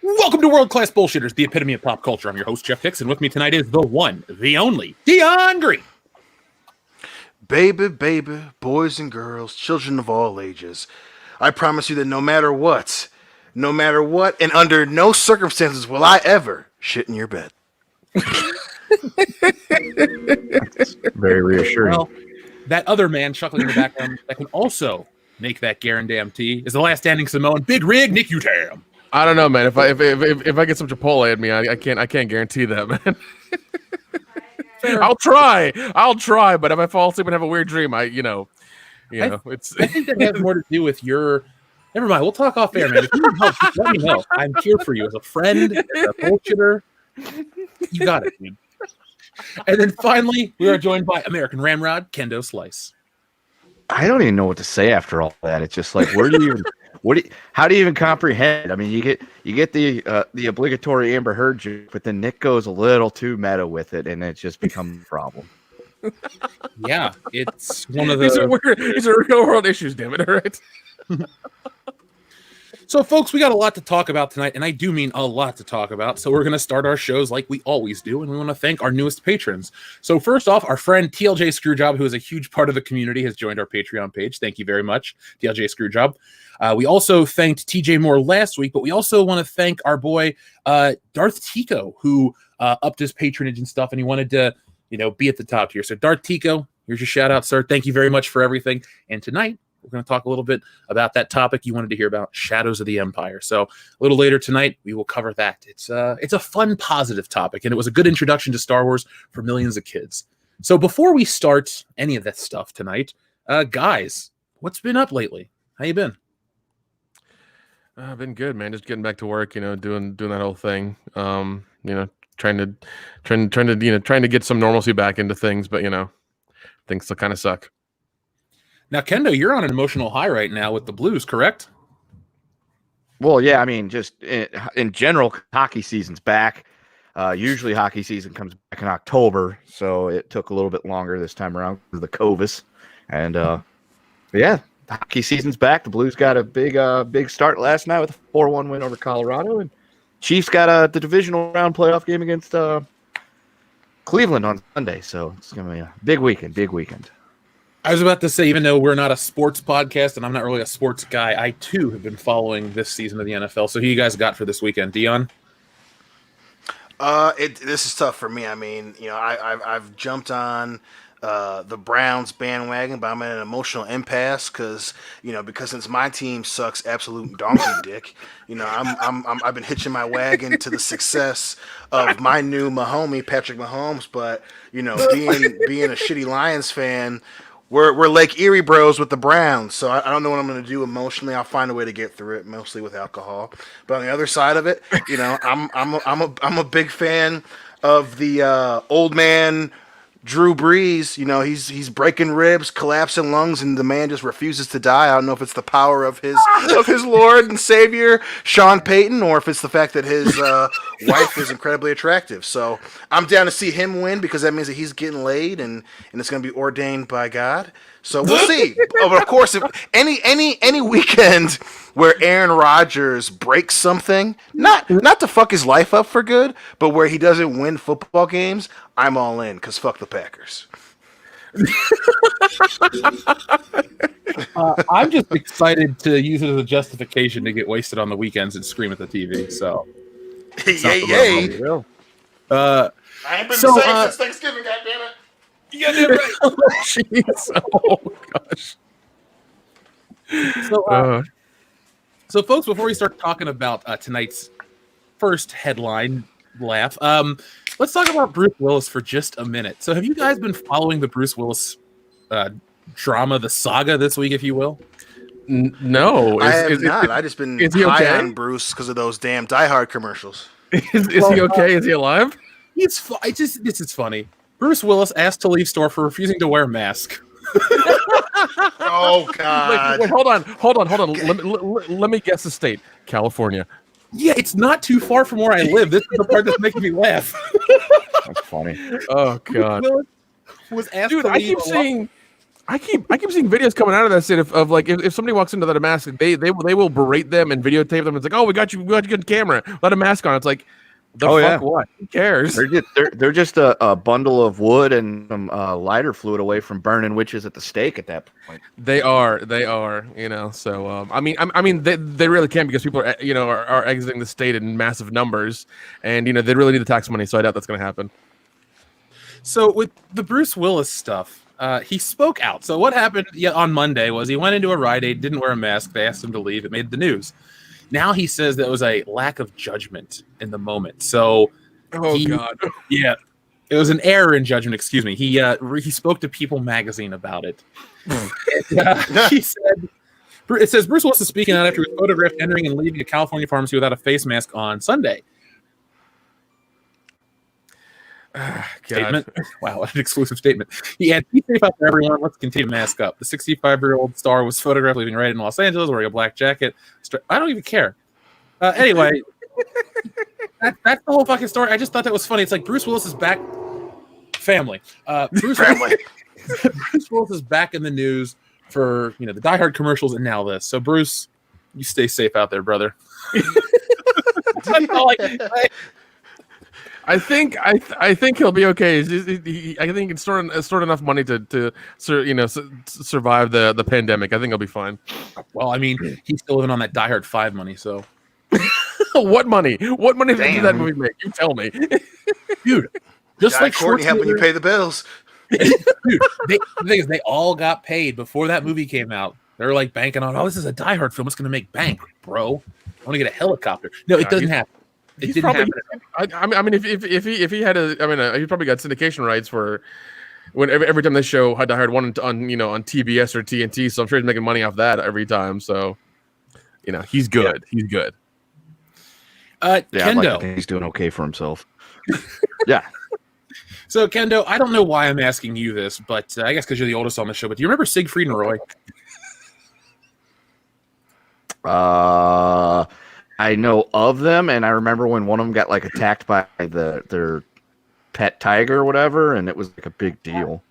Welcome to World Class Bullshitters, the epitome of pop culture. I'm your host, Jeff Hicks, and with me tonight is the one, the only, Dion Green. Baby, boys and girls, children of all ages, I promise you that no matter what, and under no circumstances will I ever shit in your bed. That's very reassuring. Well, that other man chuckling in the background that can also make that guarantee is the last standing Samoan, Big Rig Nick Utam. I don't know, man. If I get some Chipotle at me, I can't guarantee that, man. I'll try, but if I fall asleep and have a weird dream, I think that has more to do with your. Never mind. We'll talk off air, man. If you need help, just let me know. I'm here for you as a friend, as a bullshitter. You got it, man. And then finally, we are joined by American Ramrod, Kendo Slice. I don't even know what to say after all that. It's just like, how do you even comprehend? I mean, you get the obligatory Amber Heard joke, but then Nick goes a little too meta with it, and it just becomes a problem. Yeah, it's one of the. These are real world issues, damn it! All right. So, folks, we got a lot to talk about tonight, and I do mean a lot to talk about. So we're going to start our shows like we always do, and we want to thank our newest patrons. So first off, our friend TLJ Screwjob, who is a huge part of the community, has joined our Patreon page. Thank you very much, TLJ Screwjob. We also thanked TJ Moore last week, but we also want to thank our boy Darth Tico, who upped his patronage and stuff, and he wanted to, be at the top here. So Darth Tico, here's your shout out, sir. Thank you very much for everything. And tonight, we're going to talk a little bit about that topic you wanted to hear about, Shadows of the Empire. So a little later tonight, we will cover that. It's a fun, positive topic, and it was a good introduction to Star Wars for millions of kids. So before we start any of that stuff tonight, guys, what's been up lately? How you been? I've been good, man. Just getting back to work, doing that whole thing. Trying to get some normalcy back into things, but things still kind of suck. Now, Kendo, you're on an emotional high right now with the Blues, correct? Well, yeah, I mean, just in general, hockey season's back. Usually hockey season comes back in October, so it took a little bit longer this time around because of the Covis. And, yeah, hockey season's back. The Blues got a big start last night with a 4-1 win over Colorado, and Chiefs got the divisional round playoff game against Cleveland on Sunday, so it's going to be a big weekend. I was about to say, even though we're not a sports podcast and I'm not really a sports guy, I too have been following this season of the NFL. So who you guys got for this weekend, Dion? This is tough for me. I mean, I've jumped on the Browns bandwagon, but I'm at an emotional impasse because since my team sucks absolute donkey dick, I've been hitching my wagon to the success of my new Mahomie, Patrick Mahomes. But being a shitty Lions fan. We're Lake Erie bros with the Browns, so I don't know what I'm going to do emotionally. I'll find a way to get through it, mostly with alcohol. But on the other side of it, I'm a big fan of the old man Drew Brees. He's breaking ribs, collapsing lungs, and the man just refuses to die. I don't know if it's the power of his Lord and Savior Sean Payton, or if it's the fact that his wife is incredibly attractive. So I'm down to see him win because that means that he's getting laid, and it's going to be ordained by God. So we'll see. But of course, if any weekend where Aaron Rodgers breaks something, not to fuck his life up for good, but where he doesn't win football games, I'm all in because fuck the Packers. I'm just excited to use it as a justification to get wasted on the weekends and scream at the TV. So, yay! I ain't been safe since Thanksgiving. Goddammit. You got it right. Jeez. Oh gosh. So, folks, before we start talking about tonight's first headline laugh, let's talk about Bruce Willis for just a minute. So, have you guys been following the Bruce Willis drama, the saga this week, if you will? No, I have not. I just been high on Bruce because of those damn Die Hard commercials. Is he okay? Is he alive? This is funny. Bruce Willis asked to leave store for refusing to wear a mask. Oh God! Wait, hold on. Let me guess the state. California. Yeah, it's not too far from where I live. This is the part that's making me laugh. That's funny. Oh God! Was asked Dude, to I leave keep seeing I keep seeing videos coming out of that shit of like if somebody walks into that mask, they will berate them and videotape them. It's like, oh, we got you good camera. Let a mask on. It's like, the fuck what? Who cares? They're just a bundle of wood and some lighter fluid away from burning witches at the stake at that point. They are, you know. So I mean, they really can't because people are exiting the state in massive numbers, and you know they really need the tax money. So I doubt that's going to happen. So with the Bruce Willis stuff, he spoke out. So what happened on Monday was he went into a Rite Aid, didn't wear a mask. They asked him to leave. It made the news. Now he says that it was a lack of judgment in the moment. So, God, yeah, it was an error in judgment. Excuse me. He spoke to People magazine about it. He said, it says Bruce Willis is speaking out after he was photographed entering and leaving a California pharmacy without a face mask on Sunday. Statement. Wow, what an exclusive statement. He had, "Be safe out there, everyone. Let's continue to mask up." The 65-year-old star was photographed leaving Rite Aid in Los Angeles wearing a black jacket. I don't even care. Anyway, that's the whole fucking story. I just thought that was funny. It's like Bruce Willis is back. Family. Bruce Willis is back in the news for the Die Hard commercials and now this. So Bruce, you stay safe out there, brother. That's all I think he'll be okay. I think he can store enough money to survive the pandemic. I think he'll be fine. Well, I mean, he's still living on that Die Hard 5 money, so. What money? What money did that movie make? You tell me, dude. Just like Courtney helping you pay the bills. Dude, the thing is, they all got paid before that movie came out. They're like banking on, this is a Die Hard film. It's going to make bank, bro. I want to get a helicopter. No, it doesn't happen. It didn't happen. I mean, if he had he probably got syndication rights for when every time they show Die Hard 1 on TBS or TNT. So I'm sure he's making money off that every time. So he's good. Yeah. He's good. Kendo, he's doing okay for himself. Yeah. So Kendo, I don't know why I'm asking you this, but I guess because you're the oldest on the show. But do you remember Siegfried and Roy? I know of them, and I remember when one of them got attacked by their pet tiger or whatever, and it was a big deal.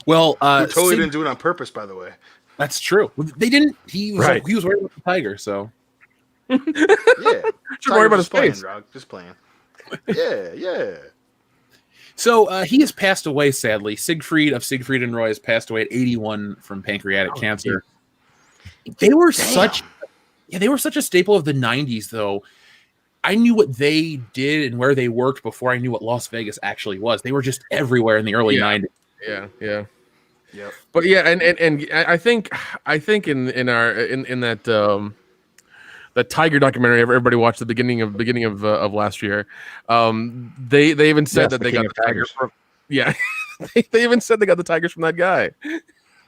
Well, totally didn't do it on purpose, by the way. That's true. They didn't. He was worried about the tiger, so. Yeah, should worry about his face. Just playing. Yeah. So he has passed away, sadly. Siegfried and Roy has passed away at 81 from pancreatic cancer. They were such a staple of the 90s, though. I knew what they did and where they worked before I knew what Las Vegas actually was. They were just everywhere in the early 90s. Yeah. Yep. But yeah, and I think in that that Tiger documentary everybody watched the beginning of last year. They even said that they got the Tigers from. Yeah, they even said they got the Tigers from that guy,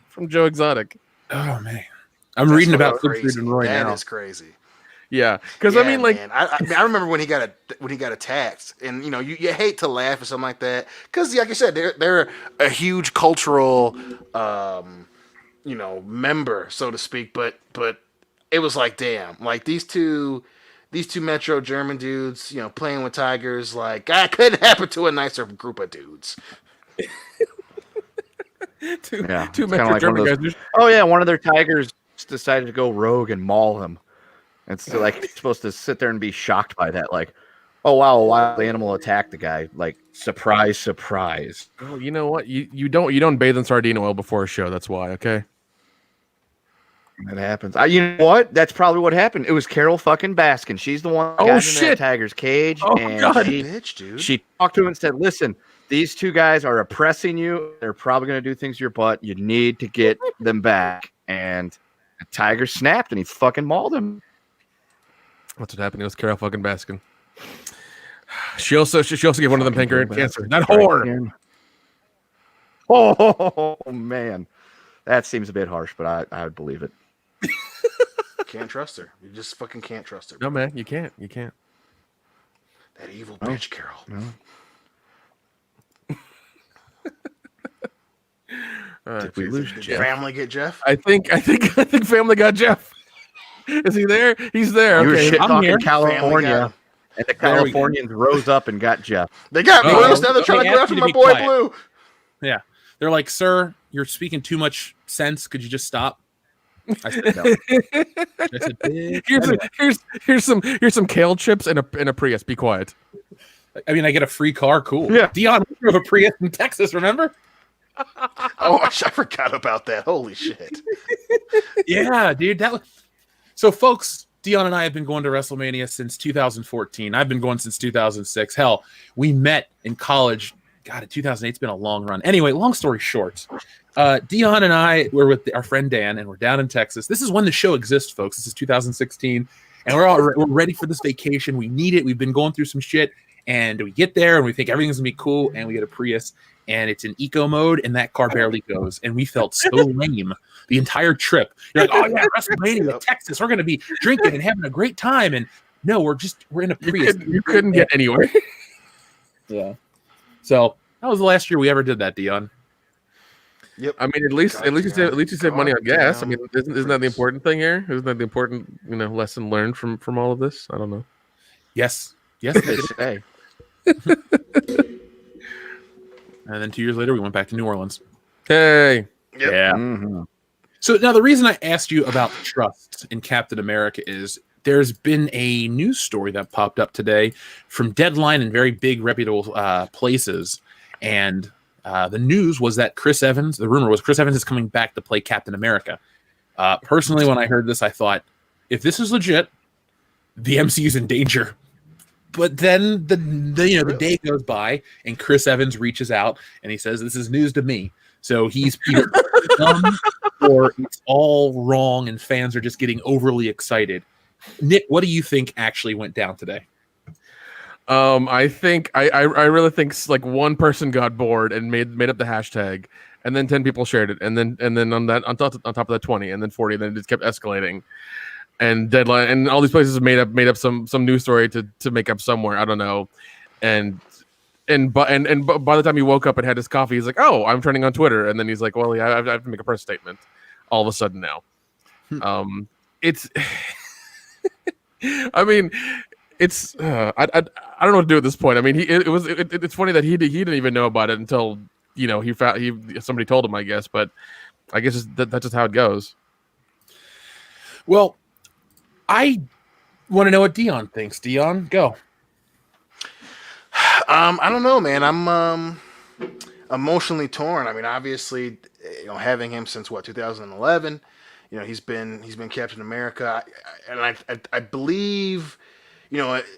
from Joe Exotic. Oh man. I'm reading about Siegfried and Roy now. That is crazy. Yeah, because I mean, I remember when he got attacked, and you hate to laugh or something like that, because like you said, they're a huge cultural, member, so to speak. But it was like, damn, like these two Metro German dudes, playing with tigers, like that couldn't happen to a nicer group of dudes. two Metro German guys. Oh yeah, one of their tigers decided to go rogue and maul him. And so supposed to sit there and be shocked by that, oh wow, a wild animal attacked the guy. Surprise. Well, you know what? You don't bathe in sardine oil before a show. That's why, okay? That happens. You know what? That's probably what happened. It was Carol fucking Baskin. She's the one that got in that tiger's cage. Oh, and God. Bitch, dude. She talked to him and said, listen, these two guys are oppressing you. They're probably going to do things to your butt. You need to get them back. And the tiger snapped and he fucking mauled him. That's what happened. It was Carol fucking Baskin. She also gave one of them pancreatic cancer. That whore. Oh man, that seems a bit harsh, but I would believe it. Can't trust her. You just fucking can't trust her. No man, you can't. That evil bitch, Carol. No. Did we lose Did Jeff? Family get Jeff? I think Family got Jeff. Is he there? He's there. You were Okay, shit I'm talking here. California, and the Californians rose up and got Jeff. They got Willis. Now they're trying to go after my boy quiet. Blue. Yeah. They're like, sir, you're speaking too much sense? Could you just stop? I said no. I said, here's some kale chips and a Prius. Be quiet. I mean, I get a free car. Cool. Yeah. Dion drove a Prius in Texas, remember? Oh, I forgot about that. Holy shit. Yeah, dude. So, folks, Dion and I have been going to WrestleMania since 2014. I've been going since 2006. Hell, we met in college. God, in 2008's been a long run. Anyway, long story short, Dion and I were with our friend Dan, and we're down in Texas. This is when the show exists, folks. This is 2016, and we're ready for this vacation. We need it. We've been going through some shit. And we get there and we think everything's gonna be cool, and we get a Prius and it's in eco mode, and that car barely goes. And we felt so lame the entire trip. You're like, oh yeah, WrestleMania, Texas, we're gonna be drinking and having a great time. And no, we're in a Prius. You couldn't get anywhere. Yeah. So that was the last year we ever did that, Dion. Yep. I mean, at least you save money on gas. I mean, isn't that the important thing here? Isn't that the important lesson learned from all of this? I don't know. Yes. Yes, They say. And then 2 years later, we went back to New Orleans. Hey. Yep. Yeah. Mm-hmm. So now the reason I asked you about trust in Captain America is there's been a news story that popped up today from Deadline and very big reputable places. And the news was that the rumor was Chris Evans is coming back to play Captain America. Personally, when I heard this, I thought, if this is legit, the MCU's in danger. But then the day goes by and Chris Evans reaches out and he says, this is news to me. So he's either dumb or it's all wrong and fans are just getting overly excited. Nick, what do you think actually went down today? I think I really think like one person got bored and made up the hashtag, and then 10 people shared it, and then on top of that 20, and then 40, and then it just kept escalating. And Deadline and all these places made up some news story to make up somewhere. I don't know. And by the time he woke up and had his coffee, he's like, "Oh, I'm trending on Twitter." And then he's like, "Well, yeah, I have to make a press statement." All of a sudden now, it's. I mean, it's. I don't know what to do at this point. I mean, it's funny that he didn't even know about it until somebody told him, I guess. But I guess that's just how it goes. Well, I want to know what Dion thinks. Dion, go. I don't know, man. I'm emotionally torn. I mean, obviously, having him since 2011. He's been Captain America, I believe,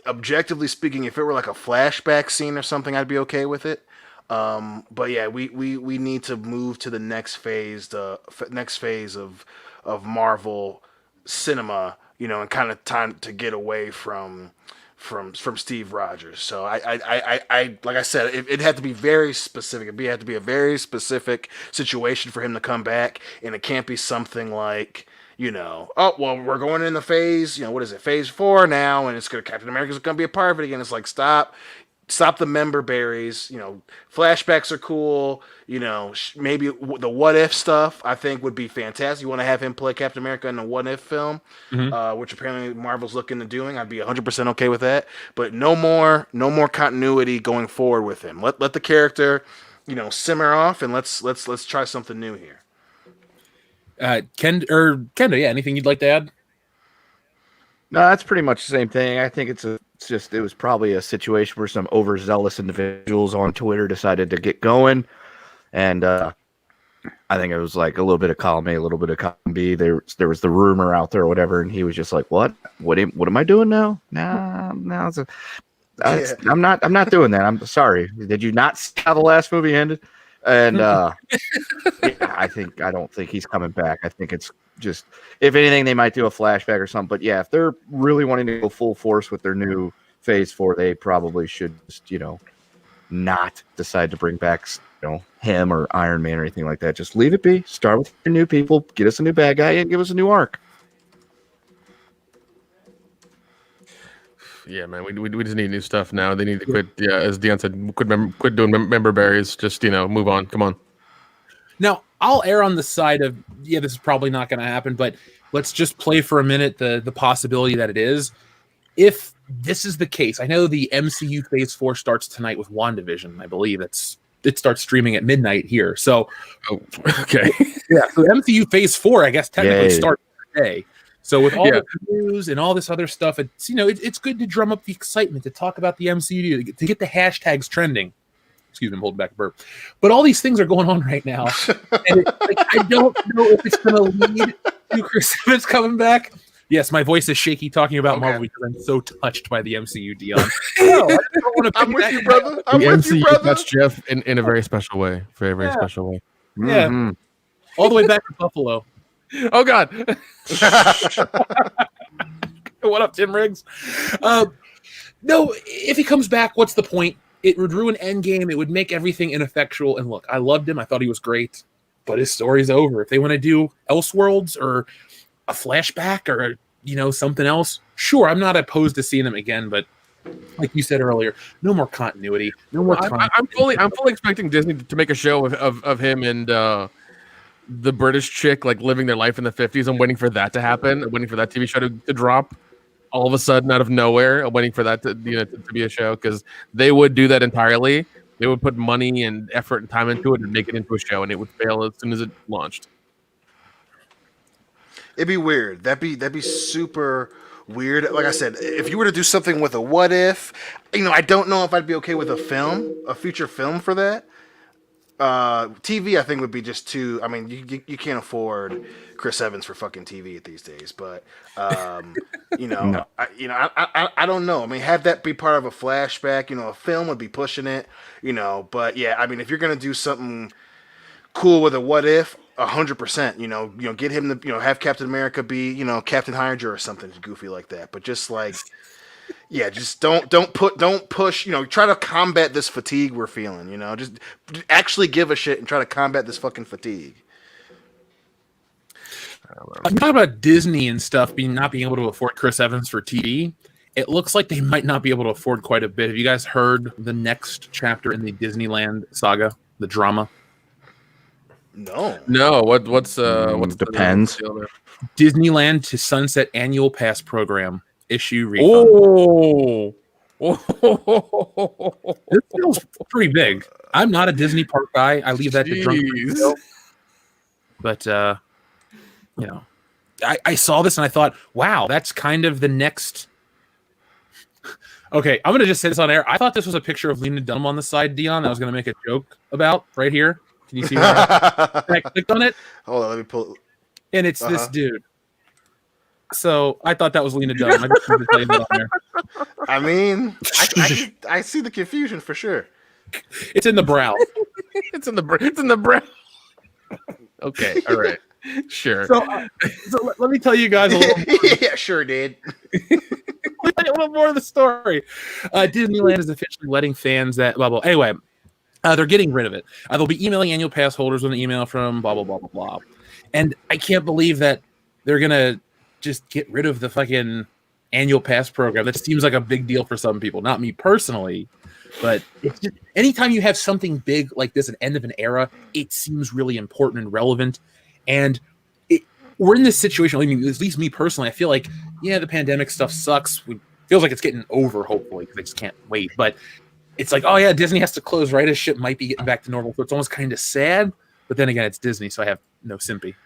objectively speaking, if it were like a flashback scene or something, I'd be okay with it. But yeah, we need to move to the next phase, of Marvel cinema, and kind of time to get away from Steve Rogers. So I like I said, it had to be very specific. It had to be a very specific situation for him to come back, and it can't be something like, oh well, we're going in the phase, what is it, phase 4 now, and Captain America's gonna be a part of it again. It's like stop the member berries. Flashbacks are cool. Maybe the what if stuff I think would be fantastic. You want to have him play Captain America in a what if film, which apparently Marvel's looking to doing. I'd be 100% okay with that. But no more continuity going forward with him. Let the character, simmer off, and let's try something new here. Kenda, yeah, anything you'd like to add? No, that's pretty much the same thing. I think it was probably a situation where some overzealous individuals on Twitter decided to get going. And I think it was like a little bit of column A, a little bit of column B. There was the rumor out there or whatever. And he was just like, what am I doing now? Nah, I'm not doing that. I'm sorry. Did you not see how the last movie ended? And I don't think he's coming back. I think it's just, if anything, they might do a flashback or something. But yeah, if they're really wanting to go full force with their new phase 4, they probably should just, not decide to bring back, him or Iron Man or anything like that. Just leave it be. Start with your new people, get us a new bad guy, and give us a new arc. Yeah, man, we just need new stuff now. They need to quit. Yeah, as Dion said, quit doing member berries. Just move on. Come on. Now, I'll err on the side of, this is probably not going to happen, but let's just play for a minute the possibility that it is. If this is the case, I know the MCU Phase 4 starts tonight with WandaVision. I believe that's it starts streaming at midnight here. So, Okay. yeah. So MCU Phase 4, I guess, technically Yay. starts today. So with all the news and all this other stuff, it's it's good to drum up the excitement, to talk about the MCU, to get the hashtags trending. Excuse me, I'm holding back a burp. But all these things are going on right now, and I don't know if it's going to lead to Chris Evans coming back. Yes, my voice is shaky talking about Marvel because I'm so touched by the MCU, Dion. No, I'm with you, brother. I'm The with you, MCU brother. touched Jeff in a very special way. Very special way. Yeah, Mhm. all the way back to Buffalo. Oh God. What up, Tim Riggs? No, if he comes back, what's the point? It would ruin Endgame. It would make everything ineffectual. And look, I loved him. I thought he was great. But his story's over. If they want to do Elseworlds or a flashback or something else, sure, I'm not opposed to seeing him again. But like you said earlier, no more continuity. No more time. I'm fully expecting Disney to make a show of him and the British chick like living their life in the 50s. I'm waiting for that to happen. I'm waiting for that TV show to drop all of a sudden out of nowhere. I'm waiting for that to be a show, because they would do that entirely. They would put money and effort and time into it and make it into a show, and it would fail as soon as it launched. It'd be weird. That'd be super weird. Like I said, if you were to do something with a what if, I don't know if I'd be okay with a feature film for that. TV, I think, would be just too. I mean, you can't afford Chris Evans for fucking TV these days. But No. I don't know. I mean, have that be part of a flashback. A film would be pushing it. But yeah, I mean, if you're gonna do something cool with a what if, 100%. Get him to have Captain America be Captain Hydra or something goofy like that. But just like. Yeah, just don't push. Try to combat this fatigue we're feeling. Just actually give a shit and try to combat this fucking fatigue. I'm talking about Disney and stuff not being able to afford Chris Evans for TV. It looks like they might not be able to afford quite a bit. Have you guys heard the next chapter in the Disneyland saga, the drama? No. What's Depends. Disneyland to sunset annual pass program. Issue refund. This feels pretty big. I'm not a Disney park guy. I leave that to drunk people. But I saw this and I thought, wow, that's kind of the next. Okay, I'm gonna just say this on air. I thought this was a picture of Lena Dunham on the side, Dion, that I was gonna make a joke about right here. Can you see where I clicked on it? Hold on, let me pull. And it's this dude. So I thought that was Lena Dunham. I just wanted to tell you that on there. I mean, I see the confusion for sure. It's in the brow. It's in the brow. Okay, all right, sure. So let me tell you guys a little more. Yeah, sure, dude. A little more of the story. Disneyland is officially letting fans that blah blah. Anyway, they're getting rid of it. They'll be emailing annual pass holders with an email from blah blah blah blah blah. And I can't believe that they're gonna just get rid of the fucking annual pass program. That seems like a big deal for some people. Not me personally, but it's just, anytime you have something big like this, an end of an era, it seems really important and relevant. And we're in this situation. I mean, at least me personally, I feel like, yeah, the pandemic stuff sucks. It feels like it's getting over, hopefully, because I just can't wait. But it's like, oh yeah, Disney has to close right as shit might be getting back to normal. So it's almost kind of sad. But then again, it's Disney, so I have no sympathy.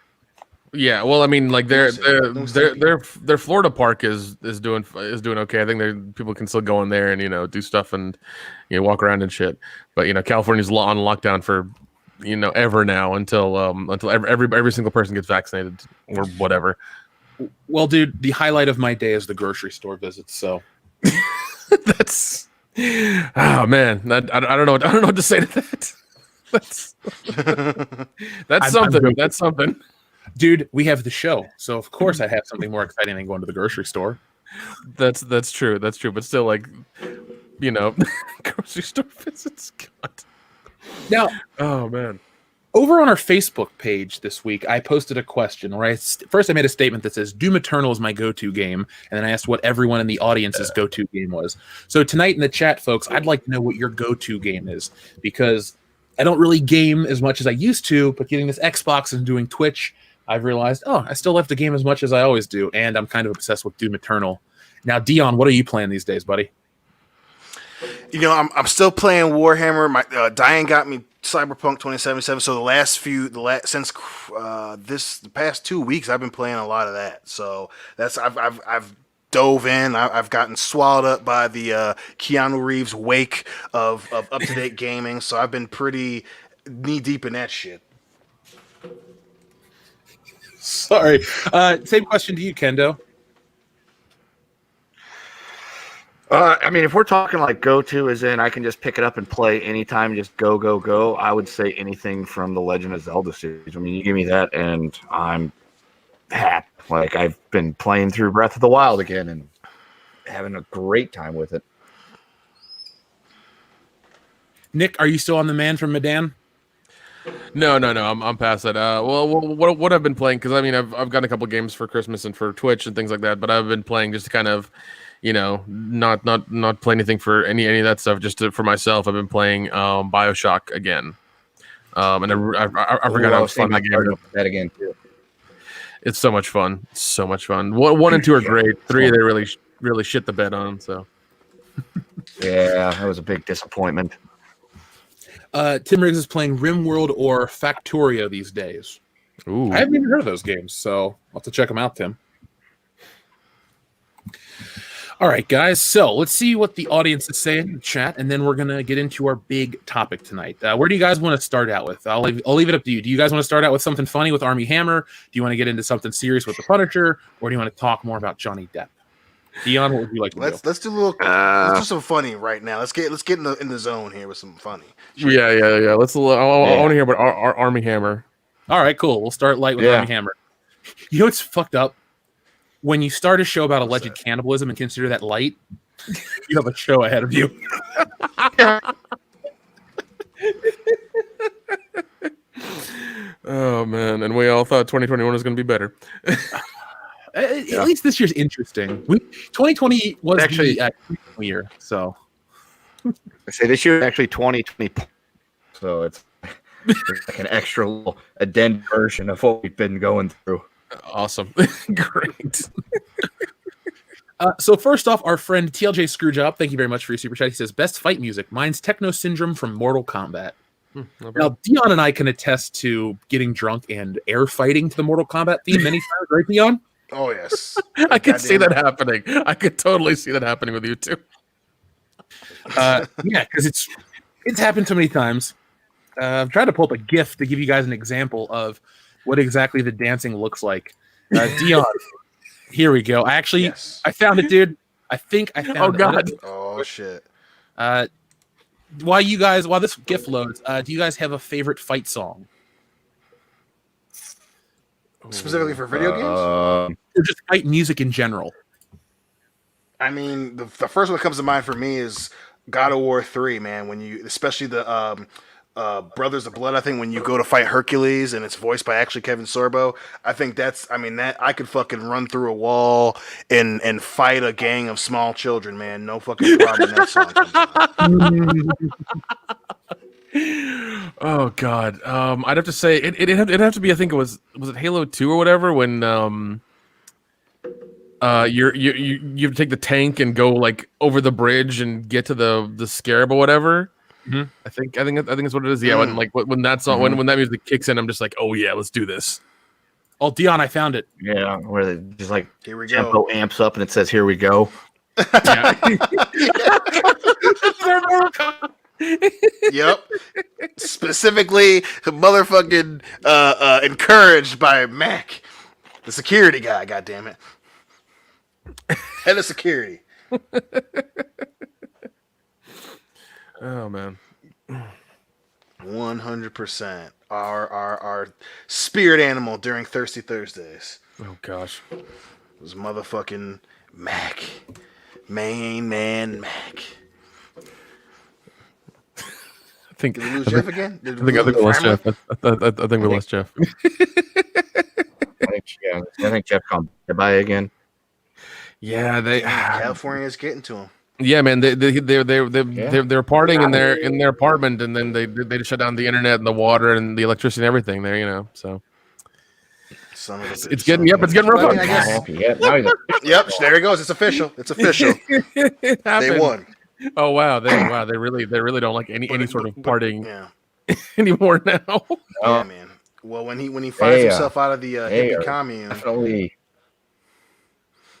Yeah, well, I mean, like their Florida park is doing okay. I think people can still go in there and do stuff and walk around and shit. But California's on lockdown for ever now until every single person gets vaccinated or whatever. Well, dude, the highlight of my day is the grocery store visits. So that's man, I don't know what to say to that. That's something. That's something. Dude, we have the show, so of course I'd have something more exciting than going to the grocery store. That's true. That's true. But still, like, grocery store visits. God. Now, oh man, over on our Facebook page this week, I posted a question where first I made a statement that says Doom Eternal is my go-to game, and then I asked what everyone in the audience's go-to game was. So tonight in the chat, folks, I'd like to know what your go-to game is, because I don't really game as much as I used to, but getting this Xbox and doing Twitch, I've realized, I still love the game as much as I always do, and I'm kind of obsessed with Doom Eternal. Now, Dion, what are you playing these days, buddy? I'm still playing Warhammer. My Diane got me Cyberpunk 2077. So since the past 2 weeks, I've been playing a lot of that. So I've dove in. I've gotten swallowed up by the Keanu Reeves wake of up to date gaming. So I've been pretty knee deep in that shit. Sorry. Same question to you, Kendo. I mean, if we're talking like go-to, as in I can just pick it up and play anytime, just go, I would say anything from the Legend of Zelda series. I mean, you give me that, and I'm happy. Like, I've been playing through Breath of the Wild again and having a great time with it. Nick, are you still on the Man from Medan? No. I'm past that. Well, what I've been playing, because I mean, I've gotten a couple games for Christmas and for Twitch and things like that, but I've been playing just to kind of, not play anything for any of that stuff. Just for myself, I've been playing BioShock again. And I forgot how fun that game is. That again too. It's so much fun. It's so much fun. One and two are great. 3 they really shit the bed on. So yeah, that was a big disappointment. Tim Riggs is playing RimWorld or Factorio these days. Ooh. I haven't even heard of those games, so I'll have to check them out, Tim. All right, guys. So let's see what the audience is saying in the chat, and then we're gonna get into our big topic tonight. Where do you guys want to start out with? I'll leave it up to you. Do you guys want to start out with something funny with Armie Hammer? Do you want to get into something serious with the Punisher, or do you want to talk more about Johnny Depp? Dion, what would you like to do? Let's do a little. Let's do some funny right now. Let's get in the zone here with some funny. Yeah. I want to hear about Armie Hammer. All right, cool. We'll start light with Armie Hammer. You know what's fucked up? When you start a show about alleged cannibalism and consider that light, you have a show ahead of you. Oh man, and we all thought 2021 was going to be better. At least this year's interesting. 2020 was actually the year, so I say this year is actually 2020, so it's like an extra little addendum version of what we've been going through. Awesome. Great. So first off, our friend TLJ Screwjob, thank you very much for your super chat. He says, best fight music. Mine's Techno Syndrome from Mortal Kombat. Now, Dion and I can attest to getting drunk and air fighting to the Mortal Kombat theme many times, right, Dion? Oh, yes. I could see that happening. I could totally see that happening with you, too. Yeah, because it's happened so many times. I'm trying to pull up a GIF to give you guys an example of what exactly the dancing looks like. Dion, here we go. I found it, dude. I think I found it. Oh, God. Oh, shit. While this GIF loads, do you guys have a favorite fight song? Specifically for video games? Or just fight music in general? I mean, the first one that comes to mind for me is God of War 3, man. Especially the Brothers of Blood, I think when you go to fight Hercules and it's voiced by actually Kevin Sorbo, I think that I could fucking run through a wall and fight a gang of small children, man. No fucking problem in that song comes out. Oh God, I'd have to say it'd have to be. I think was it Halo 2 or whatever when you take the tank and go like over the bridge and get to the scarab or whatever. Mm-hmm. I think that's what it is. Yeah, when that song when that music kicks in, I'm just like, oh yeah, let's do this. Oh, Dion, I found it. Yeah, where they just like here we tempo go. Amps up and it says here we go. Yep. Specifically motherfucking encouraged by Mac, the security guy, goddammit. Head of security. Oh man. 100%. Our spirit animal during Thirsty Thursdays. Oh gosh. It was motherfucking Mac. Main man Mac. Did we lose Jeff again? I think we lost Jeff. I think we lost Jeff. I think Jeff called goodbye again. Yeah, California is getting to him. Yeah, man, they're partying in their apartment, and then they just shut down the internet and the water and the electricity and everything there, so. It's getting rough. Yep, there he goes. It's official. They won. Oh wow, they really don't like any sort of partying. Yeah. anymore now. Yeah, man. Well, when he finds himself out of the hippie commune, Definitely.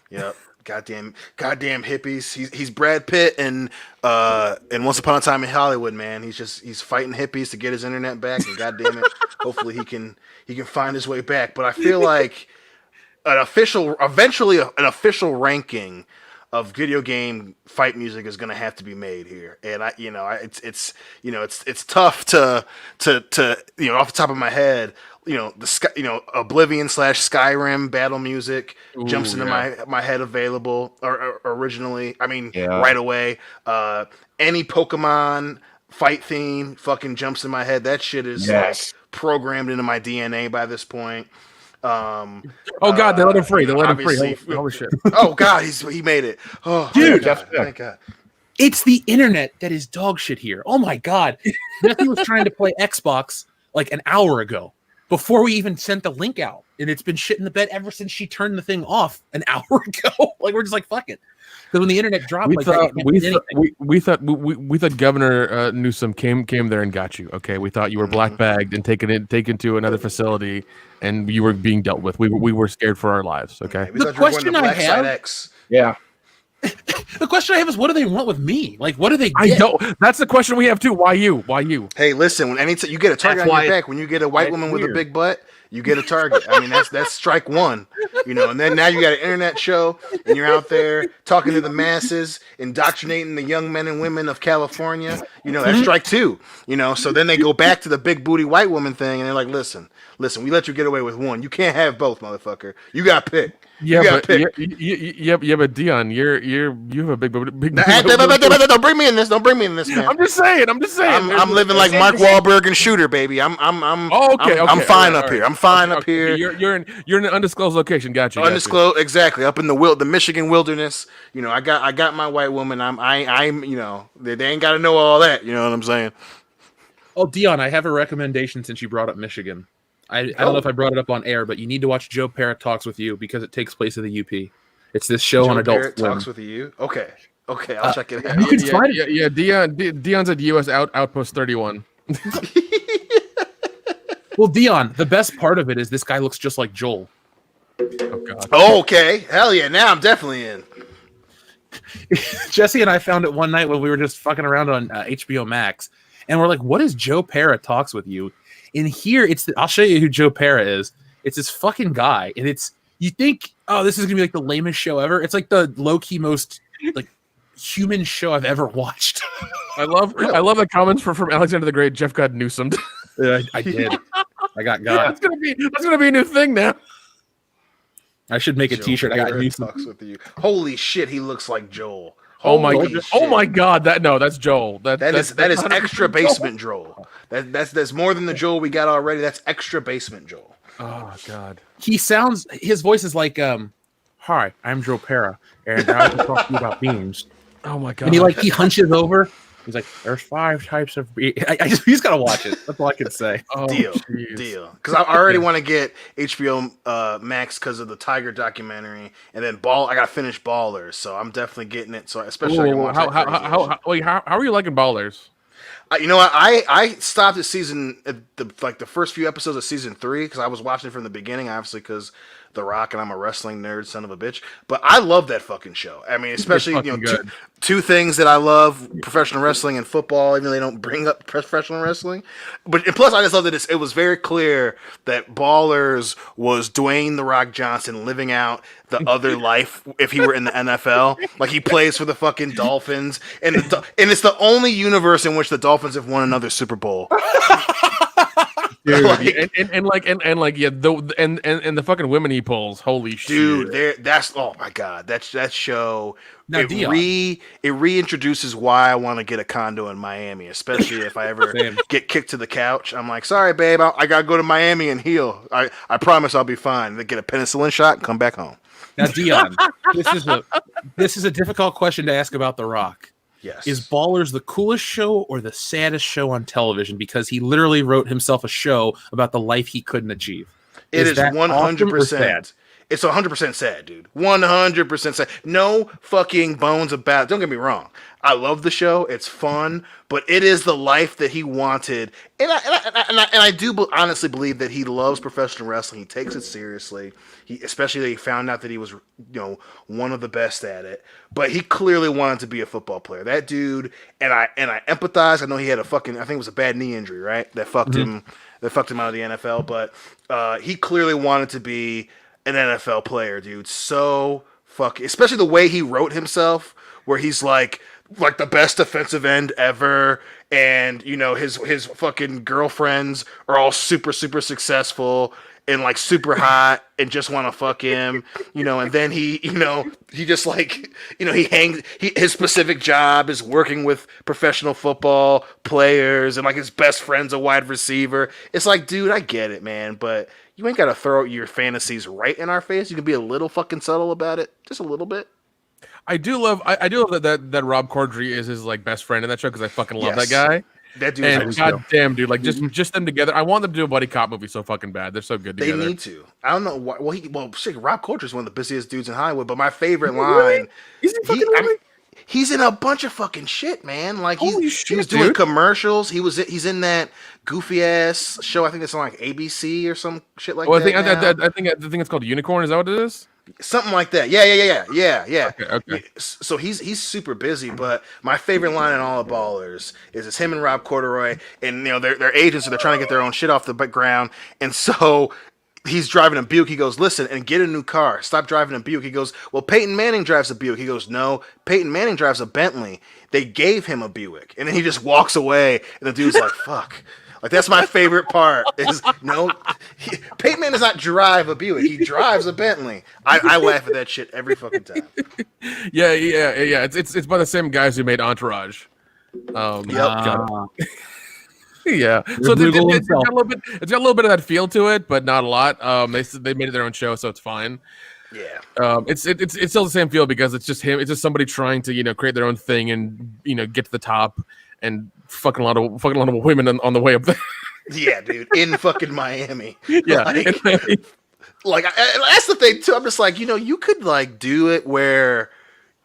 Yep. Goddamn hippies. He's Brad Pitt and Once Upon a Time in Hollywood, man. He's fighting hippies to get his internet back, and goddamn it, hopefully he can find his way back. But I feel like eventually an official ranking of video game fight music is going to have to be made here, and it's tough to off the top of my head, Oblivion / Skyrim battle music jumps into my head available or originally. I mean, right away. Any Pokemon fight theme fucking jumps in my head. That shit is like programmed into my DNA by this point. Oh God, they let him free. They let him free. Holy shit! Oh God, he made it. Oh, dude, thank God. It's the internet that is dog shit here. Oh my God, Jesse was trying to play Xbox like an hour ago before we even sent the link out, and it's been shit in the bed ever since she turned the thing off an hour ago. Like we're just like fuck it. Because when the internet dropped, we thought Governor Newsom came there and got you. Okay, we thought you were black bagged and taken to another facility, and you were being dealt with. We were scared for our lives. Okay. The question I have, the question I have is, what do they want with me? Like, what do they get? I know that's the question we have too. Why you? Why you? Hey, listen. When you get a target on your back, when you get a white woman with a big butt, you get a target. I mean, that's strike one, and then now you got an internet show and you're out there talking to the masses, indoctrinating the young men and women of California, that's strike two, so then they go back to the big booty white woman thing and they're like, listen, we let you get away with one. You can't have both, motherfucker. You got to pick. But Dion, you have a big. Don't bring me in this. Don't bring me in this, man. I'm just saying. I'm living like Mark Wahlberg and Shooter, baby. I'm fine up here. I'm fine up here. You're in an undisclosed location. Gotcha. Undisclosed, exactly. Up in the Michigan wilderness. I got my white woman. I'm they ain't got to know all that. You know what I'm saying? Oh, Dion, I have a recommendation since you brought up Michigan. I don't know if I brought it up on air, but you need to watch Joe Parrott Talks with You because it takes place in the UP. It's this show on Adult Swim. Talks with You? Okay, I'll check it out. You can find it. Yeah, Dion's at US Outpost 31. Well, Dion, the best part of it is this guy looks just like Joel. Oh, God. Oh, okay. Hell yeah, now I'm definitely in. Jesse and I found it one night when we were just fucking around on HBO Max, and we're like, what is Joe Parrott Talks with You? In here, I'll show you who Joe Parrott is. It's this fucking guy, and you think, oh, this is gonna be like the lamest show ever. It's like the low-key most like human show I've ever watched. I love the comments from Alexander the Great. Jeff got Newsom. Yeah, I did. I got God. That's gonna be a new thing now. I should make a T-shirt. I got Newsom. Talks with You. Holy shit, he looks like Joel. Oh my God! That's Joel. That is extra basement Joel. That's more than the Joel we got already. That's extra basement Joel. Oh God! His voice is like, "Hi, I'm Joe Parra, and I want to talk to you about beans." Oh my God! And he hunches over. He's like, "There's 5 types of beans." He's gotta watch it. That's all I can say. Oh, deal. Because I already want to get HBO Max because of the Tiger documentary, and then I gotta finish Ballers, so I'm definitely getting it. So especially how are you liking Ballers? You know what? I stopped at the first few episodes of season 3 because I was watching it from the beginning, obviously because The Rock and I'm a wrestling nerd, son of a bitch. But I love that fucking show. I mean, especially two things that I love: professional wrestling and football. Even though they don't bring up professional wrestling, and plus I just love that it was very clear that Ballers was Dwayne The Rock Johnson living out the other life if he were in the NFL. Like he plays for the fucking Dolphins, and it's the only universe in which the Dolphins have won another Super Bowl. Dude, and the fucking women he pulls, holy shit, dude! Oh my God, that show. Now, it reintroduces why I want to get a condo in Miami, especially if I ever get kicked to the couch. I'm like, sorry, babe, I gotta go to Miami and heal. I promise I'll be fine. Then get a penicillin shot and come back home. Now, Dion, this is a difficult question to ask about The Rock. Yes. Is Ballers the coolest show or the saddest show on television? Because he literally wrote himself a show about the life he couldn't achieve. It is 100%. It's 100% sad, dude. 100% sad. No fucking bones about it. Don't get me wrong. I love the show. It's fun, but it is the life that he wanted. And I do honestly believe that he loves professional wrestling. He takes it seriously. Especially that he found out that he was, one of the best at it. But he clearly wanted to be a football player. That dude, and I empathize. I know he had I think it was a bad knee injury, right? That fucked him. That fucked him out of the NFL. But he clearly wanted to be an NFL player, dude. So fucking, especially the way he wrote himself, where he's like the best defensive end ever, and his fucking girlfriends are all super successful and like super hot and just want to fuck him, and then he just like, his specific job is working with professional football players, and like his best friend's a wide receiver. It's like, dude, I get it, man, but you ain't got to throw your fantasies right in our face. You can be a little fucking subtle about it, just a little bit. I do love that Rob Corddry is his like best friend in that show, because I fucking love that guy. That dude, and goddamn, dude, like just them together. I want them to do a buddy cop movie so fucking bad. They're so good together. They need to. I don't know why. Well, shit, Rob Corddry is one of the busiest dudes in Hollywood. But my favorite line, he's in a bunch of fucking shit, man. Like he was doing commercials. He's in that goofy ass show. I think it's on like ABC or some shit like that. I think it's called Unicorn. Is that what it is? Something like that. Yeah. Okay. So he's super busy, but my favorite line in all of Ballers is it's him and Rob Corduroy, and they're agents, so they're trying to get their own shit off the ground, and so he's driving a Buick. He goes, listen, and get a new car. Stop driving a Buick. He goes, well, Peyton Manning drives a Buick. He goes, no, Peyton Manning drives a Bentley. They gave him a Buick, and then he just walks away, and the dude's like, fuck. Like, that's my favorite part. Is Peyton Manning does not drive a Buick. He drives a Bentley. I laugh at that shit every fucking time. Yeah. It's by the same guys who made Entourage. Yeah. So it's got a little bit of that feel to it, but not a lot. They made it their own show, so it's fine. Yeah. It's still the same feel, because it's just him. It's just somebody trying to create their own thing and get to the top, and fucking a lot of women on the way up there. Yeah, dude, in fucking Miami. Yeah, like that's the thing too. I'm just like, you could like do it where,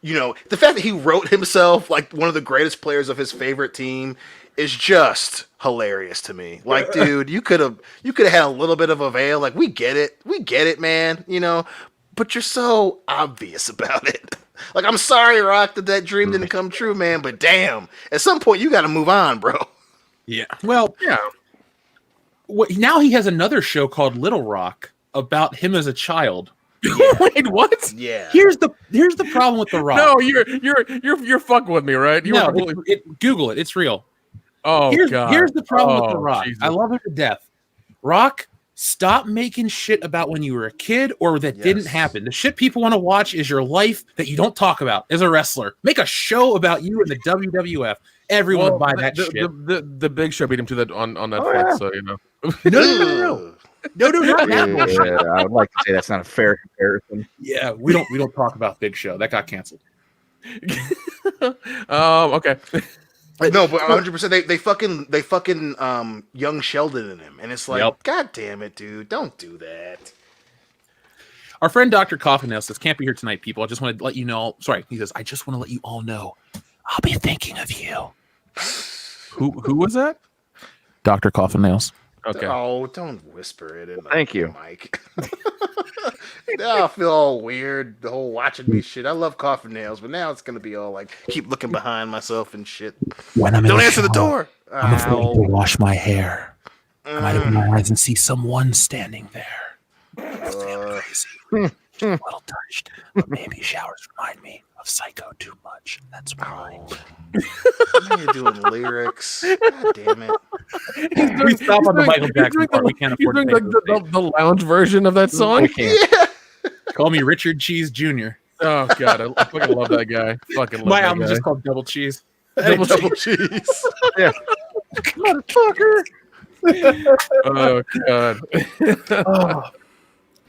the fact that he wrote himself like one of the greatest players of his favorite team is just hilarious to me. Like, dude, you could have had a little bit of a veil. Like, we get it, man. But you're so obvious about it. Like, I'm sorry, Rock, that dream didn't come true, man. But damn, at some point you got to move on, bro. Yeah. Well, yeah. Now he has another show called Little Rock about him as a child. Yeah. Wait, what? Yeah. Here's the problem with The Rock. No, you're fucking with me, right? Google it. It's real. Oh, God. Here's the problem with The Rock. Jesus. I love him to death. Rock, stop making shit about when you were a kid or that didn't happen. The shit people want to watch is your life that you don't talk about as a wrestler. Make a show about you in the WWF. Everyone would buy that shit. The Big Show beat him to that on Netflix, so No. Not that bullshit. Yeah, I would like to say that's not a fair comparison. Yeah, we don't talk about Big Show. That got canceled. Okay. No, but 100%. They fucking young Sheldon in him, and it's like, God damn it, dude, don't do that. Our friend Dr. Coffinail says, can't be here tonight, people. I just want to let you know. Sorry, he says, I just want to let you all know I'll be thinking of you. Who was that? Dr. Coffinails. Okay. Oh, don't whisper it in the mic. Now I feel all weird, the whole watching me shit. I love Coffin Nails, but now it's gonna be all like keep looking behind myself and shit. When I'm don't answer the door. I'm afraid to wash my hair. I might open my eyes and see someone standing there. I'm crazy. A little touched, but maybe showers remind me of Psycho too much. That's why. Now you're doing lyrics. God damn it. We stop on the Michael Jackson part. We can't afford to like the lounge version of that song. I can't. Yeah. Call me Richard Cheese Jr. Oh God, I fucking love that guy. Fucking love my that album's guy. just called Double Cheese. Double cheese. Yeah. Motherfucker. Oh God.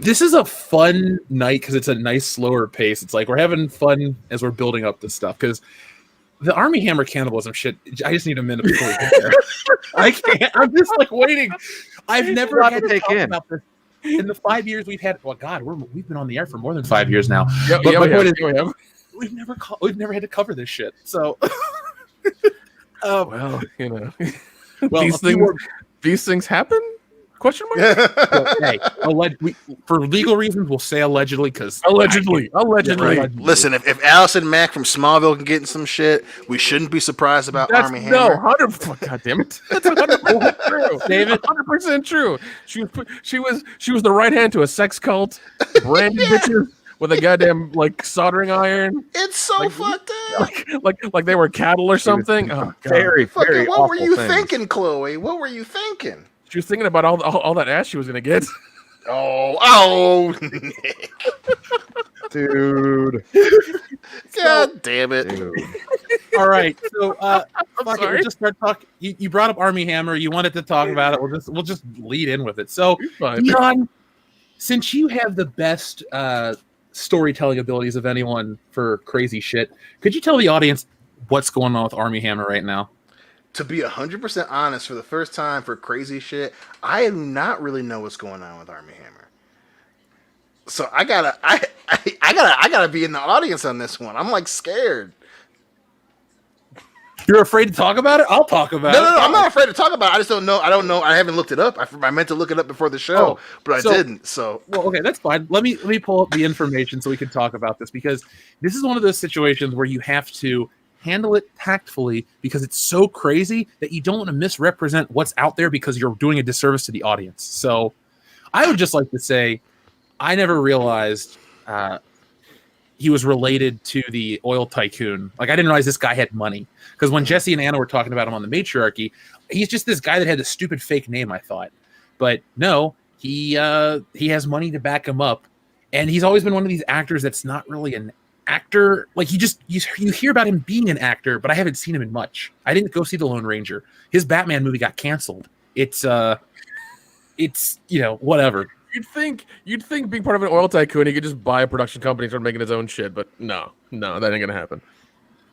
This is a fun night because it's a nice slower pace. It's like we're having fun as we're building up this stuff because the Armie Hammer cannibalism shit. I just need a minute before we get there. I can't. I'm just like waiting. I've never had to talk about this. in the 5 years we've had, well, God, we've been on the air for more than 5 years now. Yep, But my point is, we have. we've never had to cover this shit. So, Well, you know, well, these things happen? Question mark? well, hey, for legal reasons, we'll say allegedly because Allegedly. Right. Listen, if Allison Mack from Smallville can get in some shit, we shouldn't be surprised about Armie Hammer. No, 100. God damn it! That's 100% true. David, 100% true. She was the right hand to a sex cult, branded bitches with a goddamn like soldering iron. It's so fucked up. Like they were cattle or something. Oh, God. Very Fucking, what were awful you things. thinking, Chloe? What were you thinking? She was thinking about all that ass she was gonna get. Oh, Dude. God damn it. Dude. all right. So, fuck it, sorry. we'll just start talking. You brought up Armie Hammer. You wanted to talk about it. We'll just lead in with it. So, Fine. Dion, since you have the best storytelling abilities of anyone for crazy shit, could you tell the audience what's going on with Armie Hammer right now? To be 100% honest, for the first time for crazy shit, I do not really know what's going on with Armie Hammer. So I gotta be in the audience on this one. I'm like scared. You're afraid to talk about it? I'll talk about it. No, I'm not afraid to talk about it. I just don't know. I don't know. I haven't looked it up. I meant to look it up before the show, but I didn't. So Well, okay, that's fine. Let me pull up the information so we can talk about this, because this is one of those situations where you have to handle it tactfully because it's so crazy that you don't want to misrepresent what's out there because you're doing a disservice to the audience. So I would just like to say I never realized he was related to the oil tycoon. Like, I didn't realize this guy had money, because when Jesse and Anna were talking about him on the Matriarchy, he's just this guy that had a stupid fake name, I thought. But no, he has money to back him up, and he's always been one of these actors that's not really an actor. Like, you hear about him being an actor, but I haven't seen him in much. I didn't go see The Lone Ranger. His Batman movie got canceled. It's whatever. You'd think being part of an oil tycoon, he could just buy a production company and start making his own shit, but no, that ain't gonna happen.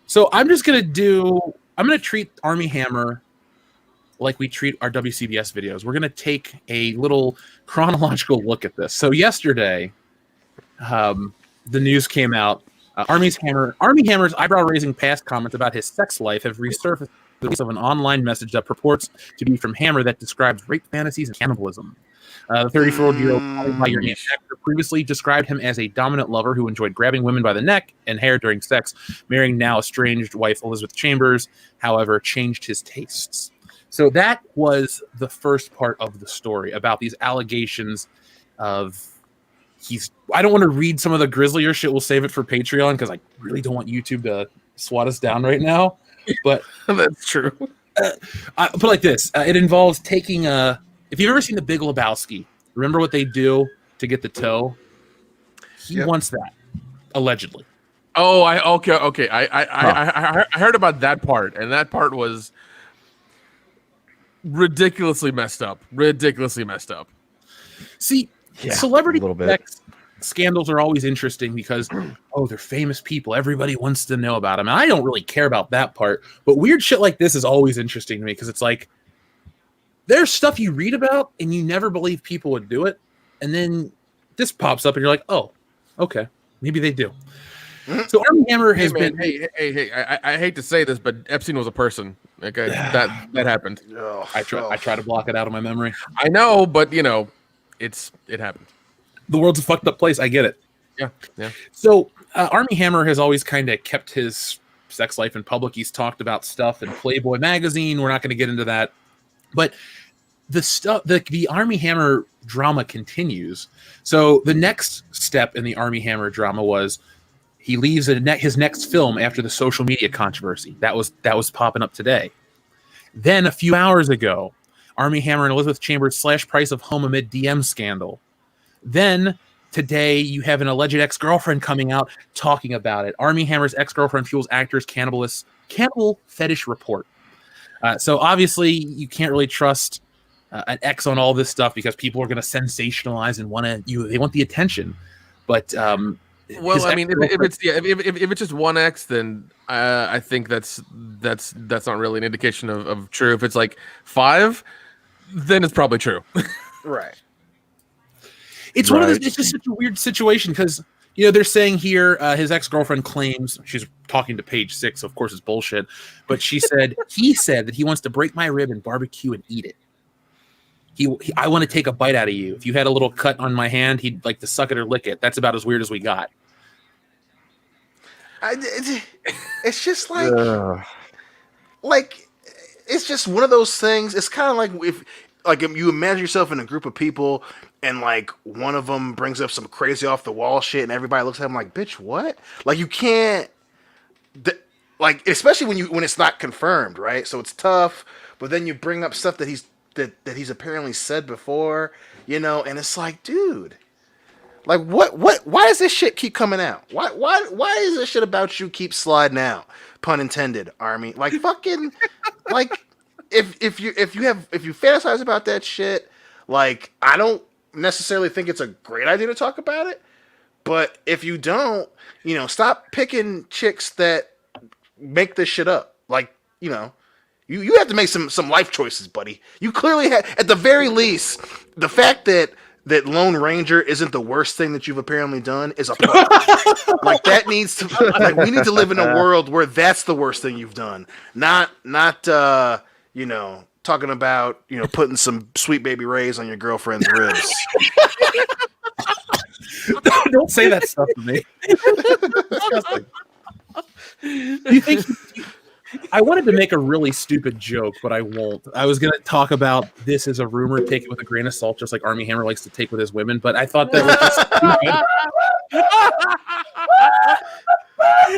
So I'm gonna treat Armie Hammer like we treat our WCBS videos. We're gonna take a little chronological look at this. So yesterday, the news came out. Armie Hammer's eyebrow-raising past comments about his sex life have resurfaced the case of an online message that purports to be from Hammer that describes rape fantasies and cannibalism. The 34-year-old actor previously described him as a dominant lover who enjoyed grabbing women by the neck and hair during sex, marrying now estranged wife Elizabeth Chambers, however, changed his tastes. So that was the first part of the story about these allegations of I don't want to read some of the grislier shit. We'll save it for Patreon because I really don't want YouTube to swat us down right now. But That's true. put it like this. It involves taking if you've ever seen The Big Lebowski, remember what they do to get the toe? He wants that, allegedly. Oh, okay. I heard about that part, and that part was ridiculously messed up. See, celebrity sex scandals are always interesting because, they're famous people. Everybody wants to know about them. And I don't really care about that part. But weird shit like this is always interesting to me because it's like, there's stuff you read about and you never believe people would do it. And then this pops up and you're like, oh, okay, maybe they do. So Armie Hammer has been... Hey, I hate to say this, but Epstein was a person. Okay, that happened. I try to block it out of my memory. I know, but it happened. The world's a fucked up place. I get it. Yeah. So Armie Hammer has always kind of kept his sex life in public. He's talked about stuff in Playboy magazine. We're not going to get into that. But the Armie Hammer drama continues. So the next step in the Armie Hammer drama was he leaves his next film after the social media controversy. That was popping up today. Then a few hours ago, Armie Hammer and Elizabeth Chambers slash price of home amid DM scandal. Then today you have an alleged ex-girlfriend coming out talking about it. Armie Hammer's ex-girlfriend fuels actors cannibal fetish report. So obviously you can't really trust an ex on all this stuff because people are going to sensationalize and they want the attention. But well, I mean, if it's just one ex, then I think that's not really an indication of true. If it's like 5, then it's probably true. Right. It's one of those. It's just such a weird situation because they're saying here his ex-girlfriend claims she's talking to Page 6. So of course it's bullshit, but he said that he wants to break my rib and barbecue and eat it. I want to take a bite out of you. If you had a little cut on my hand, he'd like to suck it or lick it. That's about as weird as we got. It's just like it's just one of those things. It's kind of like if you imagine yourself in a group of people and like one of them brings up some crazy off the wall shit and everybody looks at him like, bitch, what? Like you can't like, especially when it's not confirmed, right? So it's tough, but then you bring up stuff that he's apparently said before, and it's like, dude, like what why does this shit keep coming out? Why does this shit about you keep sliding out? Pun intended, Armie. Like fucking like if you fantasize about that shit, like I don't necessarily think it's a great idea to talk about it, but if you don't, stop picking chicks that make this shit up. Like, you have to make some life choices, buddy. You clearly had, at the very least, the fact that Lone Ranger isn't the worst thing that you've apparently done is a plus. Like that needs to, like we need to live in a world where that's the worst thing you've done. Not talking about, putting some Sweet Baby Rays on your girlfriend's ribs. Don't say that stuff to me. Do you think I wanted to make a really stupid joke, but I won't. I was going to talk about this as a rumor, take it with a grain of salt, just like Armie Hammer likes to take with his women, but I thought that was just stupid.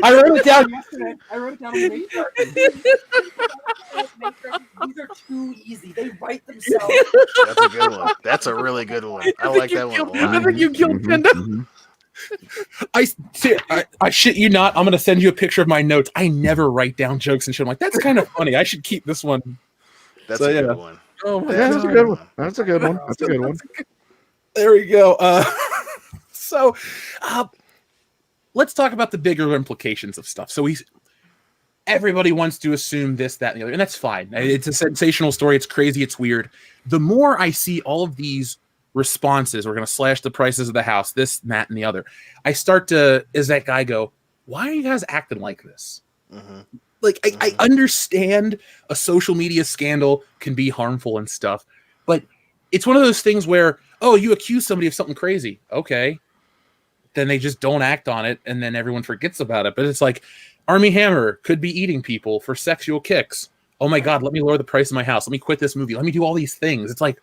I wrote it down yesterday. I wrote it down on the Matrix. These are too easy. They write themselves. That's a good one. That's a really good one. I like that one a lot. I think you killed Kendo. I shit you not. I'm gonna send you a picture of my notes. I never write down jokes and shit. I'm like, that's kind of funny. I should keep this one. That's a good one. Oh, that's a good one. That's a good one. That's a good one. There we go. So, let's talk about the bigger implications of stuff. So everybody wants to assume this, that, and the other, and that's fine. It's a sensational story. It's crazy. It's weird. The more I see all of these responses, we're going to slash the prices of the house, this, that, and the other, I start to, as that guy, go, why are you guys acting like this? Mm-hmm. Like, I understand a social media scandal can be harmful and stuff, but it's one of those things where, oh, you accuse somebody of something crazy. Okay. Then they just don't act on it, and then everyone forgets about it. But it's like, Armie Hammer could be eating people for sexual kicks. Oh my God, let me lower the price of my house. Let me quit this movie. Let me do all these things. It's like,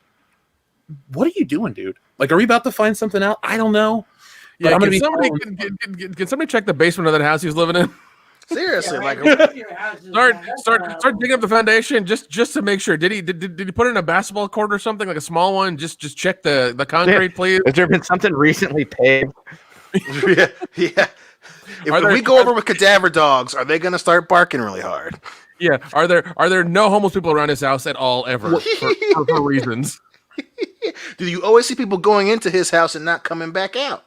what are you doing, dude? Like, are we about to find something out? I don't know. Yeah, can somebody check the basement of that house he's living in? Seriously, start digging up the foundation just to make sure. Did he put in a basketball court or something, like a small one? Just check the concrete, please. Has there been something recently paved? Yeah. If we go over with cadaver dogs, are they going to start barking really hard? Yeah. Are there no homeless people around his house at all ever for reasons? Do you always see people going into his house and not coming back out?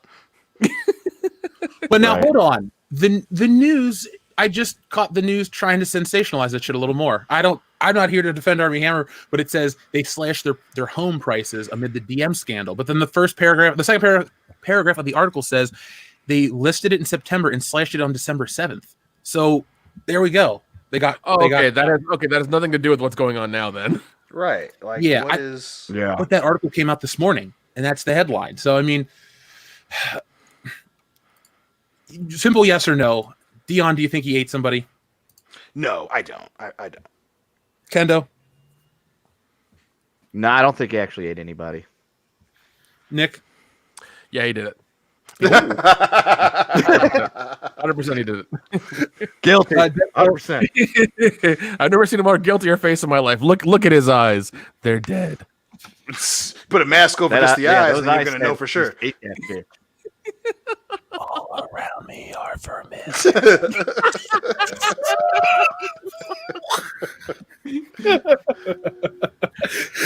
But now hold on. The news, I just caught the news trying to sensationalize that shit a little more. I'm not here to defend Armie Hammer, but it says they slashed their home prices amid the DM scandal. But then the second paragraph of the article says they listed it in September and slashed it on December 7th. So there we go. That has nothing to do with what's going on now then. Right. Like, yeah. But that article came out this morning, and that's the headline. So, I mean, simple yes or no. Dion, do you think he ate somebody? No, I don't. I don't. Kendo? No, I don't think he actually ate anybody. Nick? Yeah, he did it. 100% he did it. Guilty. 100%. I've never seen a more guiltier face in my life. Look at his eyes. They're dead. Put a mask over just the eyes, and you're going to know for sure. All around me are vermin.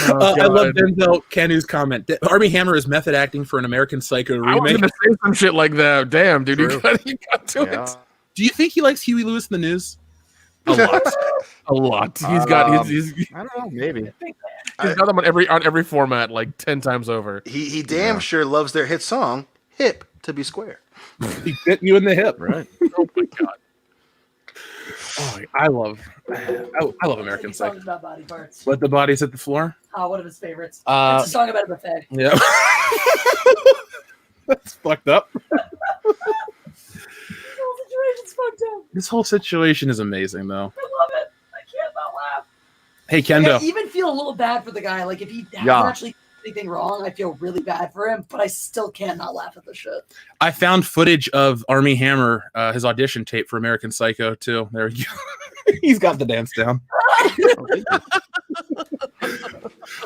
I love Denzel Canu's comment. Armie Hammer is method acting for an American Psycho remake. I was going to say some shit like that. Damn, dude, you got to it. Do you think he likes Huey Lewis in the News? A lot. A lot. He's got. He's I don't know. Maybe. He's got them on every format like 10 times over. He damn sure loves their hit song, "Hip to Be Square." He bit you in the hip. Right. Oh my god. Oh, I love American Psycho. Songs about body parts. Let the bodies hit the floor. One of his favorites. Uh, It's a song about a buffet. Yeah. That's fucked up. The whole situation's fucked up. This whole situation is amazing, though. I love it. I can't not laugh. Hey, Like, Kendo. I even feel a little bad for the guy. Like, if he hasn't Yeah. actually done anything wrong, I feel really bad for him, but I still can't not laugh at the shit. I found footage of Armie Hammer, his audition tape for American Psycho, too. There we go. He's got the dance down.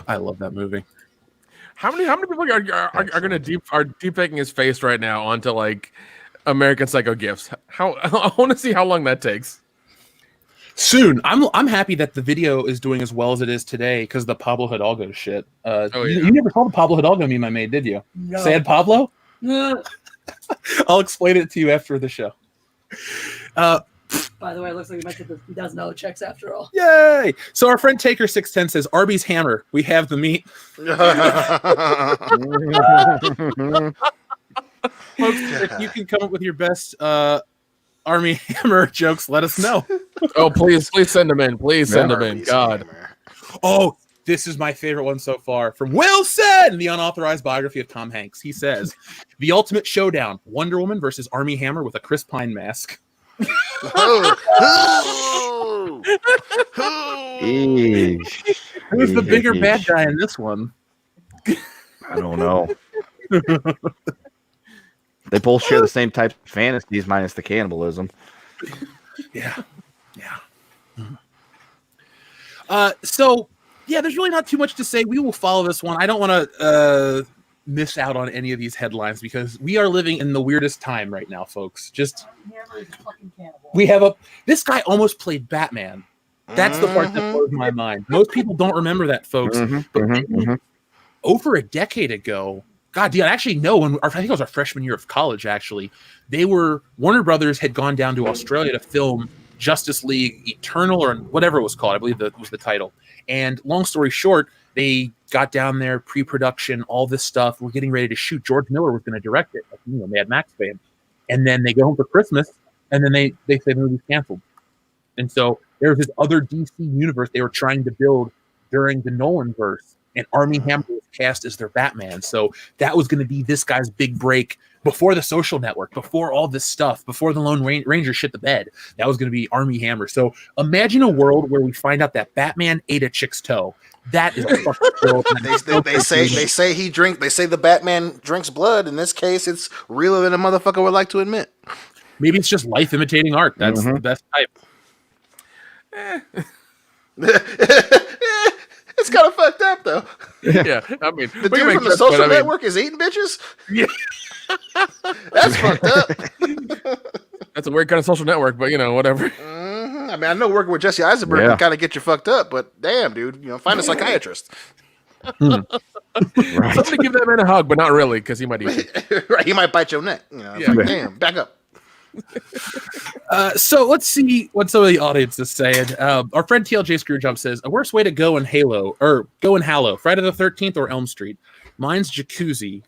I love that movie. How many people are gonna deep faking his face right now onto like American Psycho gifs? How I want to see how long that takes. Soon. I'm happy that the video is doing as well as it is today because the Pablo Hidalgo shit. You never saw the Pablo Hidalgo meme I made, did you? No. Sad Pablo? Ugh. I'll explain it to you after the show. By the way, it looks like he doesn't know the checks after all. Yay! So our friend Taker610 says, Arby's Hammer. We have the meat. Folks, if you can come up with your best Armie Hammer jokes, let us know. Oh, please send them in. Please send them in. Arby's God. Hammer. Oh, this is my favorite one so far. From Wilson, the unauthorized biography of Tom Hanks. He says, the ultimate showdown, Wonder Woman versus Armie Hammer with a Chris Pine mask. Who's the bigger bad guy in this one? I don't know. They both share the same type of fantasies, minus the cannibalism. Yeah. So, yeah, there's really not too much to say. We will follow this one. I don't want to miss out on any of these headlines because we are living in the weirdest time right now, folks. Just Hammer is a fucking cannibal. we have this guy almost played Batman. That's the part that blows my mind. Most people don't remember that, folks. But over a decade ago, God, I actually know I think it was our freshman year of college. Actually, Warner Brothers had gone down to Australia to film Justice League Eternal or whatever it was called. I believe that was the title. And long story short, they got down there, pre-production, all this stuff. We're getting ready to shoot. George Miller was going to direct it, like, Mad Max fan. And then they go home for Christmas, and then they say the movie's canceled. And so there's this other DC universe they were trying to build during the Nolanverse, and Armie Hammer was cast as their Batman. So that was going to be this guy's big break before the Social Network, before all this stuff, before the Lone Ranger shit the bed. That was going to be Armie Hammer. So imagine a world where we find out that Batman ate a chick's toe. That is a fucking world. They say the Batman drinks blood. In this case, it's realer than a motherfucker would like to admit. Maybe it's just life imitating art. That's the best type. It's kind of fucked up, though. Yeah, I mean, The dude from the Social Network is eating bitches? Yeah. That's fucked up. That's a weird kind of social network, but whatever. I mean, I know working with Jesse Eisenberg can kind of get you fucked up, but damn, dude, find a psychiatrist. Right. Somebody give that man a hug, but not really, because he might eat you. Right, he might bite your neck. It's like, damn, back up. So let's see what some of the audience is saying. Our friend TLJ Screwjob says, a worse way to go in Hallow, Friday the 13th or Elm Street. Mine's Jacuzzi.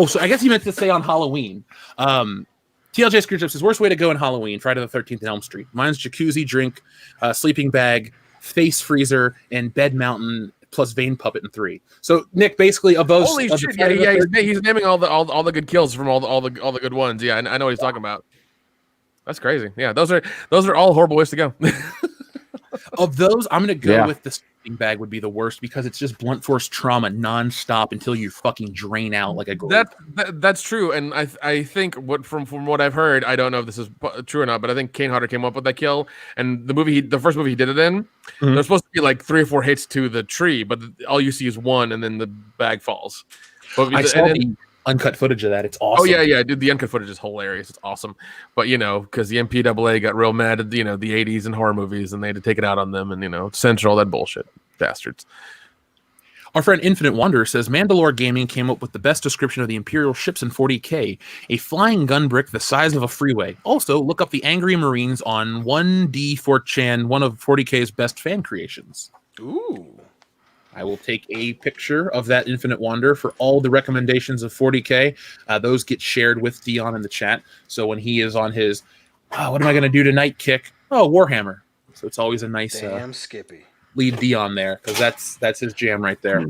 So I guess he meant to say on Halloween. TLJ Screwjob says, worst way to go in Halloween, Friday the 13th and Elm Street. Mine's Jacuzzi, drink, sleeping bag, face freezer, and bed mountain plus vein puppet in 3. So Nick, basically of those. Holy shit! Yeah. He's naming all the good kills from all the good ones. Yeah, I know what he's talking about. That's crazy. Yeah, those are all horrible ways to go. Of those, I'm gonna go with the sleeping bag would be the worst because it's just blunt force trauma nonstop until you fucking drain out like a gourd. That's true, and I think from what I've heard, I don't know if this is true or not, but I think Kane Hodder came up with that kill, and the first movie he did it in, there's supposed to be like 3 or 4 hits to the tree, but all you see is one, and then the bag falls. But I saw the uncut footage of that. It's awesome. Oh yeah, dude, the uncut footage is hilarious. It's awesome, but because the MPAA got real mad at the 80s and horror movies, and they had to take it out on them, and censor all that bullshit, bastards. Our friend Infinite Wonder says Mandalore Gaming came up with the best description of the Imperial ships in 40K, a flying gun brick the size of a freeway. Also, look up the Angry Marines on 1D4chan, one of 40K's best fan creations. Ooh. I will take a picture of that Infinite Wonder for all the recommendations of 40K. Those get shared with Dion in the chat. So when he is on his, what am I going to do tonight kick? Oh, Warhammer. So it's always a nice Damn Skippy. lead Dion there because that's his jam right there.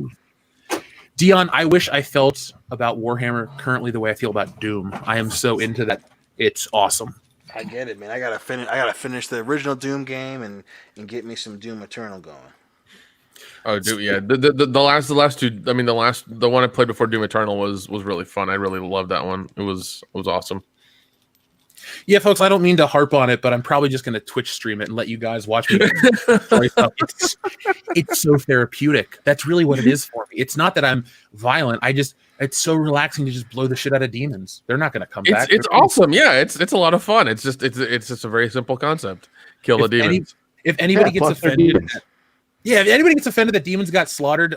Dion, I wish I felt about Warhammer currently the way I feel about Doom. I am so into that. It's awesome. I get it, man. I gotta finish the original Doom game and get me some Doom Eternal going. Oh, dude, yeah. The last two. I mean, the one I played before Doom Eternal was really fun. I really loved that one. It was awesome. Yeah, folks, I don't mean to harp on it, but I'm probably just going to Twitch stream it and let you guys watch me. It's so therapeutic. That's really what it is for me. It's not that I'm violent. It's so relaxing to just blow the shit out of demons. They're not going to come back. It's awesome. Yeah, it's a lot of fun. It's just a very simple concept. Kill the demons. If anybody gets offended, if anybody gets offended that demons got slaughtered,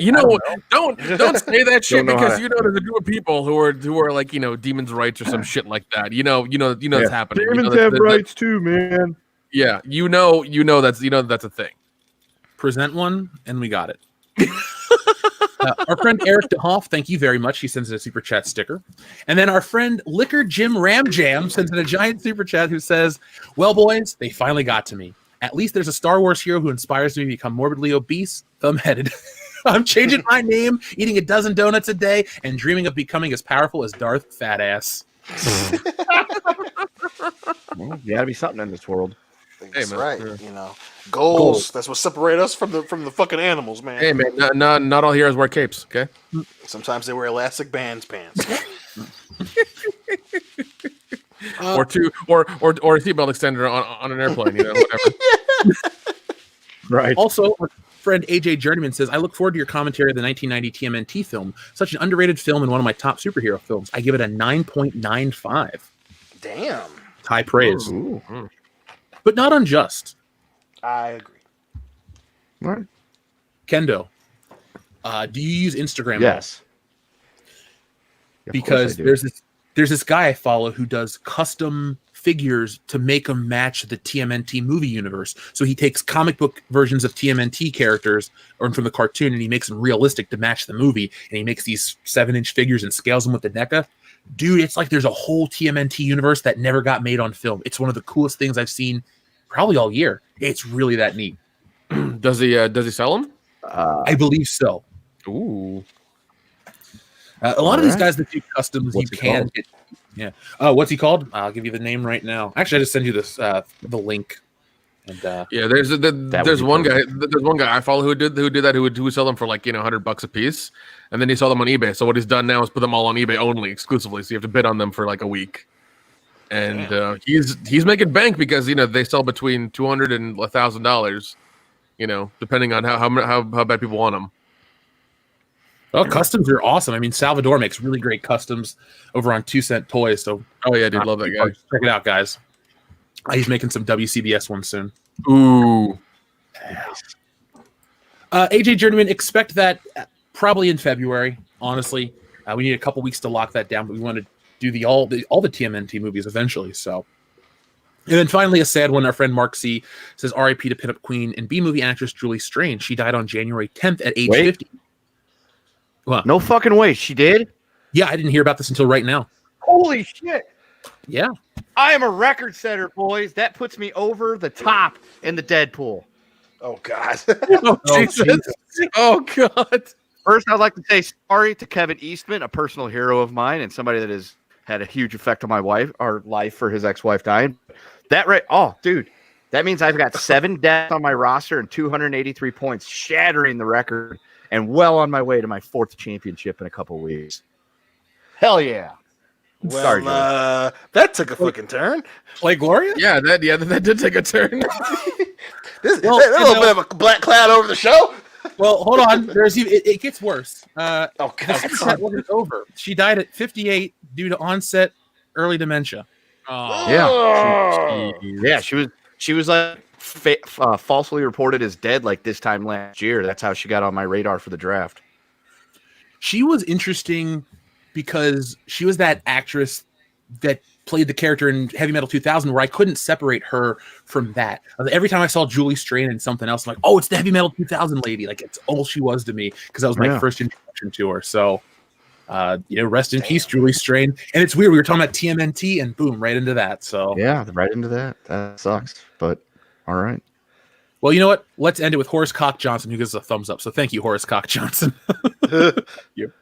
you know, don't say that shit because you know there's a group of people who are like, you know, demons' rights or some shit like that. You know that's happening. Demons have rights too, man. Yeah, you know that's a thing. Present one, and we got it. Our friend Eric DeHoff, thank you very much. He sends in a super chat sticker. And then our friend Liquor Jim Ramjam sends in a giant super chat who says, "Well, boys, they finally got to me. At least there's a Star Wars hero who inspires me to become morbidly obese, thumb-headed. I'm changing my name, eating a dozen donuts a day, and dreaming of becoming as powerful as Darth Fatass." Well, you gotta be something in this world. That's right. Yeah. You know, goals. That's what separates us from the fucking animals, man. Hey man, not all heroes wear capes. Okay. Sometimes they wear elastic bands pants. Or a seatbelt extender on an airplane. You know, whatever. Right. Also, our friend AJ Journeyman says, "I look forward to your commentary of the 1990 TMNT film. Such an underrated film and one of my top superhero films. I give it a 9.95. Damn. High praise. Ooh. But not unjust. I agree. All right. Kendo, do you use Instagram? Yes. Because there's this guy I follow who does custom figures to make them match the TMNT movie universe. So he takes comic book versions of TMNT characters or from the cartoon and he makes them realistic to match the movie. And he makes these 7-inch figures and scales them with the NECA. Dude, it's like there's a whole TMNT universe that never got made on film. It's one of the coolest things I've seen probably all year. It's really that neat. Does he sell them? I believe so. Ooh. A lot of these guys that do customs, What's you he can called? get. Yeah. What's he called? I'll give you the name right now. Actually, I just send you this the link. And Yeah, there's one guy I follow who would sell them for like $100 a piece, and then he sold them on eBay. So what he's done now is put them all on eBay only exclusively. So you have to bid on them for like a week, and he's making bank because they sell between $200 and $1,000, depending on how bad people want them. Well, customs are awesome. I mean, Salvador makes really great customs over on 2 Cent Toys. So, oh yeah, dude, love that guy. Check it out, guys. He's making some WCBS ones soon. Ooh. AJ Journeyman, expect that probably in February. Honestly, we need a couple weeks to lock that down, but we want to do all the TMNT movies eventually. So, and then finally, a sad one. Our friend Mark C says, "R.I.P. to Pinup Queen and B movie actress Julie Strange. She died on January 10th at age 50." Well, No fucking way. She did? yeah, I didn't hear about this until right now. Holy shit. Yeah. I am a record setter, boys. That puts me over the top in the Deadpool. Oh God. Oh, Jesus. Oh God. First, I'd like to say sorry to Kevin Eastman, a personal hero of mine and somebody that has had a huge effect on my life for his ex-wife dying. Oh, dude, that means I've got 7 deaths on my roster and 283 points, shattering the record, and well on my way to my 4th championship in a couple weeks. Hell yeah. Well, Sorry, Joey. that took a fucking turn. Play Gloria? Yeah, that did take a turn. There's a little bit of a black cloud over the show. Well, hold on. It gets worse. Oh This God. wasn't over. She died at 58 due to onset early dementia. Oh. Yeah. She was like falsely reported as dead like this time last year. That's how she got on my radar for the draft. She was interesting because she was that actress that played the character in Heavy Metal 2000, where I couldn't separate her from that. Every time I saw Julie Strain in something else, I'm like, oh, it's the Heavy Metal 2000 lady. Like, it's all she was to me, because that was my first introduction to her. So, rest in peace, Julie Strain. And it's weird. We were talking about TMNT, and boom, right into that. So yeah, right into that. That sucks, but all right. Well, you know what? Let's end it with Horace Cock Johnson, who gives us a thumbs up. So thank you, Horace Cock Johnson. You.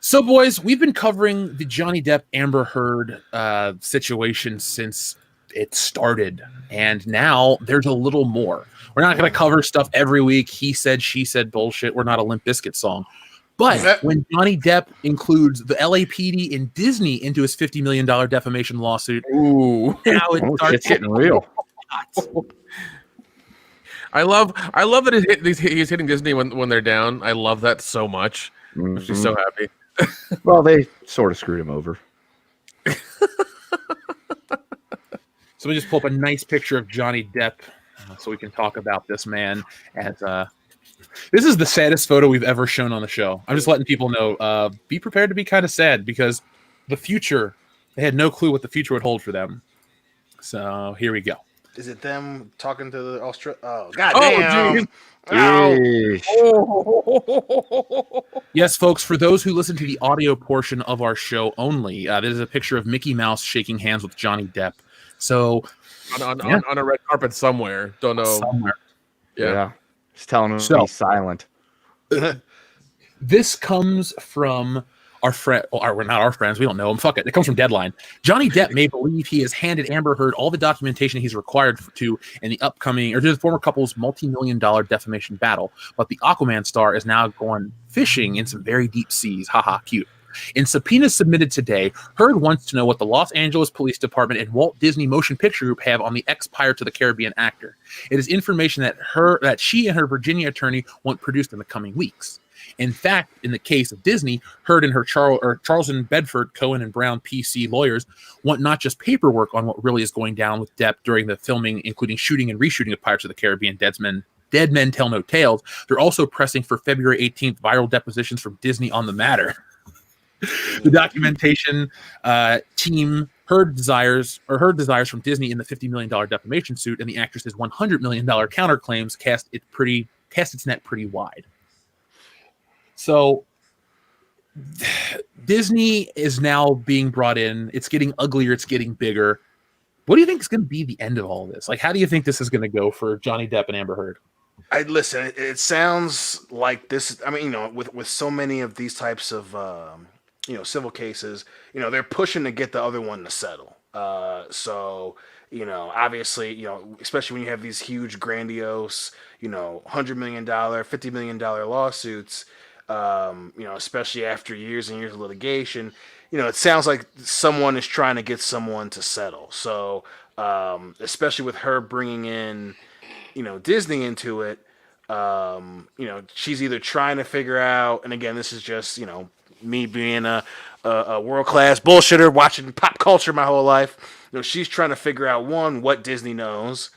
So, boys, we've been covering the Johnny Depp Amber Heard situation since it started, and now there's a little more. We're not going to cover stuff every week. He said, she said bullshit. We're not a Limp Bizkit song. But when Johnny Depp includes the LAPD and Disney into his $50 million defamation lawsuit, now it's getting real. I love that he's hitting Disney when they're down. I love that so much. She's so happy. Well, they sort of screwed him over. So we just pull up a nice picture of Johnny Depp so we can talk about this man. As this is the saddest photo we've ever shown on the show. I'm just letting people know, be prepared to be kind of sad, because the future, they had no clue what the future would hold for them. So here we go. Is it them talking to the Australia? Oh, goddamn. Yes, folks, for those who listen to the audio portion of our show only, this is a picture of Mickey Mouse shaking hands with Johnny Depp. So on a red carpet somewhere. Don't know. Somewhere. Yeah. Just telling him to be silent. This comes from our friend. Well, we're not our friends. We don't know him. Fuck it. It comes from Deadline. Johnny Depp may believe he has handed Amber Heard all the documentation he's required to in the upcoming, or to the former couple's multi-million-dollar defamation battle. But the Aquaman star is now going fishing in some very deep seas. Haha, cute. In subpoenas submitted today, Heard wants to know what the Los Angeles Police Department and Walt Disney Motion Picture Group have on the ex-Pirates of the Caribbean actor. It is information that she and her Virginia attorney want produced in the coming weeks. In fact, in the case of Disney, Heard and her Charles and Bedford, Cohen and Brown PC lawyers want not just paperwork on what really is going down with Depp during the filming, including shooting and reshooting of Pirates of the Caribbean, Dead Men Tell No Tales. They're also pressing for February 18th viral depositions from Disney on the matter. The documentation team Heard desires from Disney in the $50 million defamation suit, and the actress's $100 million counterclaims cast its net pretty wide. So Disney is now being brought in. It's getting uglier. It's getting bigger. What do you think is going to be the end of all this? Like, how do you think this is going to go for Johnny Depp and Amber Heard? Listen, it sounds like this. I mean, with so many of these types of civil cases, they're pushing to get the other one to settle. So obviously, especially when you have these huge, grandiose, $100 million, $50 million lawsuits, especially after years and years of litigation, it sounds like someone is trying to get someone to settle. So, especially with her bringing in, Disney into it, she's either trying to figure out, and again, this is just, me being a world-class bullshitter, watching pop culture my whole life. She's trying to figure out, one, what Disney knows,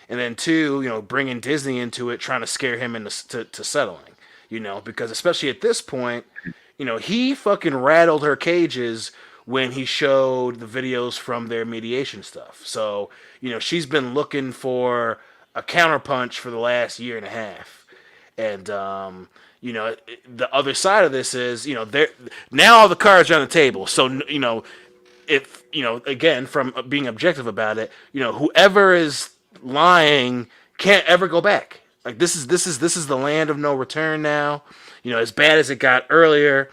and then two, bringing Disney into it, trying to scare him into to settling. Because especially at this point, he fucking rattled her cages when he showed the videos from their mediation stuff. So, she's been looking for a counterpunch for the last year and a half. And, the other side of this is, now all the cards are on the table. So, if, again, from being objective about it, whoever is lying can't ever go back. Like, this is the land of no return now. As bad as it got earlier,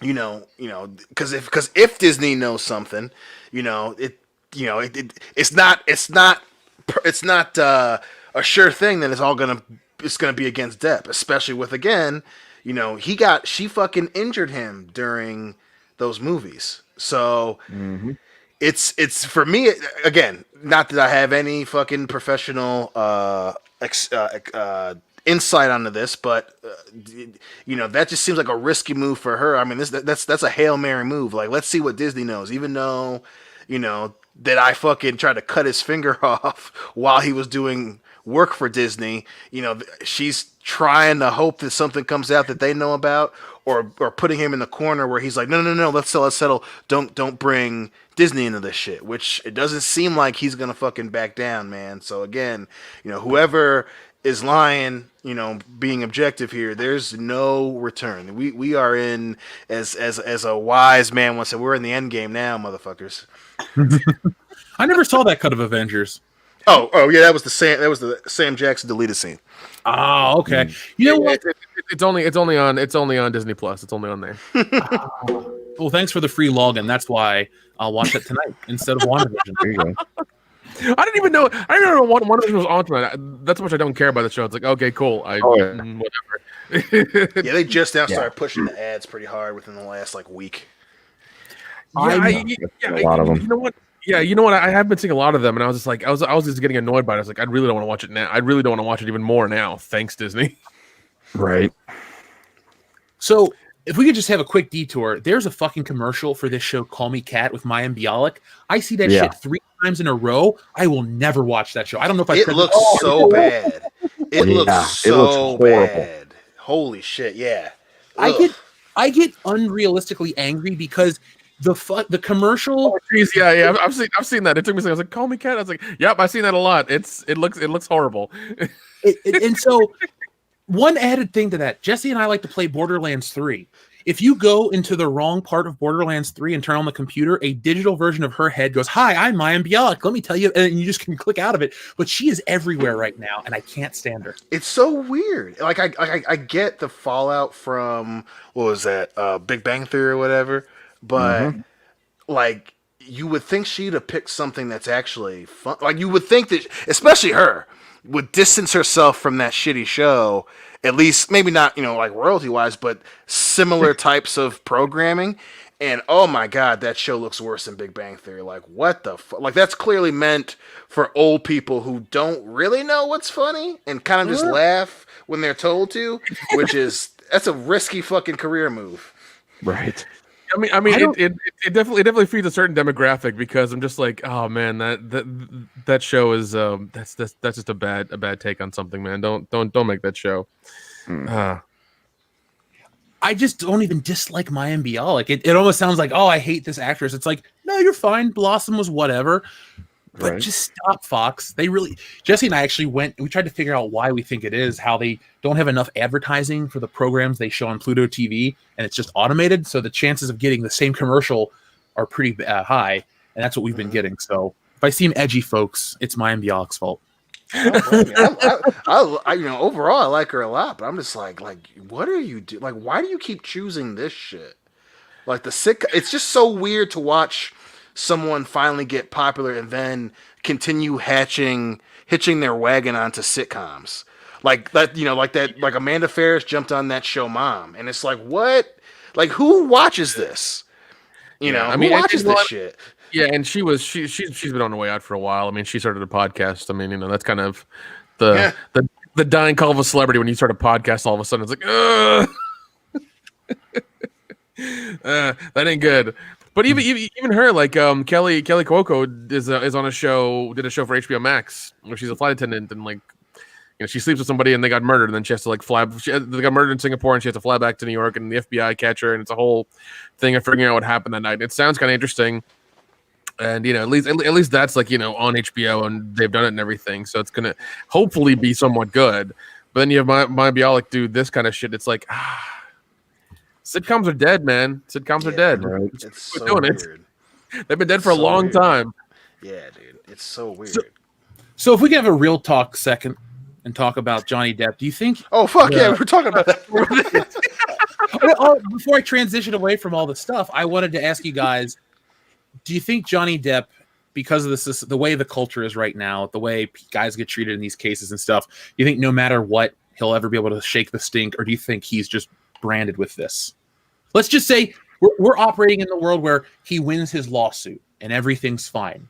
because if Disney knows something, it's not a sure thing that it's gonna be against Depp, especially with, again, she fucking injured him during those movies. So it's for me, again, not that I have any fucking professional insight onto this, but that just seems like a risky move for her. I mean, that's a Hail Mary move. Like, let's see what Disney knows, even though that I fucking tried to cut his finger off while he was doing work for Disney. She's trying to hope that something comes out that they know about, or putting him in the corner where he's like, no, let's settle. Don't bring Disney into this shit, which it doesn't seem like he's gonna fucking back down, man. So again, whoever is lying, being objective here, there's no return. We are in, as a wise man once said, we're in the end game now, motherfuckers. I never saw that cut of Avengers. Oh yeah, that was the Sam Jackson deleted scene. Oh, okay. You know what? It's only on Disney Plus. It's only on there. Well, thanks for the free login. That's why I'll watch it tonight instead of WandaVision. There you go. I didn't even know WandaVision was on tonight. That's how much I don't care about the show. It's like, okay, cool. Whatever. Yeah, they just now started pushing the ads pretty hard within the last week. A lot of them. You know what? Yeah, you know what? I have been seeing a lot of them, and I was just like, I was just getting annoyed by it. I was like, I really don't want to watch it now. I really don't want to watch it even more now. Thanks, Disney. Right. So, if we could just have a quick detour, there's a fucking commercial for this show, Call Me Kat, with Mayim Bialik. I see that shit 3 times in a row. I will never watch that show. I don't know if It looks so bad. It looks so bad. Holy shit! Yeah. I get unrealistically angry because the commercial. Oh, geez, yeah. I've seen that. It took me a second. I was like, "Call Me Kat." I was like, "Yep, I've seen that a lot." It looks horrible. And so, one added thing to that, Jesse and I like to play Borderlands 3. If you go into the wrong part of Borderlands 3 and turn on the computer, a digital version of her head goes, "Hi, I'm Mayim Bialik. Let me tell you," and you just can click out of it. But she is everywhere right now, and I can't stand her. It's so weird. I get the fallout from what was that, Big Bang Theory or whatever, but you would think she'd have picked something that's actually fun. Like you would think that, especially her, would distance herself from that shitty show. At least, maybe not, royalty-wise, but similar types of programming. And, oh my God, that show looks worse than Big Bang Theory. Like, what the fuck? Like, that's clearly meant for old people who don't really know what's funny and kind of just laugh when they're told to, that's a risky fucking career move. Right. I mean, it definitely feeds a certain demographic, because I'm just like, oh man, that show is that's just a bad take on something, man. Don't make that show. I just don't even dislike Mayim Bialik. It almost sounds like, oh, I hate this actress. It's like, no, you're fine. Blossom was whatever. But just stop, Fox. Jesse and I actually we tried to figure out why we think it is, how they don't have enough advertising for the programs they show on Pluto TV, and it's just automated. So the chances of getting the same commercial are pretty high, and that's what we've been getting. So if I seem edgy, folks, it's Mayim Bialik's fault. Overall, I like her a lot, but I'm just like, what are you doing? Like, why do you keep choosing this shit? Like it's just so weird to watch someone finally get popular and then continue hitching their wagon onto sitcoms. Like that, like Amanda Ferris jumped on that show Mom, and it's like, what? Like, who watches this? Who watches this shit? Yeah, and she's been on her way out for a while. I mean, she started a podcast. I mean, that's kind of the dying call of a celebrity when you start a podcast. All of a sudden, it's like, that ain't good. But even her, like Kelly Cuoco is on a show, did a show for HBO Max where she's a flight attendant, and she sleeps with somebody and they got murdered, and then she has to fly. They got murdered in Singapore, and she has to fly back to New York, and the FBI catch her, and it's a whole thing of figuring out what happened that night. It sounds kind of interesting, and at least that's on HBO, and they've done it and everything, so it's gonna hopefully be somewhat good. But then you have Mayim Bialik do this kind of shit. It's like, sitcoms are dead, man. Sitcoms are dead. Right. It's so doing weird. They've been dead for a long time. Yeah, dude. It's so weird. So if we can have a real talk second and talk about Johnny Depp, do you think... Oh, fuck yeah, we're talking about that. Before I transition away from all the stuff, I wanted to ask you guys, do you think Johnny Depp, because of this, the way the culture is right now, the way guys get treated in these cases and stuff, do you think no matter what, he'll ever be able to shake the stink, or do you think he's just branded with this? Let's just say we're operating in the world where he wins his lawsuit and everything's fine.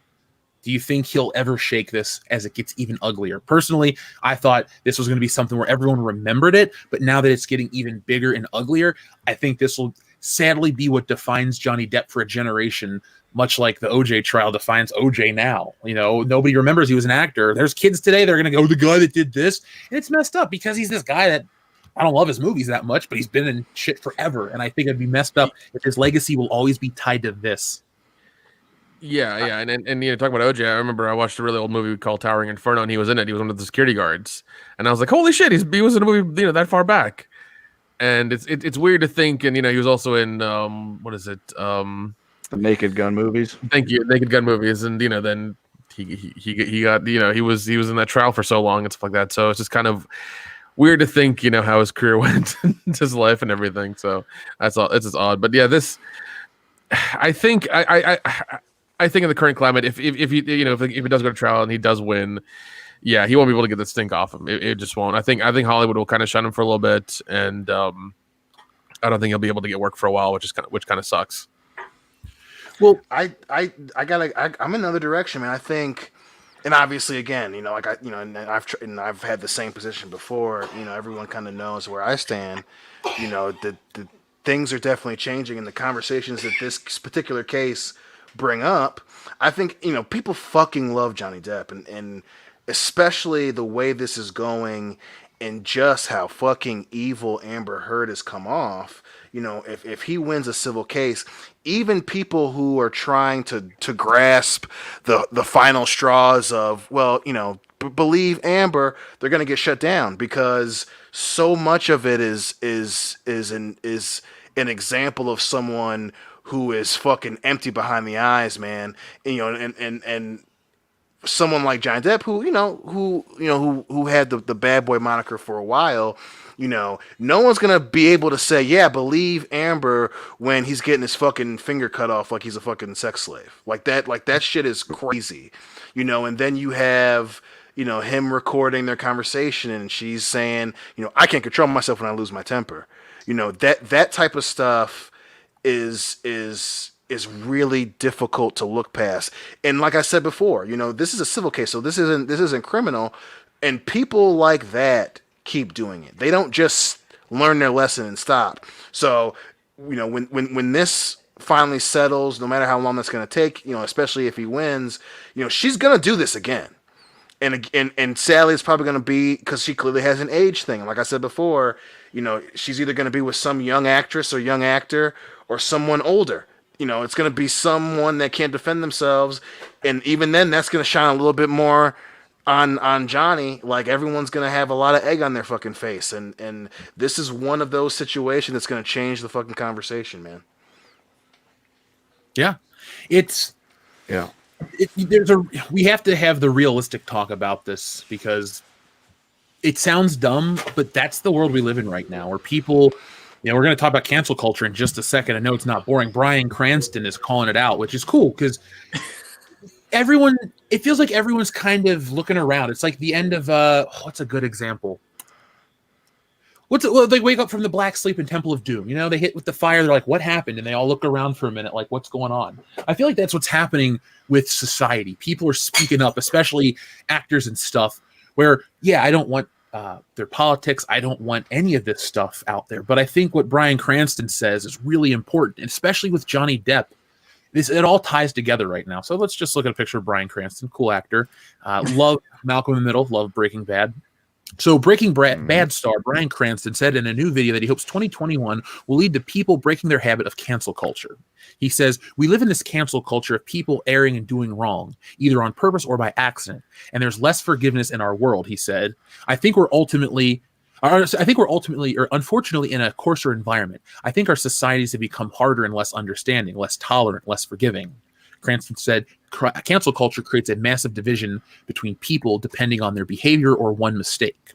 Do you think he'll ever shake this as it gets even uglier? Personally, I thought this was going to be something where everyone remembered it, but now that it's getting even bigger and uglier, I think this will sadly be what defines Johnny Depp for a generation, much like the OJ trial defines OJ now. You know, nobody remembers he was an actor. There's kids today, they're going to go, the guy that did this. And it's messed up because he's this guy that I don't love his movies that much, but he's been in shit forever. And I think it'd be messed up if his legacy will always be tied to this. Yeah. And you know, talking about OJ, I remember I watched a really old movie called Towering Inferno, and he was in it. He was one of the security guards. And I was like, holy shit, he was in a movie, you know, that far back. And it's weird to think, and you know, he was also in what is it? The Naked Gun movies. Thank you, Naked Gun movies, and you know, then he got, you know, he was in that trial for so long and stuff like that. So it's just kind of weird to think, you know, how his career went, his life and everything. So that's all. It's just odd. But yeah, this, I think I think in the current climate, if he, you know, if he does go to trial and he does win, yeah, he won't be able to get the stink off him. It just won't. I think Hollywood will kind of shun him for a little bit, and I don't think he'll be able to get work for a while, which kind of sucks. Well, I'm in another direction, man. I think, and obviously, again, you know, like and I've had the same position before. You know, everyone kind of knows where I stand. You know, the things are definitely changing, and the conversations that this particular case bring up. I think, you know, people fucking love Johnny Depp, and especially the way this is going and just how fucking evil Amber Heard has come off. You know, if he wins a civil case, even people who are trying to grasp the final straws of, well, you know, believe Amber, they're going to get shut down because so much of it is an example of someone who is fucking empty behind the eyes, man. And, you know, and someone like Johnny Depp, who had the bad boy moniker for a while, you know, no one's gonna be able to say, yeah, believe Amber when he's getting his fucking finger cut off like he's a fucking sex slave. Like that shit is crazy, you know. And then you have, you know, him recording their conversation, and she's saying, you know, I can't control myself when I lose my temper. You know, that type of stuff is really difficult to look past. And like I said before, you know, this is a civil case, so this isn't criminal. And people like that keep doing it. They don't just learn their lesson and stop. So, you know, when this finally settles, no matter how long that's going to take, you know, especially if he wins, you know, she's going to do this again. And sadly, it's probably going to be because she clearly has an age thing. Like I said before, you know, she's either going to be with some young actress or young actor or someone older. You know, it's going to be someone that can't defend themselves. And even then, that's going to shine a little bit more on Johnny. Like, everyone's going to have a lot of egg on their fucking face. And this is one of those situations that's going to change the fucking conversation, man. Yeah. We have to have the realistic talk about this because it sounds dumb, but that's the world we live in right now, where people, you know, we're going to talk about cancel culture in just a second. I know it's not boring. Bryan Cranston is calling it out, which is cool because it feels like everyone's kind of looking around. It's like the end of what's a good example? They wake up from the black sleep in Temple of Doom. You know, they hit with the fire. They're like, what happened? And they all look around for a minute like, what's going on? I feel like that's what's happening with society. People are speaking up, especially actors and stuff, where, yeah, I don't want their politics. I don't want any of this stuff out there. But I think what Bryan Cranston says is really important, and especially with Johnny Depp. It all ties together right now. So let's just look at a picture of Bryan Cranston, cool actor. Love Malcolm in the Middle, love Breaking Bad. So Breaking Bad star Bryan Cranston said in a new video that he hopes 2021 will lead to people breaking their habit of cancel culture. He says, we live in this cancel culture of people erring and doing wrong, either on purpose or by accident. And there's less forgiveness in our world, he said. I think we're ultimately, or unfortunately, in a coarser environment. I think our societies have become harder and less understanding, less tolerant, less forgiving. Cranston said, cancel culture creates a massive division between people depending on their behavior or one mistake.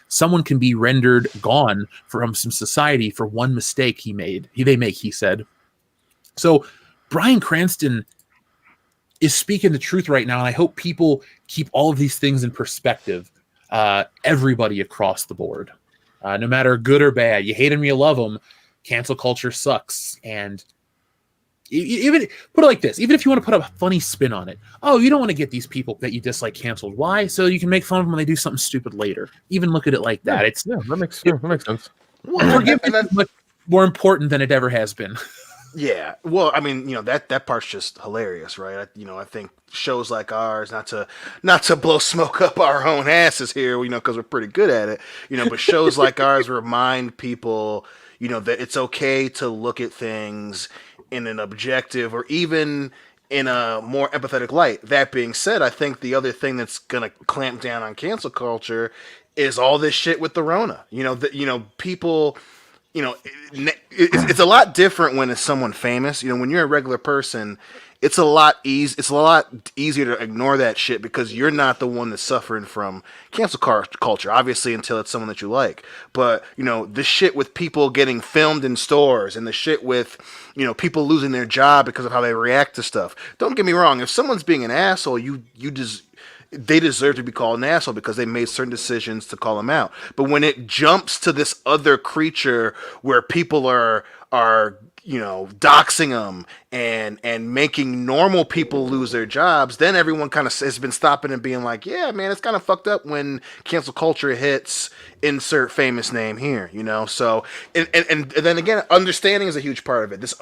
Someone can be rendered gone from some society for one mistake they make, he said. So Bryan Cranston is speaking the truth right now, and I hope people keep all of these things in perspective. Everybody across the board, no matter good or bad, you hate them, you love them, cancel culture sucks. And even put it like this, even if you want to put a funny spin on it, oh, you don't want to get these people that you dislike canceled. Why? So you can make fun of them when they do something stupid later. Even look at it like that. That makes sense. Forgiveness is much more important than it ever has been. Yeah, well, I mean, that part's just hilarious, right? I think shows like ours, not to blow smoke up our own asses here, because we're pretty good at it, but shows like ours remind people, that it's okay to look at things in an objective or even in a more empathetic light. That being said, I think the other thing that's gonna clamp down on cancel culture is all this shit with the Rona. People it's a lot different when it's someone famous. When you're a regular person, it's a lot easier to ignore that shit because you're not the one that's suffering from cancel culture, obviously, until it's someone that you like. But the shit with people getting filmed in stores and the shit with people losing their job because of how they react to stuff. Don't get me wrong. If someone's being an asshole, they deserve to be called an asshole because they made certain decisions to call them out. But when it jumps to this other creature where people are doxing them and making normal people lose their jobs, then everyone kind of has been stopping and being like, yeah, man, it's kind of fucked up when cancel culture hits insert famous name here, So, and then again, understanding is a huge part of it. This,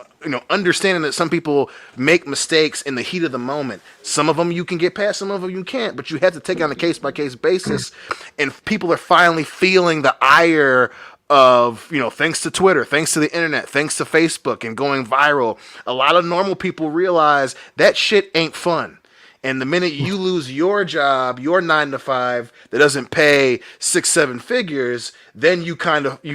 understanding that some people make mistakes in the heat of the moment. Some of them you can get past, some of them you can't, but you have to take it on a case by case basis. And people are finally feeling the ire of, thanks to Twitter, thanks to the internet, thanks to Facebook and going viral, a lot of normal people realize that shit ain't fun. And the minute you lose your job, your 9 to 5 that doesn't pay 6-7 figures, then you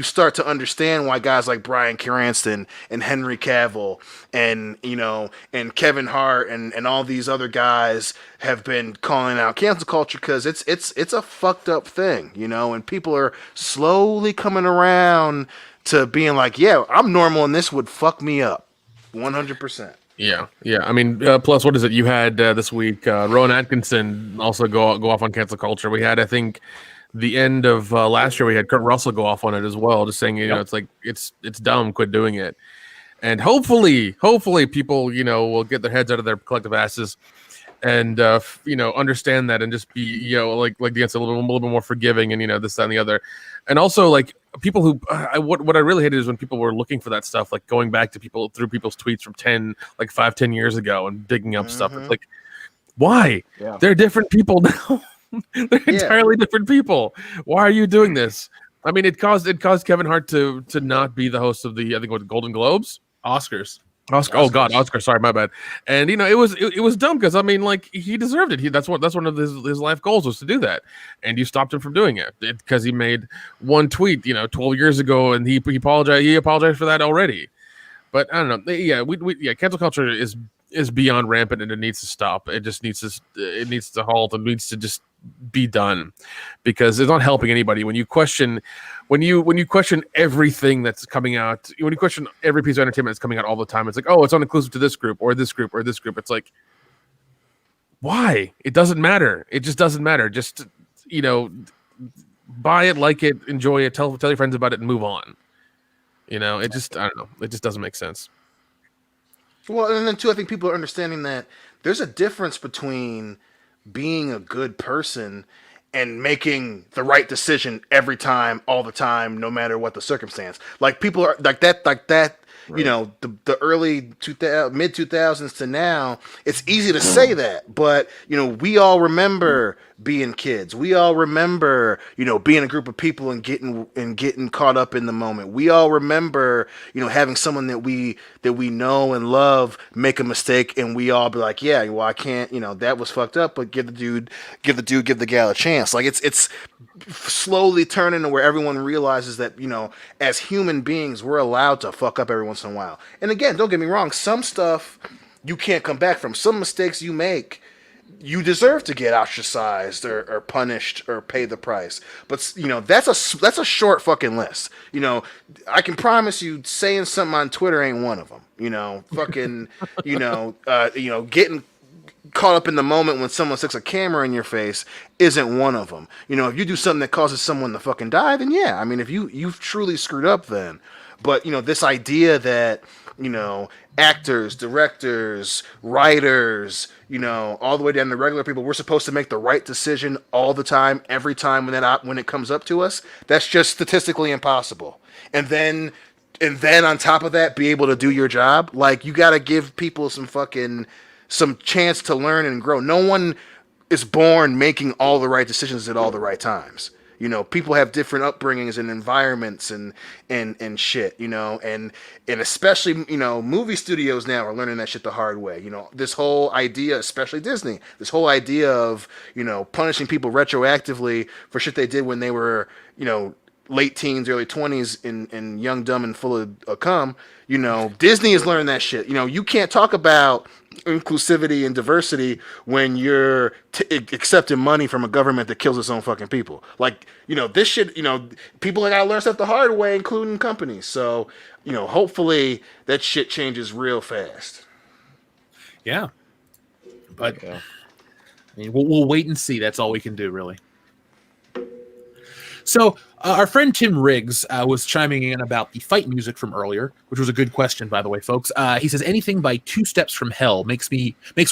start to understand why guys like Bryan Cranston and Henry Cavill and Kevin Hart and all these other guys have been calling out cancel culture, because it's a fucked up thing, and people are slowly coming around to being like, yeah, I'm normal and this would fuck me up 100%. Yeah. I mean, plus, what is it? You had this week Rowan Atkinson also go off on cancel culture. We had, I think, the end of last year, we had Kurt Russell go off on it as well, just saying, it's like it's dumb, quit doing it. And hopefully, people will get their heads out of their collective asses and understand that and just be like the answer, a little bit more forgiving and this, that, and the other. And also, like, people who what I really hated is when people were looking for that stuff, like going back to people through people's tweets from 5-10 years ago and digging up stuff. It's like, why? Yeah. They're different people now. They're entirely different people. Why are you doing this? I mean, it caused Kevin Hart to not be the host of the, I think, Golden Globes, Oscars. Oh God, Oscar. Sorry, my bad. And it was dumb because I mean, like, he deserved it. That's one of his life goals was to do that, and you stopped him from doing it because he made one tweet 12 years ago, and he apologized for that already. But I don't know. Yeah, cancel culture is beyond rampant, and it needs to stop. It just needs to halt and needs to just be done, because it's not helping anybody when you question everything that's coming out, when you question every piece of entertainment that's coming out all the time. It's like, oh, it's uninclusive to this group or this group or this group. It's like, why? It doesn't matter. It just doesn't matter. Just buy it, like it, enjoy it, tell your friends about it, and move on. It just, I don't know, it just doesn't make sense. Well, and then too, I think people are understanding that there's a difference between being a good person and making the right decision every time, all the time, no matter what the circumstance. Like, people are like that. Right. The early mid 2000s to now, it's easy to say that, but we all remember being kids. We all remember, being a group of people and getting caught up in the moment. We all remember, having someone that we know and love make a mistake, and we all be like, yeah, well, I can't, that was fucked up, but give the gal a chance. Like, it's slowly turning to where everyone realizes that, as human beings, we're allowed to fuck up every once in a while. And again, don't get me wrong, some stuff you can't come back from. Some mistakes you make, you deserve to get ostracized or punished or pay the price. But that's a short fucking list. I can promise you, saying something on Twitter ain't one of them. Fucking getting caught up in the moment when someone sticks a camera in your face isn't one of them. If you do something that causes someone to fucking die, then yeah, I mean, if you've truly screwed up, then. But this idea that actors, directors, writers, all the way down to regular people, we're supposed to make the right decision all the time, every time when it comes up to us, that's just statistically impossible. And then and then on top of that, be able to do your job. Like, you got to give people some chance to learn and grow. No one is born making all the right decisions at all the right times. You know, people have different upbringings and environments and shit, you know, and especially, you know, movie studios now are learning that shit the hard way. You know, this whole idea, especially Disney, this whole idea of, you know, punishing people retroactively for shit they did when they were, you know, late teens, early 20s and young, dumb, and full of cum. You know, Disney is learning that shit. You know, you can't talk about inclusivity and diversity when you're accepting money from a government that kills its own fucking people. Like, you know, this shit, you know, people gotta learn stuff the hard way, including companies. So, you know, hopefully that shit changes real fast. Yeah. But I mean, we'll wait and see. That's all we can do, really. So our friend Tim Riggs was chiming in about the fight music from earlier, which was a good question, by the way, folks. He says anything by Two Steps from Hell makes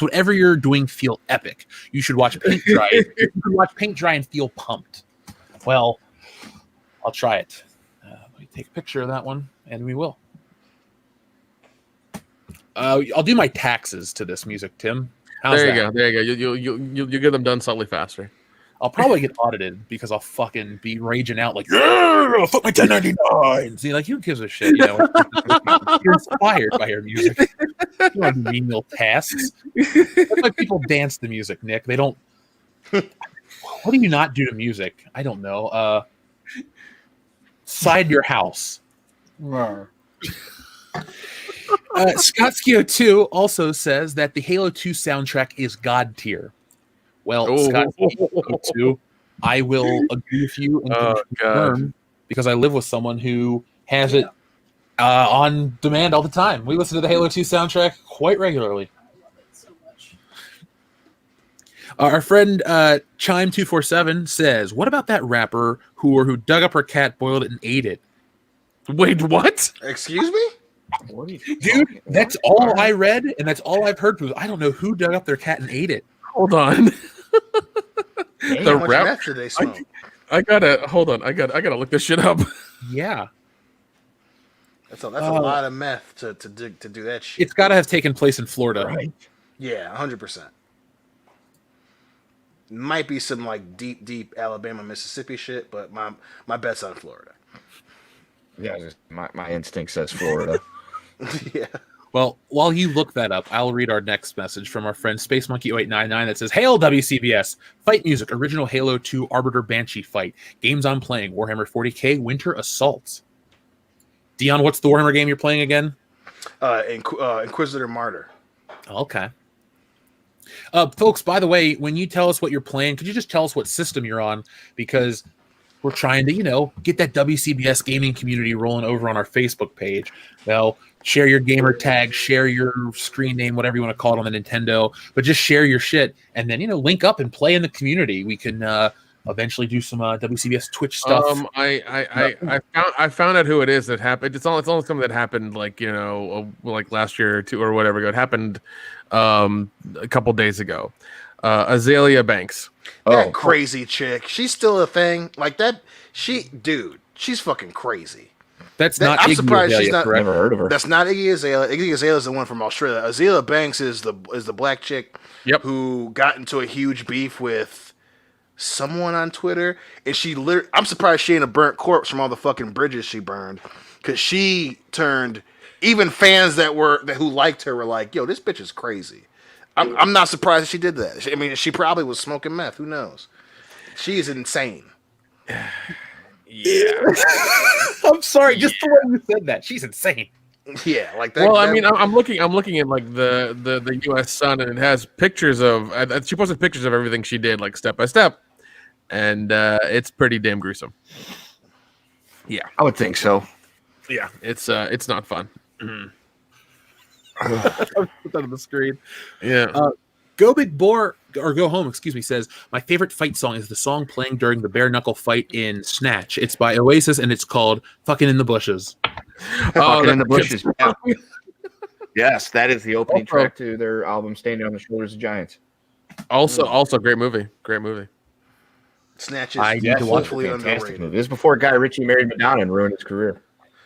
whatever you're doing feel epic. You should watch paint dry. You can watch paint dry and feel pumped. Well, I'll try it. Let me take a picture of that one, and we will. I'll do my taxes to this music, Tim. How's There you that? go. There you go. You get them done slightly faster. I'll probably get audited because I'll fucking be raging out like, yeah, fuck my 1099. See, like, who gives a shit? You know, you're inspired by your music. You don't do menial tasks. That's why people dance to music, Nick. They don't. What do you not do to music? I don't know. Side your house. Scott Skio 2 also says that the Halo 2 soundtrack is God tier. Well, Scott Skio 2, I will agree with you and confirm because I live with someone who has it on demand all the time. We listen to the Halo 2 soundtrack quite regularly. So much. Our friend Chime247 says, what about that rapper who dug up her cat, boiled it, and ate it? Wait, what? Excuse me? What are you Dude, that's all I read, and that's all I've heard. I don't know who dug up their cat and ate it. Hold on. How much meth did they smoke? I gotta hold on. I gotta look this shit up. Yeah. That's a lot of meth to do that shit. It's got to have taken place in Florida. Right. Yeah, 100%. Might be some like deep Alabama, Mississippi shit, but my bet's on Florida. Yeah, my instinct says Florida. Yeah. Well, while you look that up, I'll read our next message from our friend Space Monkey 0899 that says, Hail WCBS, fight music, original Halo 2 Arbiter Banshee fight, games I'm playing, Warhammer 40k, Winter Assault. Dion, what's the Warhammer game you're playing again? Inquisitor Martyr. Okay. Folks, by the way, when you tell us what you're playing, could you just tell us what system you're on? Because we're trying to, get that WCBS gaming community rolling over on our Facebook page. Well, share your gamer tag, share your screen name, whatever you want to call it on the Nintendo, but just share your shit and then, link up and play in the community. We can eventually do some WCBS Twitch stuff. I found out who it is that happened. It's only something that happened like last year or two or whatever ago. It happened a couple days ago. Azalea Banks. That crazy chick. She's still a thing. Like that. She's fucking crazy. That's not. I'm Iggy surprised Azalea, she's not. correct? Never heard of her. That's not Iggy Azalea. Iggy Azalea is the one from Australia. Azalea Banks is the black chick. Yep. Who got into a huge beef with someone on Twitter, and I'm surprised she ain't a burnt corpse from all the fucking bridges she burned, because she turned even fans who liked her were like, "Yo, this bitch is crazy." I'm not surprised that she did that. I mean, she probably was smoking meth. Who knows? She is insane. Yeah. I'm sorry, just the way you said that. She's insane. Yeah, like that. Well, I mean, I'm looking at like the U.S. Sun, and it has pictures of. She posted pictures of everything she did, like step by step, and it's pretty damn gruesome. Yeah, I would think so. yeah, it's not fun. Put that on the screen. Yeah. Go Big Boar or Go Home, excuse me, says my favorite fight song is the song playing during the bare knuckle fight in Snatch. It's by Oasis and it's called "Fucking in the Bushes." Fucking in the bushes. Yeah. Yes, that is the opening track to their album "Standing on the Shoulders of Giants." Also, great movie. Great movie. Snatch is I need to watch woefully Fantastic underrated. movie. This is before Guy Ritchie married Madonna and ruined his career.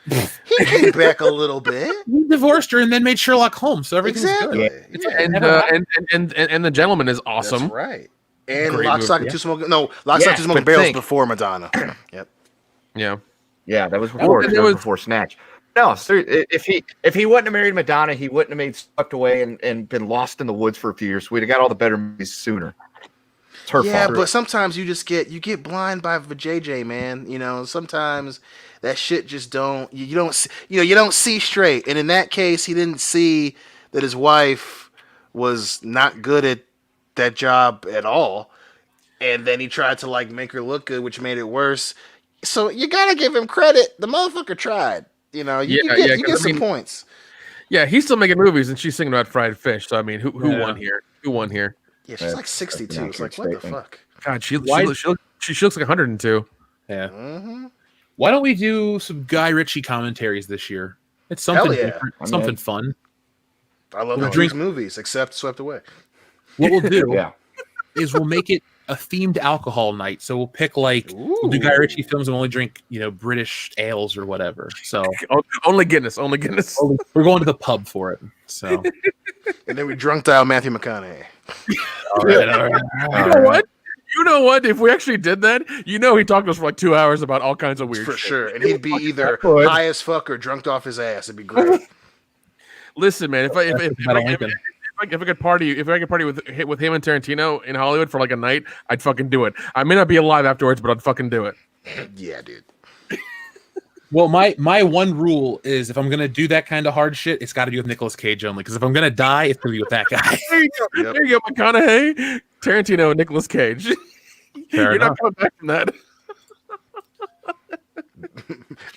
He came back a little bit. He divorced her and then made Sherlock Holmes, so everything's Exactly. good. Yeah. And the Gentleman is awesome. That's right. And Great Lock, movie, Stock, and yeah. Two Smoking. No, Lock, Stock, Two Smoking but Barrels think. before Madonna. Yep. Yeah. Yeah, that was before. and That it was was- before Snatch. No, if he wouldn't have married Madonna, he wouldn't have made Swept Away and been lost in the woods for a few years. We'd have got all the better movies sooner. It's her Yeah, fault. but sometimes you get blind by JJ, man. You know, sometimes that shit just don't you don't see straight. And in that case, he didn't see that his wife was not good at that job at all. And then he tried to like make her look good, which made it worse. So you gotta give him credit. The motherfucker tried. You know, you get some points. Yeah, he's still making movies, and she's singing about fried fish. So I mean, who won here? Who won here? Yeah, she's like 62. It's like, what the fuck? God, she Why- looks like 102. Yeah. Mm-hmm. Why don't we do some Guy Ritchie commentaries this year? It's something Hell yeah. different, I'm something in. fun. I love We'll all drink- these movies except Swept Away. What we'll do Yeah. is we'll make it a themed alcohol night. So we'll pick like we'll do Guy Ritchie films and we'll only drink, British ales or whatever. So Only Guinness. Only Guinness. we're going to the pub for it. So And then we drunk dial Matthew McConaughey. all right. You know what? If we actually did that, he talked to us for like 2 hours about all kinds of weird For shit. sure. And he'd be either would. high as fuck or drunked off his ass. It'd be great. Listen, man, if I could party with him and Tarantino in Hollywood for like a night, I'd fucking do it. I may not be alive afterwards, but I'd fucking do it. Yeah, dude. Well, my one rule is if I'm gonna do that kind of hard shit, it's got to be with Nicolas Cage only. Because if I'm gonna die, it's gonna be with that guy. There you go. Yep. There you go, McConaughey, Tarantino, and Nicolas Cage. You're enough. not coming back from that.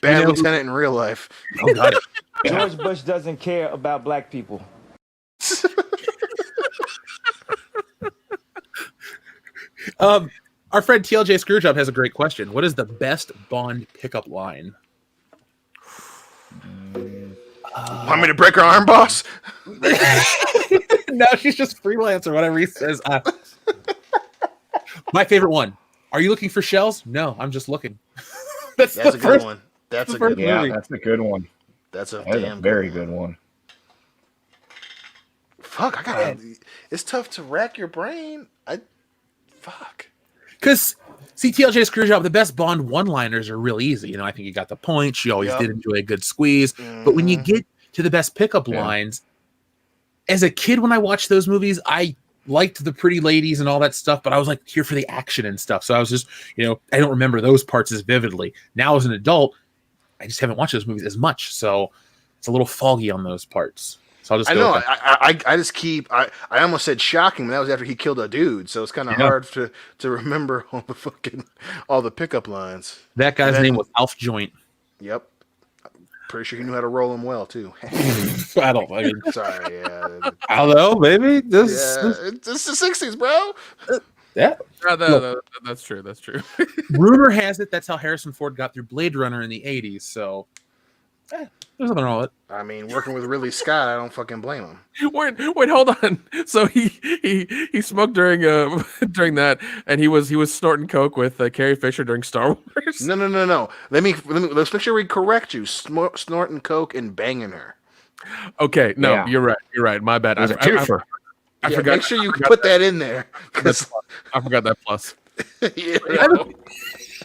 Bad lieutenant in real life. Oh, God. George Bush doesn't care about black people. Our friend TLJ Screwjob has a great question. What is the best Bond pickup line? Want me to break her arm, boss? No, she's just freelance or whatever he says. My favorite one. Are you looking for shells? No, I'm just looking. That's a good one. That's the a good first one. Yeah, movie. that's a good one. That's a That's damn a very good good one. Fuck, I gotta. It's tough to rack your brain. Fuck. Because, see, TLJ Screwjob, the best Bond one-liners are real easy. I think you got the point. She always Yep. did enjoy a good squeeze. But when you get to the best pickup lines, as a kid when I watched those movies, I liked the pretty ladies and all that stuff, but I was like here for the action and stuff. So I was just, I don't remember those parts as vividly. Now as an adult, I just haven't watched those movies as much. So it's a little foggy on those parts. So I'll just I go know. with that. I just keep. I almost said shocking, but that was after he killed a dude. So it's kind of Yeah. hard to remember all the pickup lines. That guy's then- name was Alf Joint. Yep. Pretty sure he knew how to roll them well too. I mean, Sorry. Yeah. I don't know, maybe this. It's the '60s, bro. Yeah. That's true. That's true. Rumor has it that's how Harrison Ford got through Blade Runner in the 80s. So there's nothing wrong with it. I mean, working with Ridley Scott, I don't fucking blame him. Wait, hold on. So he smoked during that, and he was snorting coke with Carrie Fisher during Star Wars. No. Let's make sure we correct you. Snorting coke and banging her. Okay, no, Yeah. You're right. My bad. It was a twofer. I Yeah, forgot. make sure you I forgot put that in there. 'Cause- I forgot that plus. yeah.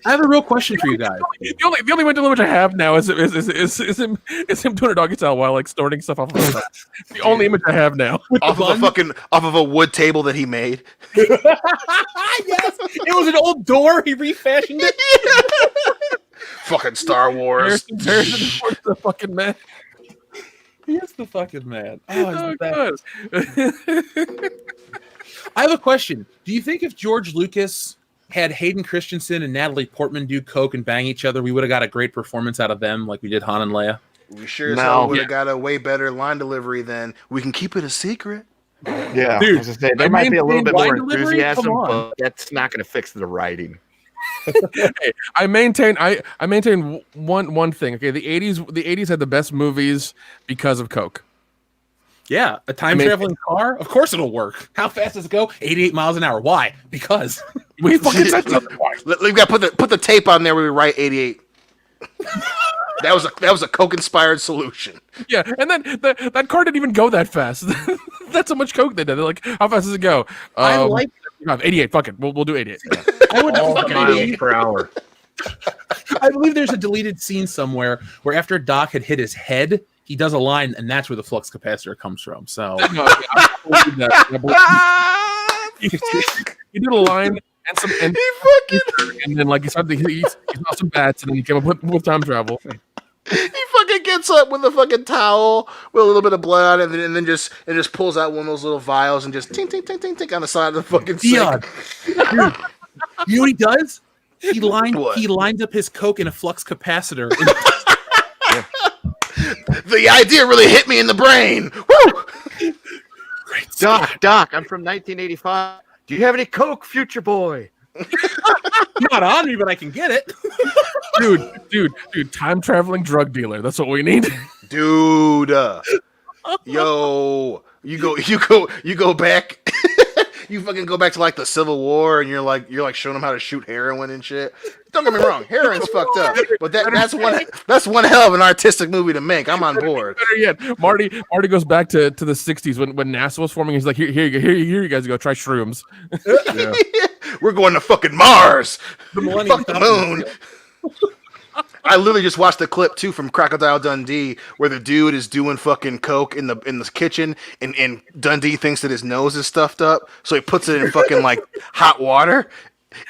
I have a real question for you guys. The only mental image I have now is him doing a doggy style while like snorting stuff off of his It's the only image I have now. off of a wood table that he made. Yes, it was an old door. He refashioned it. Fucking Star Wars. Harrison Ford's the fucking man. He is the fucking man. Oh, Oh, he's the best. God. I have a question. Do you think if George Lucas had Hayden Christensen and Natalie Portman do coke and bang each other, we would have got a great performance out of them like we did Han and Leia? We sure as No. hell would have got a way better line delivery than we can keep it a secret. Yeah, Dude, I was gonna say, I there might be a little maintain bit more line delivery? enthusiasm, Come on. but that's not going to fix the writing. I maintain one thing. Okay, the 80s had the best movies because of coke. Yeah, a time traveling car? Of course it'll work. How fast does it go? 88 miles an hour. Why? Because We fucking said something. We've got to put the tape on there where we write 88. That was a coke inspired solution. Yeah, and then that car didn't even go that fast. That's how much coke they did. They're like, how fast does it go? I like 88. Fuck it, we'll do 88. I would All the miles per hour. I believe there's a deleted scene somewhere where after Doc had hit his head, he does a line, and that's where the flux capacitor comes from. So No, yeah, I believe that. I believe- he did a line and some, and then like he saw some bats, and then he came up with time travel. He fucking gets up with a fucking towel with a little bit of blood on it, and then just pulls out one of those little vials and just tink tink tink tink tink on the side of the fucking Dion, sink. dude, you know what he does? He What? lines up his coke in a flux capacitor. The idea really hit me in the brain. Woo! Doc, I'm from 1985. Do you have any coke, future boy? Not on me, but I can get it. Dude, time traveling drug dealer. That's what we need. Dude, yo, you go back. You fucking go back to like the Civil War, and you're like showing them how to shoot heroin and shit. Don't get me wrong, heroin's fucked up, but that's one hell of an artistic movie to make. I'm on board. Better yet, Marty goes back to the 60s when NASA was forming. He's like, here you guys go, try shrooms. Yeah. We're going to fucking Mars. Millennium Fuck the moon. I literally just watched the clip too from Crocodile Dundee where the dude is doing fucking coke in the kitchen and Dundee thinks that his nose is stuffed up, so he puts it in fucking like hot water.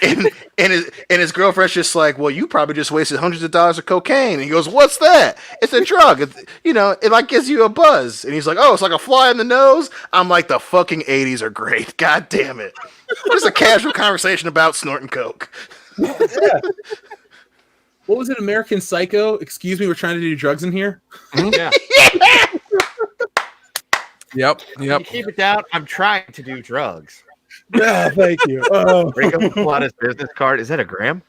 And his girlfriend's just like, well, you probably just wasted hundreds of dollars of cocaine. And he goes, what's that? It's a drug. It like gives you a buzz. And he's like, oh, it's like a fly in the nose. I'm like, the fucking 80s are great. God damn it. Just a casual conversation about snorting coke. Yeah. What was it, American Psycho? Excuse me, we're trying to do drugs in here. Yeah. Yep. You keep it down. I'm trying to do drugs. Yeah, thank you. Oh. Break up and pull out his business card. Is that a gram?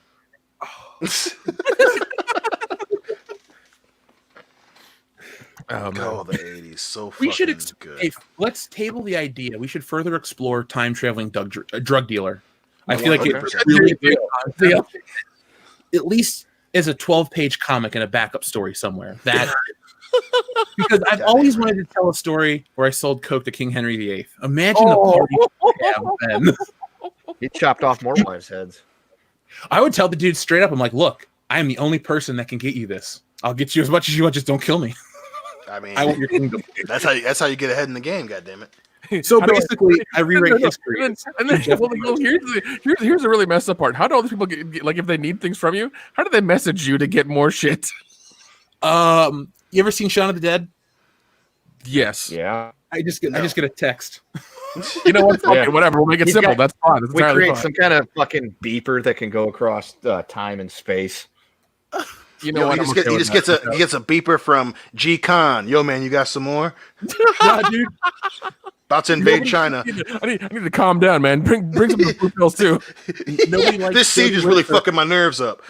Oh, the 80s. So We should fucking good. hey, let's table the idea. We should further explore time traveling drug dealer. I feel like it 100%. really at least as a 12-page comic and a backup story somewhere. That because I've always wanted to tell a story where I sold coke to King Henry VIII. Imagine the party we have then. He chopped off more wives' heads. I would tell the dude straight up, I'm like, look, I am the only person that can get you this. I'll get you as much as you want, just don't kill me. I mean, I want your kingdom. that's how you get ahead in the game. God damn it. So basically, I rewrite history. And then here's a really messed up part. How do all these people get, like, if they need things from you, how do they message you to get more shit? You ever seen Shaun of the Dead? Yes. Yeah. I just get a text. You know what? Okay, Yeah. whatever. We'll make it He's simple. got- That's fine. That's We entirely create fine. some kind of fucking beeper that can go across time and space. You know Yo, what? he just gets a beeper from G Con. Yo, man, you got some more? Nah, dude. About to invade China. I need to calm down, man. Bring some of the food pills too. Nobody likes This siege Jodie is really Whittaker. fucking my nerves up.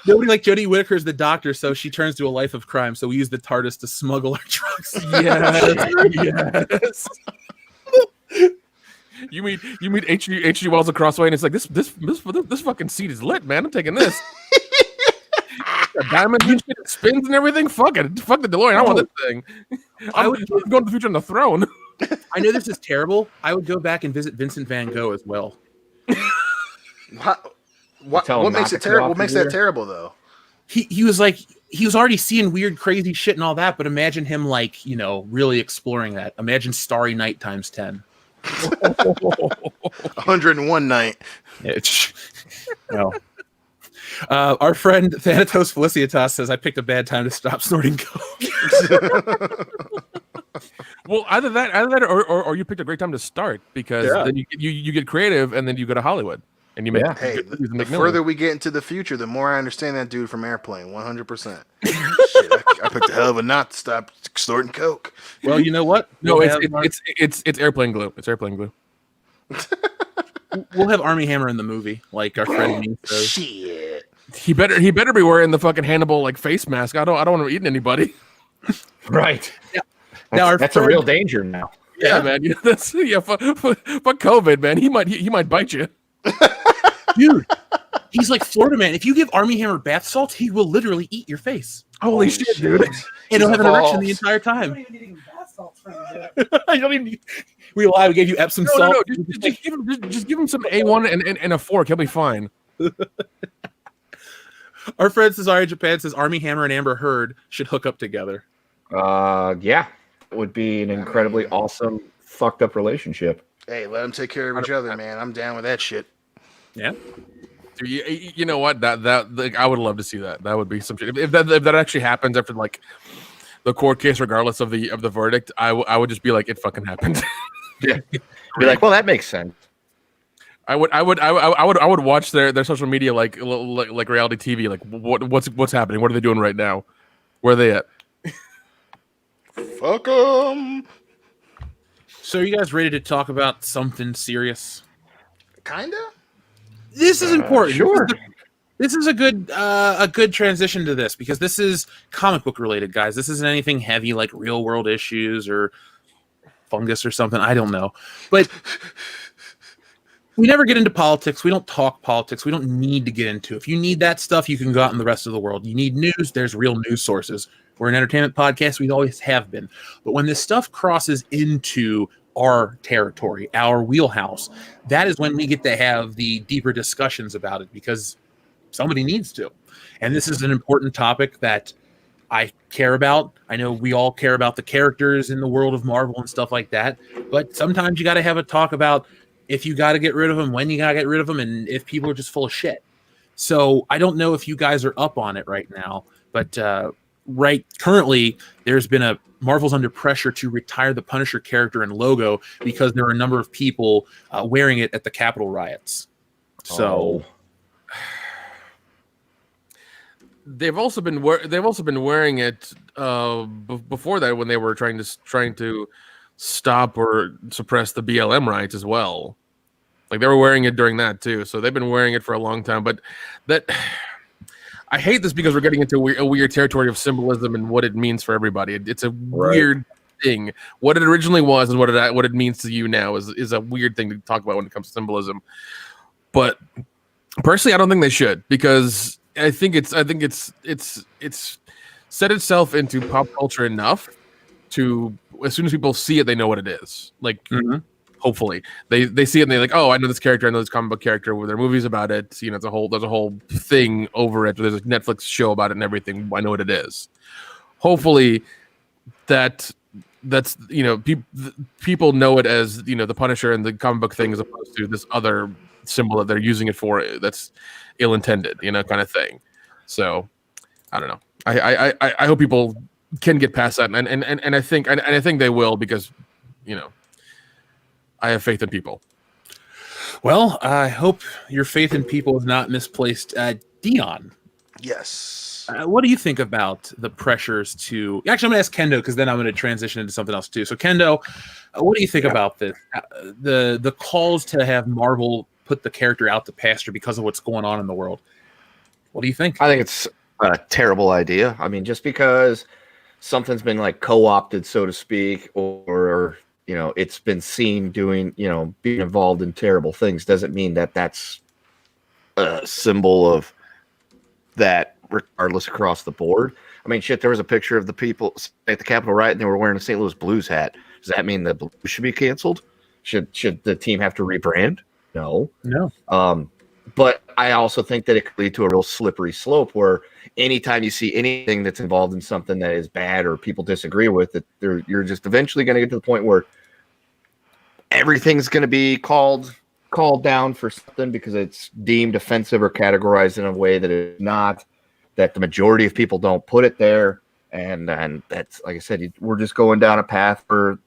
Nobody like Jodie Whittaker is the doctor, so she turns to a life of crime. So we use the TARDIS to smuggle our drugs. Yes. You meet H.G. Wells across the way, and it's like this fucking seat is lit, man. I'm taking this. Diamonds and shit, it spins and everything. Fuck it. Fuck the DeLorean. I want this thing. I'm going to the future on the throne. I know this is terrible. I would go back and visit Vincent Van Gogh as well. What Tell him makes not it to terrible? cut What off makes his that ear. terrible though? He was already seeing weird, crazy shit and all that. But imagine him really exploring that. Imagine Starry Night times 10. 101 night. No. Our friend Thanatos Felicitas says, I picked a bad time to stop snorting coke. Well, either that or you picked a great time to start, because then you get creative and then you go to Hollywood and you make Hey, good movies and the make further millions. we get into the future, the more I understand that dude from Airplane. 100%. Shit, I picked a hell of a knot to stop snorting coke. Well, you know what? No, We'll have it's airplane glue. It's airplane glue. we'll have Armie Hammer in the movie, like our friend me says. Shit. He better be wearing the fucking Hannibal face mask. I don't want him eating anybody. Right. Yeah. That's, Now our that's a friend- real danger now. Yeah, man. Fuck COVID, man. He might bite you. Dude, He's like Florida Man. If you give Armie Hammer bath salts, he will literally eat your face. Holy shit, dude! And he'll have an erection the entire You time. don't even need to give bath salts for him to do it. I don't even. We lied. We gave you Epsom No, salt. just give him some A1 and a fork. He'll be fine. Our friend Cesare Japan says Armie Hammer and Amber Heard should hook up together. Yeah, it would be an incredibly awesome fucked up relationship. Hey, let them take care of each other, man. I'm down with that shit. Yeah. Dude, you know what? That like, I would love to see that. That would be some shit. If that actually happens after like the court case, regardless of the verdict, I would just be like, it fucking happened. Yeah, be like, well, that makes sense. I would watch their social media like reality TV. Like what's happening? What are they doing right now? Where are they at? Fuck them. So, are you guys ready to talk about something serious? Kinda. This is important. Sure. This is a good transition to this because this is comic book related, guys. This isn't anything heavy like real world issues or fungus or something. I don't know, but we never get into politics. We don't talk politics. We don't need to get into. If you need that stuff, you can go out in the rest of the world. You need news. There's real news sources. We're an entertainment podcast. We always have been. But when this stuff crosses into our territory, our wheelhouse, that is when we get to have the deeper discussions about it because somebody needs to. And this is an important topic that I care about. I know we all care about the characters in the world of Marvel and stuff like that. But sometimes you got to have a talk about if you got to get rid of them, when you got to get rid of them, and if people are just full of shit. So I don't know if you guys are up on it right now, but currently there's been Marvel's under pressure to retire the Punisher character and logo because there are a number of people wearing it at the Capitol riots. So they've also been wearing it before that when they were trying to stop or suppress the BLM riots as well. Like they were wearing it during that too. So they've been wearing it for a long time. But that I hate this because we're getting into a weird territory of symbolism and what it means for everybody. It's a weird thing. What it originally was and what it means to you now is a weird thing to talk about when it comes to symbolism. But personally, I don't think they should because I think it's set itself into pop culture enough to as soon as people see it, they know what it is. Like hopefully they see it and they're like, oh, I know this character, I know this comic book character. There are movies about it. You know, there's a whole thing over it. There's a Netflix show about it and everything. I know what it is. Hopefully that's people know it as the Punisher and the comic book thing as opposed to this other symbol that they're using it for that's ill-intended, kind of thing. So I don't know. I hope people can get past that, and I think they will because I have faith in people. Well, I hope your faith in people is not misplaced. Dion, Yes. what do you think about the pressures to? Actually, I'm going to ask Kendo because then I'm going to transition into something else too. So, Kendo, what do you think about this? The calls to have Marvel put the character out to pasture because of what's going on in the world. What do you think? I think it's a terrible idea. I mean, just because something's been like co-opted, so to speak, or it's been seen doing, being involved in terrible things doesn't mean that that's a symbol of that regardless across the board. I mean, shit, there was a picture of the people at the Capitol riot and they were wearing a St. Louis Blues hat. Does that mean the Blues should be canceled? Should the team have to rebrand? No. But I also think that it could lead to a real slippery slope where anytime you see anything that's involved in something that is bad or people disagree with it, you're just eventually going to get to the point where everything's going to be called down for something because it's deemed offensive or categorized in a way that it's not, that the majority of people don't put it there. And that's, like I said, we're just going down a path where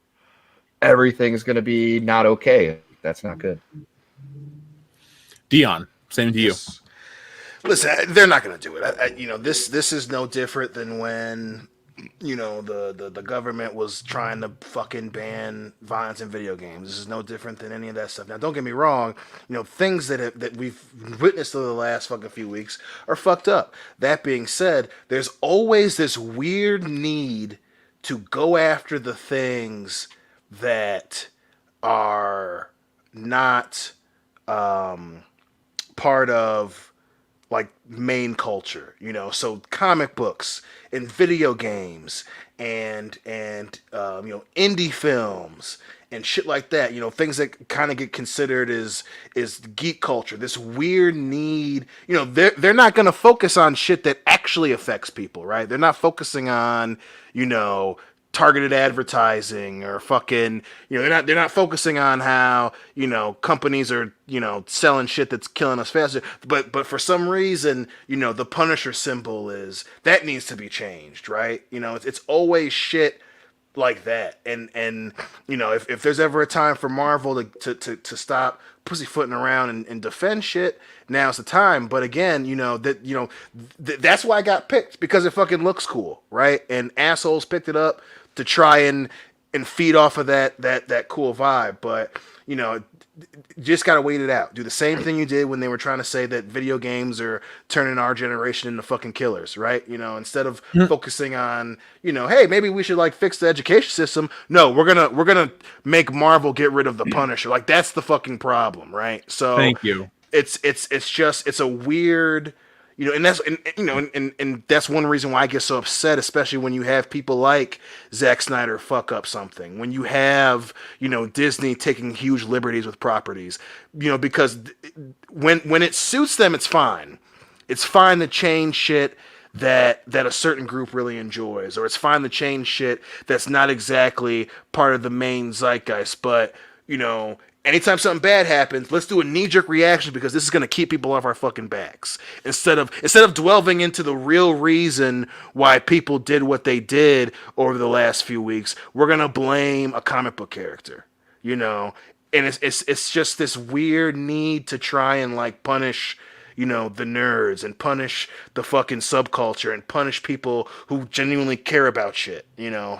everything's going to be not okay. That's not good. Dion, same to you. Listen, they're not going to do it. This is no different than when, the government was trying to fucking ban violence in video games. This is no different than any of that stuff. Now, don't get me wrong. Things that we've witnessed over the last fucking few weeks are fucked up. That being said, there's always this weird need to go after the things that are not part of like main culture, so comic books and video games and indie films and shit like that, things that kind of get considered as geek culture. This weird need, they're not going to focus on shit that actually affects people, right? They're not focusing on, targeted advertising or fucking, they're not focusing on how, companies are, selling shit that's killing us faster. But for some reason, the Punisher symbol that needs to be changed, right? It's always shit like that. And if there's ever a time for Marvel to stop pussyfooting around and defend shit, now's the time. But again, that's why I got picked, because it fucking looks cool, right? And assholes picked it up to try and feed off of that cool vibe. But just gotta wait it out. Do the same thing you did when they were trying to say that video games are turning our generation into fucking killers, right? Instead of focusing on, hey, maybe we should like fix the education system. No, we're gonna make Marvel get rid of the Punisher. Like, that's the fucking problem, right? So Thank you. It's a weird, and that's and that's one reason why I get so upset, especially when you have people like Zack Snyder fuck up something, when you have Disney taking huge liberties with properties, because when it suits them, it's fine. It's fine to change shit that a certain group really enjoys, or it's fine to change shit that's not exactly part of the main zeitgeist, but anytime something bad happens, let's do a knee-jerk reaction because this is going to keep people off our fucking backs. Instead of delving into the real reason why people did what they did over the last few weeks, we're going to blame a comic book character, And it's just this weird need to try and like punish, the nerds, and punish the fucking subculture, and punish people who genuinely care about shit,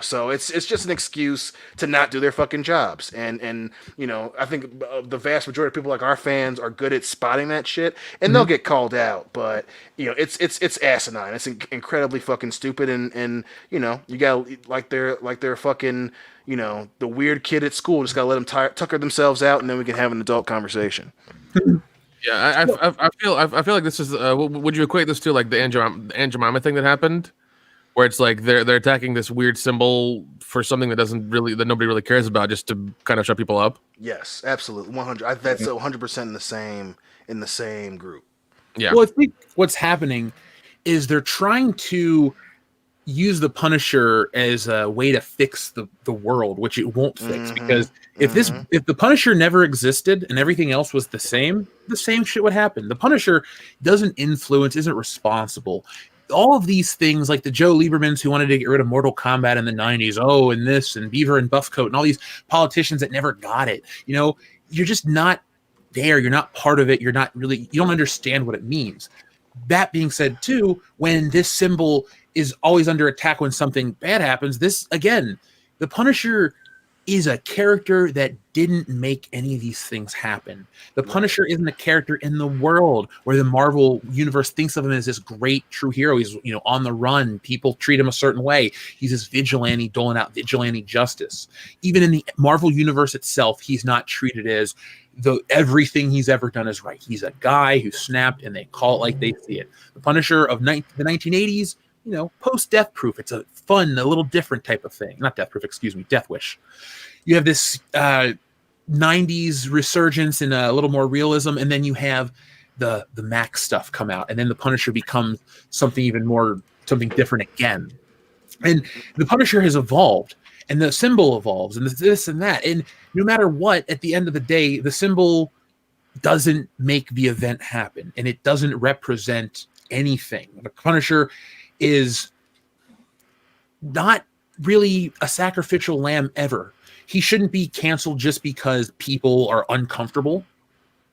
So it's just an excuse to not do their fucking jobs. And I think the vast majority of people like our fans are good at spotting that shit, and they'll get called out. But it's asinine. It's incredibly fucking stupid. And you got like they're fucking the weird kid at school. Just gotta let them tucker themselves out, and then we can have an adult conversation. Yeah, I feel like this is. Would you equate this to like the Aunt Jemima thing that happened, where it's like they're attacking this weird symbol for something that nobody really cares about, just to kind of shut people up? Yes, absolutely, 100. That's 100% in the same group. Yeah. Well, I think what's happening is they're trying to use the Punisher as a way to fix the world, which it won't fix, because if the Punisher never existed and everything else was the same shit would happen. The Punisher doesn't influence, isn't responsible. All of these things, like the Joe Liebermans who wanted to get rid of Mortal Kombat in the 90s, and this, and Beaver and Buffcoat, and all these politicians that never got it. You're just not there. You're not part of it. You don't understand what it means. That being said, too, when this symbol is always under attack when something bad happens, the Punisher is a character that didn't make any of these things happen. The Punisher isn't a character in the world where the Marvel universe thinks of him as this great true hero. He's on the run. People treat him a certain way. He's this vigilante doling out vigilante justice. Even in the Marvel universe itself, he's not treated as everything he's ever done is right. He's a guy who snapped, and they call it like they see it. The Punisher of the 1980s, post-Death Proof. It's a fun, a little different type of thing. Not Death Proof, excuse me, Death Wish. You have this 90s resurgence and a little more realism, and then you have the Max stuff come out, and then the Punisher becomes something different again. And the Punisher has evolved, and the symbol evolves, and this and that. And no matter what, at the end of the day, the symbol doesn't make the event happen, and it doesn't represent anything. The Punisher is not really a sacrificial lamb ever. He shouldn't be canceled just because people are uncomfortable.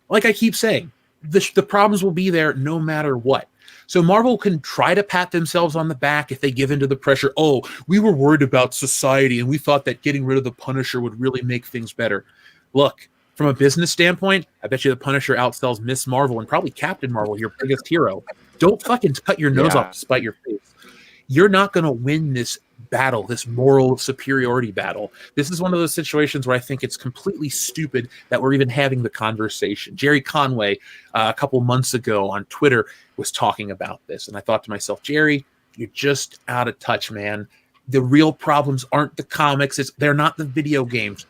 Like I keep saying, the problems will be there no matter what. So Marvel can try to pat themselves on the back if they give into the pressure. Oh, we were worried about society, and we thought that getting rid of the Punisher would really make things better. Look, from a business standpoint, I bet you the Punisher outsells Miss Marvel and probably Captain Marvel, your biggest hero. Don't fucking cut your nose off to spite your face. you're not going to win this battle, this moral superiority battle. This is one of those situations where I think it's completely stupid that we're even having the conversation. Jerry Conway, a couple months ago on Twitter, was talking about this. And I thought to myself, Jerry, you're just out of touch, man. The real problems aren't the comics. They're not the video games.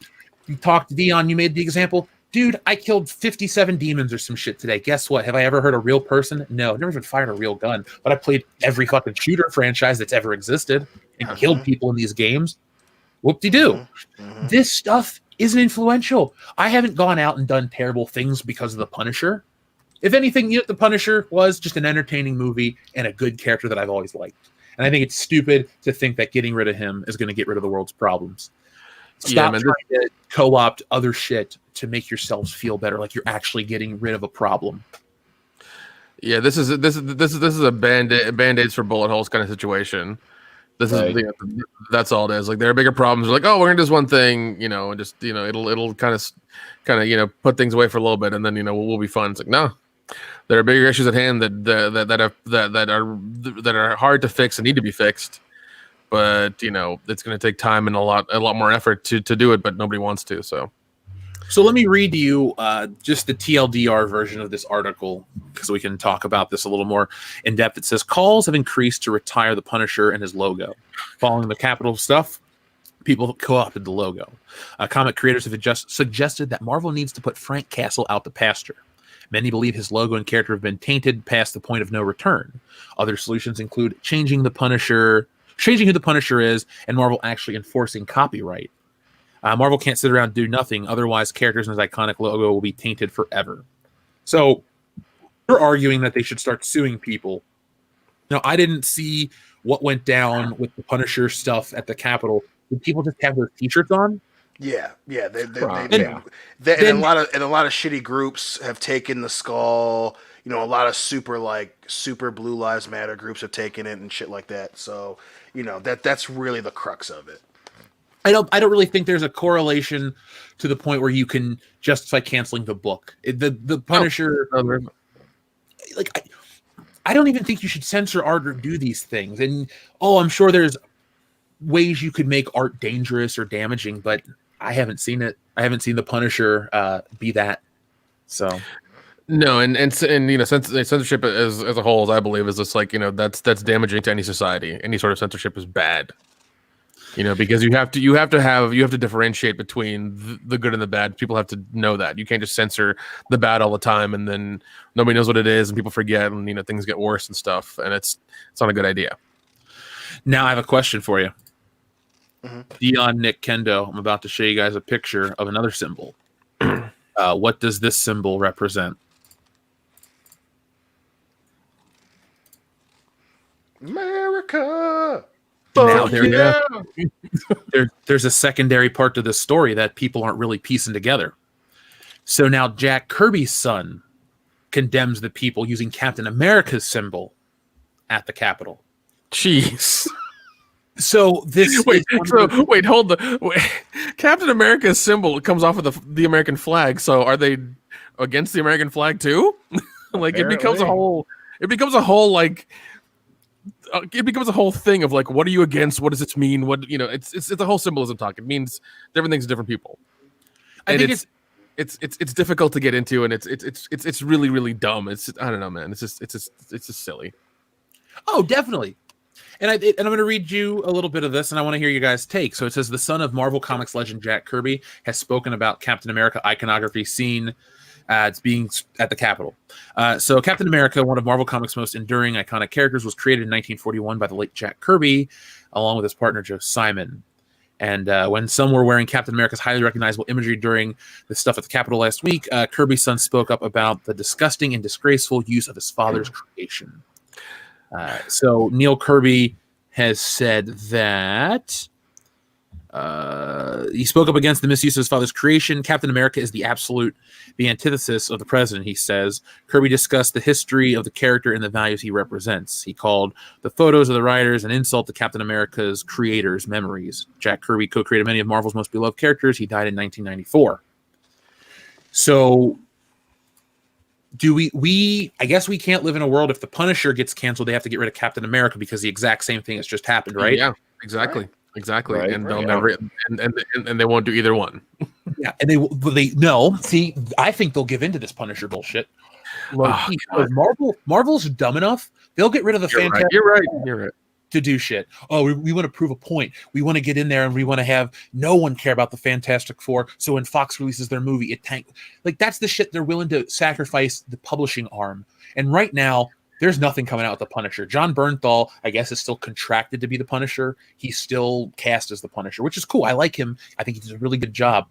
You talked to Dion, you made the example. Dude, I killed 57 demons or some shit today. Guess what? Have I ever heard a real person? No, I've never even fired a real gun. But I played every fucking shooter franchise that's ever existed and killed people in these games. Whoop-de-doo. This stuff isn't influential. I haven't gone out and done terrible things because of The Punisher. If anything, The Punisher was just an entertaining movie and a good character that I've always liked. And I think it's stupid to think that getting rid of him is going to get rid of the world's problems. Stop trying to co-opt other shit to make yourselves feel better, like you're actually getting rid of a problem. Yeah, this is a band-aids for bullet holes kind of situation. This is that's all it is. Like there are bigger problems. They're like, oh, we're gonna do this one thing, and just it'll kind of put things away for a little bit, and then we'll be fun. It's like no, there are bigger issues at hand that are hard to fix and need to be fixed. But it's going to take time and a lot more effort to do it, but nobody wants to. So let me read to you just the TLDR version of this article because we can talk about this a little more in depth. It says calls have increased to retire the Punisher and his logo. Following the Capitol stuff, people co-opted the logo. Comic creators have just suggested that Marvel needs to put Frank Castle out to pasture. Many believe his logo and character have been tainted past the point of no return. Other solutions include changing who the Punisher is, and Marvel actually enforcing copyright. Marvel can't sit around and do nothing, otherwise characters in his iconic logo will be tainted forever. So they're arguing that they should start suing people. Now, I didn't see what went down with the Punisher stuff at the Capitol. Did people just have their t-shirts on? Yeah. And a lot of shitty groups have taken the skull. A lot of super Blue Lives Matter groups have taken it and shit like that. So, that's really the crux of it. I don't really think there's a correlation to the point where you can justify canceling the book. The Punisher, I don't even think you should censor art or do these things. And I'm sure there's ways you could make art dangerous or damaging, but I haven't seen it. I haven't seen the Punisher be that. So. No, and censorship as a whole, I believe, is just that's damaging to any society. Any sort of censorship is bad. Because you have to differentiate between the good and the bad. People have to know that you can't just censor the bad all the time, and then nobody knows what it is, and people forget, and things get worse and stuff, and it's not a good idea. Now I have a question for you, Dion, Nick, Kendo. I'm about to show you guys a picture of another symbol. What does this symbol represent? America. Now there's a secondary part to this story that people aren't really piecing together. So now Jack Kirby's son condemns the people using Captain America's symbol at the Capitol. Jeez. So this Captain America's symbol comes off of the American flag. So are they against the American flag too? It becomes a whole thing of what are you against? What does this mean? What it's a whole symbolism talk. It means different things to different people. I think it's difficult to get into, and it's really, really dumb. I don't know, man. It's just silly. Oh, definitely. And I'm going to read you a little bit of this, and I want to hear you guys' take. So it says, the son of Marvel Comics legend Jack Kirby has spoken about Captain America iconography seen as being at the Capitol. So Captain America, one of Marvel Comics' most enduring iconic characters, was created in 1941 by the late Jack Kirby, along with his partner Joe Simon. And when some were wearing Captain America's highly recognizable imagery during the stuff at the Capitol last week, Kirby's son spoke up about the disgusting and disgraceful use of his father's creation. So Neil Kirby has said that he spoke up against the misuse of his father's creation. Captain America is the antithesis of the president, he says. Kirby discussed the history of the character and the values he represents. He called the photos of the writers an insult to Captain America's creators' memories. Jack Kirby co-created many of Marvel's most beloved characters. He died in 1994. So do we I guess we can't live in a world if the Punisher gets canceled, they have to get rid of Captain America because the exact same thing has just happened, right? Yeah, exactly. Right. Exactly. Right, And right. they'll never and they won't do either one. Yeah, and they no. See, I think they'll give into this Punisher bullshit. Low-key, because Marvel's dumb enough. They'll get rid of the Fantastic You're right. to do shit. Oh, we want to prove a point. We want to get in there and we want to have no one care about the Fantastic Four. So when Fox releases their movie, it tank. Like that's the shit they're willing to sacrifice the publishing arm. And right now, there's nothing coming out with the Punisher. John Bernthal, I guess, is still contracted to be the Punisher. He's still cast as the Punisher, which is cool. I like him. I think he does a really good job.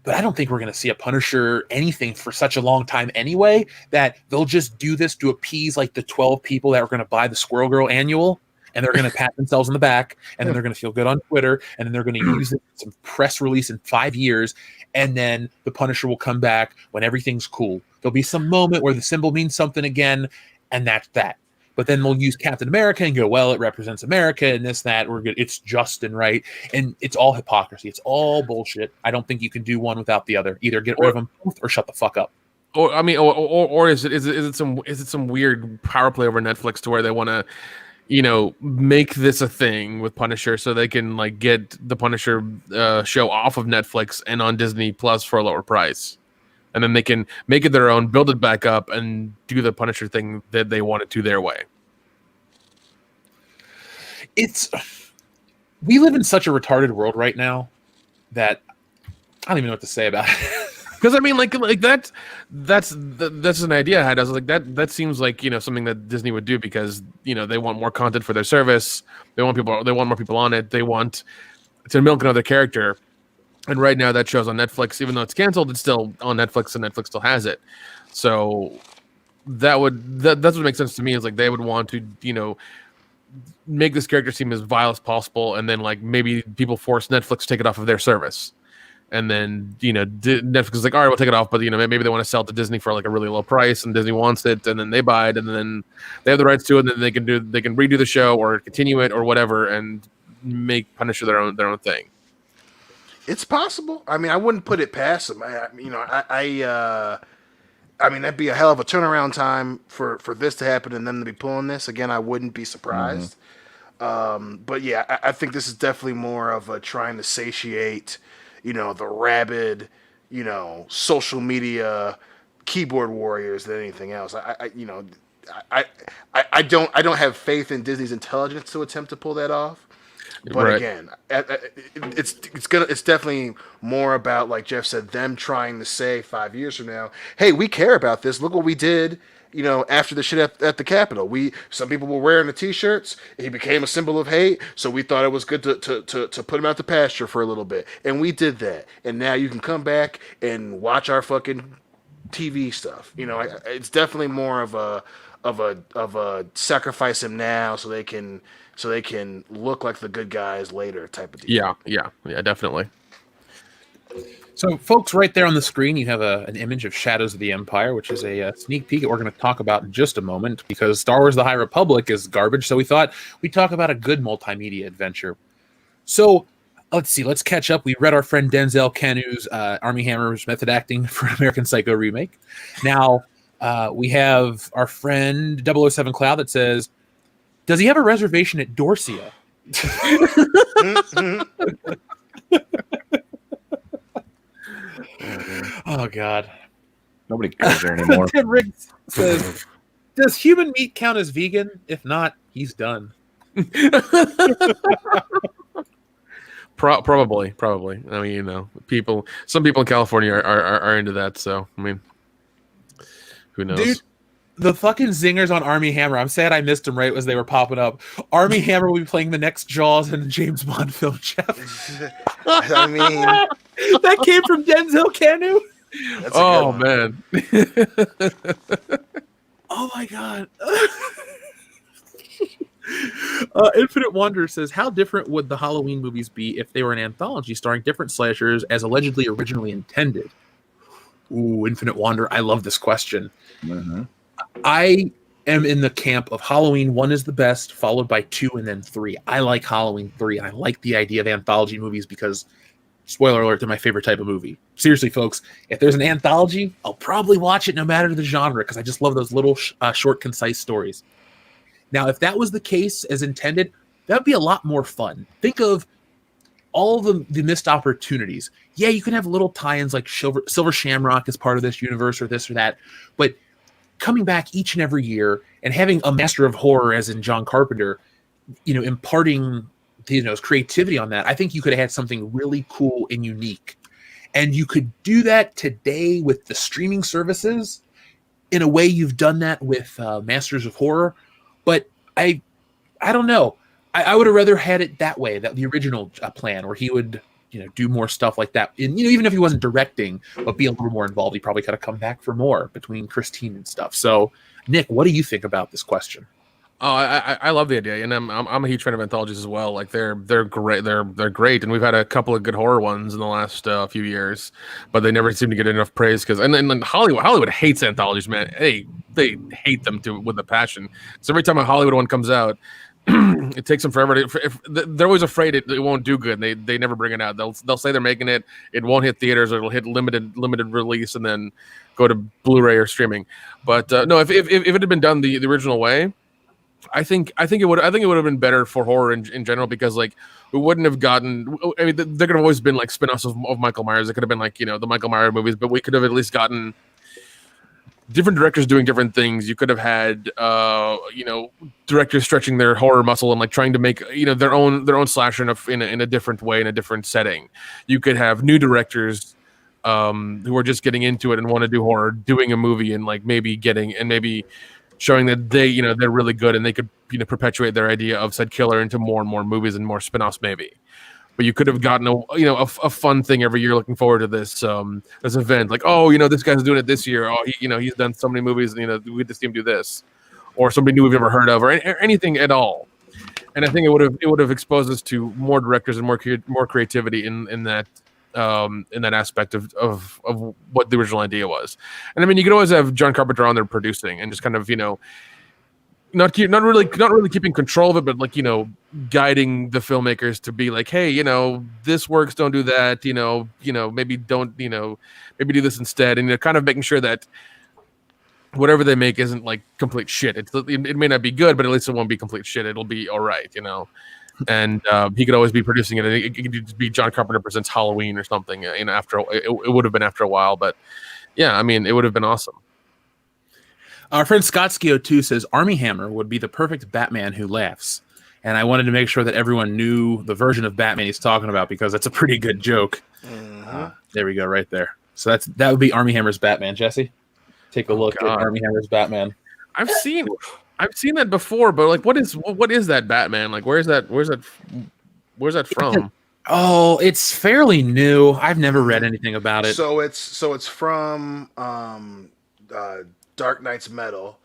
But I don't think we're going to see a Punisher anything for such a long time anyway, that they'll just do this to appease like the 12 people that are going to buy the Squirrel Girl annual, and they're going to pat themselves on the back, and then they're going to feel good on Twitter, and then they're going to use it in some press release in 5 years, and then the Punisher will come back when everything's cool. There'll be some moment where the symbol means something again, and that's that. But then we'll use Captain America and go, well, it represents America and this, that. We're good. It's just and right. And it's all hypocrisy. It's all bullshit. I don't think you can do one without the other. Either get rid of them both or shut the fuck up. Or I mean, or is it some weird power play over Netflix to where they want to, make this a thing with Punisher so they can like get the Punisher show off of Netflix and on Disney Plus for a lower price, and then they can make it their own, build it back up, and do the Punisher thing that they want it to their way. We live in such a retarded world right now that I don't even know what to say about it. Because I mean, like that's an idea I had. I was like, that seems like something that Disney would do because they want more content for their service. They want more people on it. They want to milk another character. And right now that show's on Netflix, even though it's canceled, it's still on Netflix and Netflix still has it. So that's what makes sense to me is like they would want to make this character seem as vile as possible, and then like maybe people force Netflix to take it off of their service. And then, Netflix is like, all right, we'll take it off. But, maybe they want to sell it to Disney for like a really low price and Disney wants it. And then they buy it and then they have the rights to it. And then they can redo the show or continue it or whatever and make Punisher their own thing. It's possible. I mean, I wouldn't put it past them. I mean, that'd be a hell of a turnaround time for this to happen and them to be pulling this. Again, I wouldn't be surprised. But yeah, I think this is definitely more of a trying to satiate the rabid, social media keyboard warriors than anything else. I don't have faith in Disney's intelligence to attempt to pull that off. But right. Again, it's definitely more about, like Jeff said, them trying to say 5 years from now, hey, we care about this. Look what we did. After the shit at the Capitol, some people were wearing the T-shirts. He became a symbol of hate, so we thought it was good to put him out to pasture for a little bit, and we did that. And now you can come back and watch our fucking TV stuff. It's definitely more of a sacrifice him now so they can look like the good guys later type of deal. Yeah, definitely. So, folks, right there on the screen, you have an image of Shadows of the Empire, which is a sneak peek that we're going to talk about in just a moment, because Star Wars The High Republic is garbage, so we thought we'd talk about a good multimedia adventure. So, let's see, let's catch up. We read our friend Denzel Canu's Armie Hammer's method acting for American Psycho remake. Now, we have our friend 007 Cloud that says, does he have a reservation at Dorsia? Oh, God. Nobody goes there anymore. Tim Riggs says, does human meat count as vegan? If not, he's done. Probably. I mean, some people in California are into that. So, I mean, who knows? Dude, the fucking zingers on Armie Hammer. I'm sad I missed him right as they were popping up. Armie Hammer will be playing the next Jaws in the James Bond film, Jeff. I mean, that came from Denzel Canu. Oh, man. Oh, my God. Infinite Wonder says, how different would the Halloween movies be if they were an anthology starring different slashers as allegedly originally intended? Ooh, Infinite Wonder. I love this question. Mm-hmm. I am in the camp of Halloween 1 is the best, followed by 2 and then 3. I like Halloween 3. I like the idea of anthology movies because Spoiler alert, they're my favorite type of movie. Seriously, folks, if there's an anthology, I'll probably watch it no matter the genre because I just love those little short, concise stories. Now, if that was the case as intended, that would be a lot more fun. Think of all the missed opportunities. Yeah, you can have little tie-ins like Silver Shamrock as part of this universe or this or that, but coming back each and every year and having a master of horror, as in John Carpenter, imparting creativity on that, I think you could have had something really cool and unique. And you could do that today with the streaming services in a way you've done that with Masters of Horror. But I don't know. I would have rather had it that way, that the original plan, where he would do more stuff like that. And even if he wasn't directing, but be a little more involved, he probably could have come back for more between Christine and stuff. So, Nick, what do you think about this question? Oh, I love the idea, and I'm a huge fan of anthologies as well. Like they're great, they're great, and we've had a couple of good horror ones in the last few years, but they never seem to get enough praise because and Hollywood hates anthologies, man. They hate them with a passion. So every time a Hollywood one comes out, it takes them forever they're always afraid it won't do good. They never bring it out. They'll say they're making it. It won't hit theaters, or it'll hit limited release, and then go to Blu-ray or streaming. But no, if it had been done the original way, I think it would have been better for horror in general, because like we wouldn't have gotten. I mean, there could have always been like spin-offs of Michael Myers. It could have been like the Michael Myers movies, but we could have at least gotten different directors doing different things. You could have had directors stretching their horror muscle and like trying to make their own slasher in a different way, in a different setting. You could have new directors who are just getting into it and want to do horror, doing a movie and like maybe showing that they're really good and they could perpetuate their idea of said killer into more and more movies and more spin-offs maybe. But you could have gotten a fun thing every year, looking forward to this event. Like, this guy's doing it this year. Oh, he's done so many movies, and we get to see him do this, or somebody new we've never heard of, or anything at all. And I think it would have exposed us to more directors and more creativity in that aspect of what the original idea was. And I mean, you could always have John Carpenter on there producing and just kind of not really keeping control of it, but like guiding the filmmakers to be like, hey, this works, don't do that, maybe don't, maybe do this instead, and kind of making sure that whatever they make isn't like complete shit. It may not be good, but at least it won't be complete shit. It'll be all right, And he could always be producing it. It could just be John Carpenter presents Halloween or something. After it would have been after a while, but yeah, I mean, it would have been awesome. Our friend Scott Skio2 says Armie Hammer would be the perfect Batman who laughs. And I wanted to make sure that everyone knew the version of Batman he's talking about, because that's a pretty good joke. There we go, right there. So that would be Armie Hammer's Batman. Jesse, take a look at Armie Hammer's Batman. I've seen that before, but like, what is that Batman? Like, where's that from? Oh, it's fairly new. I've never read anything about it. So it's from Dark Knight's Metal,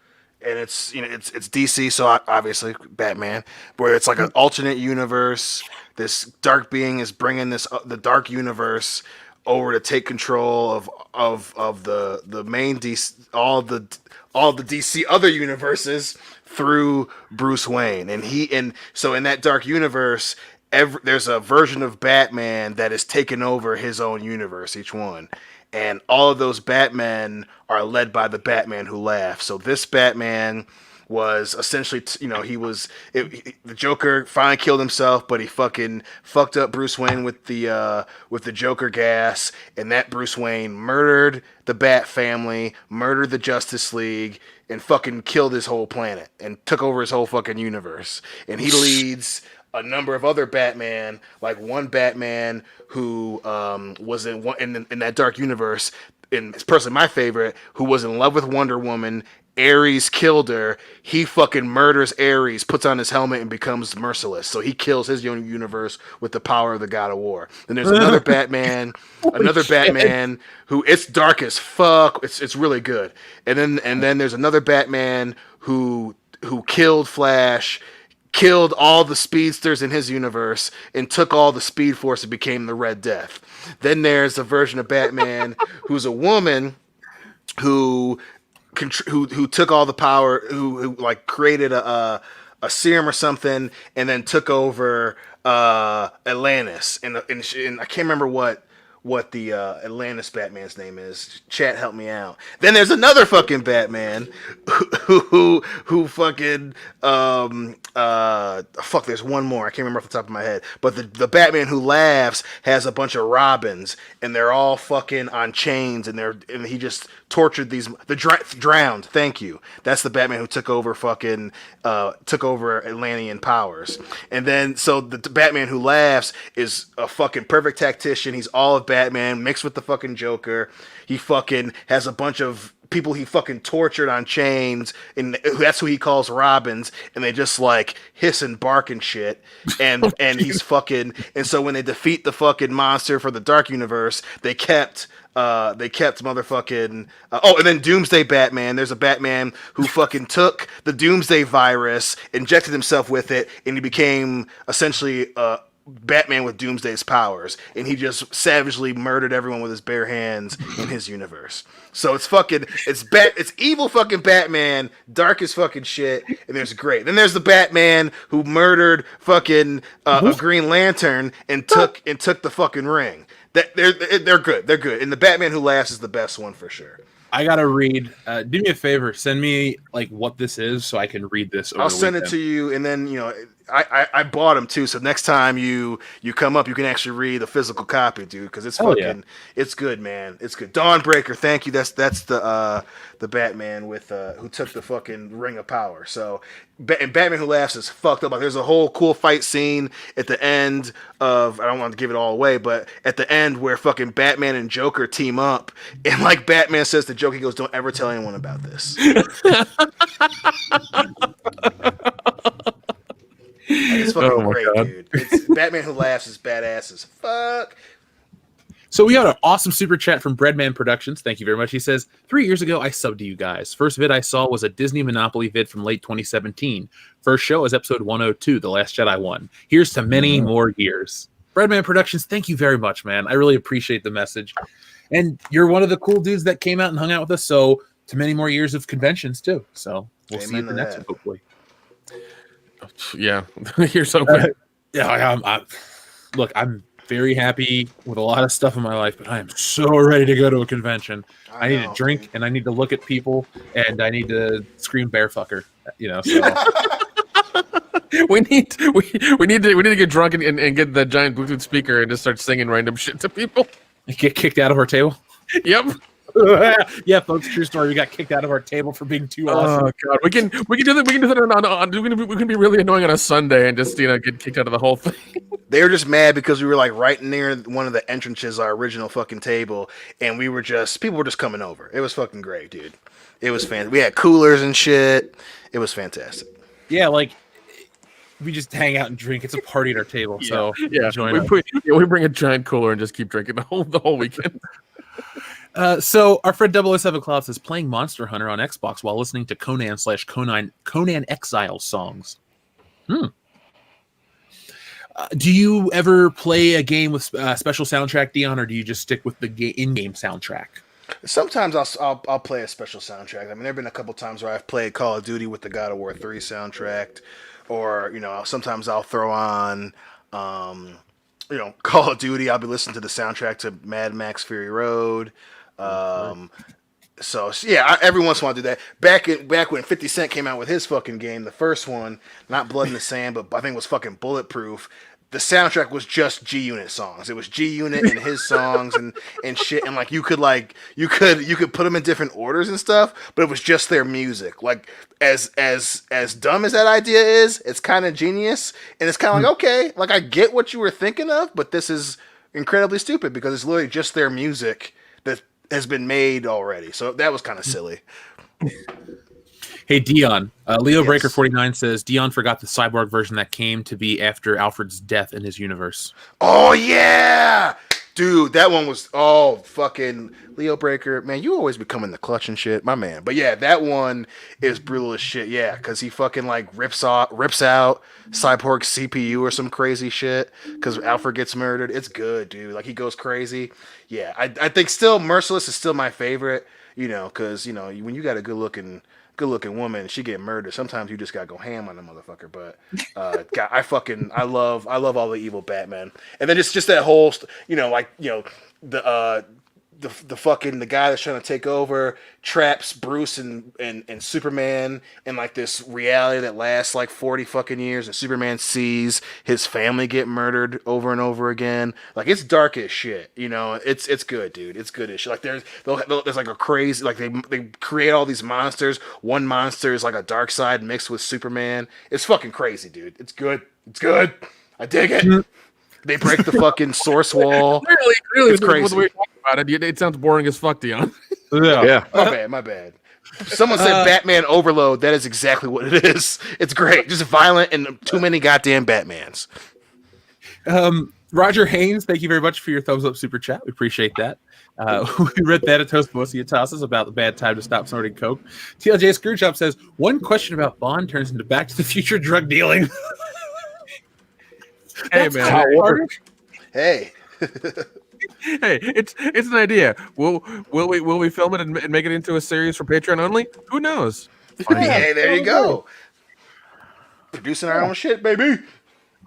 and it's DC, so obviously Batman, where it's like an alternate universe. This dark being is bringing the dark universe over to take control of the main DC, all the DC other universes through Bruce Wayne, and so in that dark universe, there's a version of Batman that has taken over his own universe, each one. And all of those Batmen are led by the Batman who laughs. So this Batman was essentially, the Joker finally killed himself, but he fucking fucked up Bruce Wayne with the Joker gas, and that Bruce Wayne murdered the Bat family, murdered the Justice League, and fucking killed his whole planet and took over his whole fucking universe. And he leads a number of other Batman, like one Batman who was in that dark universe, and it's personally my favorite, who was in love with Wonder Woman. Ares killed her. He fucking murders Ares, puts on his helmet, and becomes merciless. So he kills his own universe with the power of the God of War. Then there's another Batman, Batman who, it's dark as fuck. It's really good. And then there's another Batman who killed Flash, killed all the speedsters in his universe, and took all the Speed Force and became the Red Death. Then there's a version of Batman who's a woman who took all the power, who like created a a serum or something, and then took over Atlantis. And I can't remember what the Atlantis Batman's name is. Chat, help me out. Then there's another fucking Batman who fucking fuck. There's one more. I can't remember off the top of my head. But the Batman who laughs has a bunch of Robins, and they're all fucking on chains, and he just tortured drowned. Thank you. That's the Batman who took over Atlantean powers. And then so the Batman who laughs is a fucking perfect tactician. He's all of Batman mixed with the fucking Joker. He fucking has a bunch of people he fucking tortured on chains, and that's who he calls Robins, and they just like hiss and bark and shit. And he's fucking, and so when they defeat the fucking monster for the Dark Universe, they kept motherfucking and then Doomsday Batman. There's a Batman who fucking took the Doomsday virus, injected himself with it, and he became essentially Batman with Doomsday's powers, and he just savagely murdered everyone with his bare hands in his universe. So it's evil fucking Batman, dark as fucking shit, and there's great. Then there's the Batman who murdered fucking a Green Lantern and took the fucking ring. They're good. They're good. And the Batman who laughs is the best one for sure. I gotta read. Do me a favor. Send me like what this is so I can read this. I'll send it to you, and then I bought them too. So next time you come up, you can actually read the physical copy, dude. Because it's fucking, it's good, man. It's good. Dawnbreaker, thank you. That's the Batman with who took the fucking Ring of Power. So and Batman Who Laughs is fucked up. Like, there's a whole cool fight scene at the end of, I don't want to give it all away, but at the end where fucking Batman and Joker team up, and like Batman says to Joker, he goes, "Don't ever tell anyone about this." It's fucking great, God. Dude. Batman Who Laughs is badass as fuck. So we got an awesome super chat from Breadman Productions. Thank you very much. He says, 3 years ago, I subbed to you guys. First vid I saw was a Disney Monopoly vid from late 2017. First show was episode 102, The Last Jedi 1. Here's to many more years. Breadman Productions, thank you very much, man. I really appreciate the message. And you're one of the cool dudes that came out and hung out with us. So to many more years of conventions, too. So we'll see you at the next one, hopefully. Yeah, you're so good. Look, I'm very happy with a lot of stuff in my life, but I am so ready to go to a convention. I need to drink, and I need to look at people, and I need to scream "bear fucker." So we need to get drunk and get the giant Bluetooth speaker and just start singing random shit to people. Get kicked out of our table. Yep. Yeah, folks, true story. We got kicked out of our table for being too awesome. Oh God, we can do that. We can do that we can be really annoying on a Sunday and just get kicked out of the whole thing. They were just mad because we were like right near one of the entrances, our original fucking table, and people were just coming over. It was fucking great, dude. It was fantastic. We had coolers and shit. It was fantastic. Yeah, like we just hang out and drink. It's a party at our table. So we bring a giant cooler and just keep drinking the whole weekend. So our friend 007 Cloud says, playing Monster Hunter on Xbox while listening to Conan Exile songs. Do you ever play a game with special soundtrack, Dion, or do you just stick with the in-game soundtrack? Sometimes I'll play a special soundtrack. I mean, there have been a couple times where I've played Call of Duty with the God of War 3 soundtrack, or sometimes I'll throw on Call of Duty. I'll be listening to the soundtrack to Mad Max Fury Road. So yeah, every once in a while I do that. Back when 50 Cent came out with his fucking game, the first one, not Blood in the Sand, but I think it was fucking Bulletproof. The soundtrack was just G-Unit songs. It was G-Unit and his songs and shit. And like you could put them in different orders and stuff, but it was just their music. Like as dumb as that idea is, it's kind of genius, and it's kind of like, okay, like I get what you were thinking of, but this is incredibly stupid because it's literally just their music that has been made already. So that was kind of silly. Hey, Dion. Leo Breaker 49 says, Dion forgot the cyborg version that came to be after Alfred's death in his universe. Oh, yeah! Dude, that one was, fucking Leo Breaker. Man, you always becoming the clutch and shit, my man. But yeah, that one is brutal as shit. Yeah, because he fucking like rips out Cyborg's CPU or some crazy shit because Alfred gets murdered. It's good, dude. Like he goes crazy. Yeah, I think still Merciless is still my favorite. You know, because you know when you got a good looking woman, she get murdered. Sometimes you just gotta go ham on the motherfucker. But God, I love all the evil Batman, and then just that whole the fucking the guy that's trying to take over traps Bruce and Superman in like this reality that lasts like 40 fucking years, and Superman sees his family get murdered over and over again. Like it's dark as shit, you know. It's good, dude. It's good as shit. Like there's like a crazy, like they create all these monsters. One monster is like a dark side mixed with Superman. It's fucking crazy, dude. It's good. It's good. I dig it. They break the fucking source wall. Really, it's crazy. The way you're talking about it sounds boring as fuck, Dion. Yeah. My bad. Someone said Batman overload. That is exactly what it is. It's great. Just violent and too many goddamn Batmans. Roger Haynes, thank you very much for your thumbs up super chat. We appreciate that. We read Thanatos Velocitasis about the bad time to stop snorting coke. TLJ Screwjob says, one question about Bond turns into Back to the Future drug dealing. Hey, man. Hey. Hey, it's an idea. Will we film it and make it into a series for Patreon only? Who knows? Hey, there you go. Producing our own shit, baby.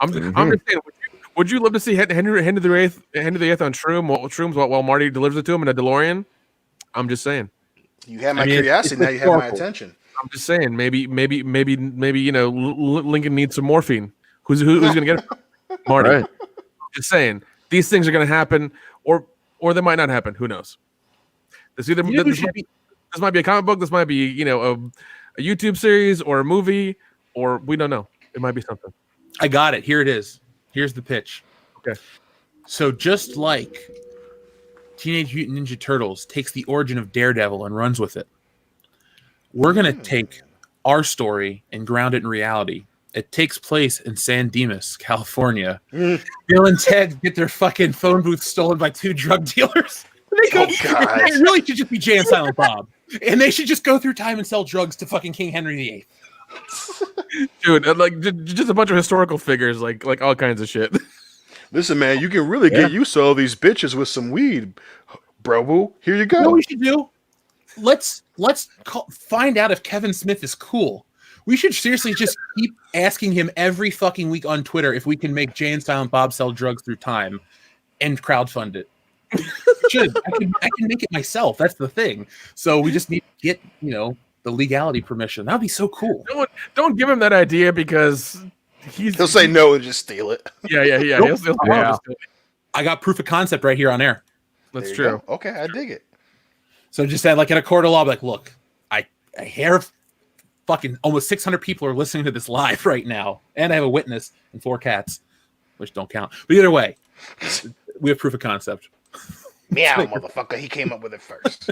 I'm just saying. Would you love to see Henry the Eighth on shrooms while Marty delivers it to him in a DeLorean? I'm just saying. You have my curiosity. Now you have my attention. I'm just saying. Maybe you know Lincoln needs some morphine. Who's gonna get it? Marty. Right. Just saying. These things are gonna happen, or they might not happen. Who knows? This might be a comic book. This might be a YouTube series or a movie, or we don't know. It might be something. I got it. Here it is. Here's the pitch. Okay. So just like Teenage Mutant Ninja Turtles takes the origin of Daredevil and runs with it, we're going to take our story and ground it in reality. It takes place in San Dimas, California. Bill and Ted get their fucking phone booth stolen by two drug dealers. It really should just be Jay and Silent Bob. And they should just go through time and sell drugs to fucking King Henry VIII. Dude, like just a bunch of historical figures, like all kinds of shit. Listen, man, you can really get used to all these bitches with some weed, bro. Here you go. You know what we should do? Let's find out if Kevin Smith is cool. We should seriously just keep asking him every fucking week on Twitter if we can make Jay and Silent Bob sell drugs through time and crowdfund it. I can make it myself. That's the thing. So we just need to get, the legality permission. That'd be so cool. Don't give him that idea because he'll say no and just steal it. Yeah. He'll steal it. I got proof of concept right here on air. That's true. Go. Okay, I dig it. So just said, like in a court of law, like, look, I hear fucking almost 600 people are listening to this live right now, and I have a witness and 4 cats, which don't count. But either way, we have proof of concept. Meow, motherfucker. He came up with it first.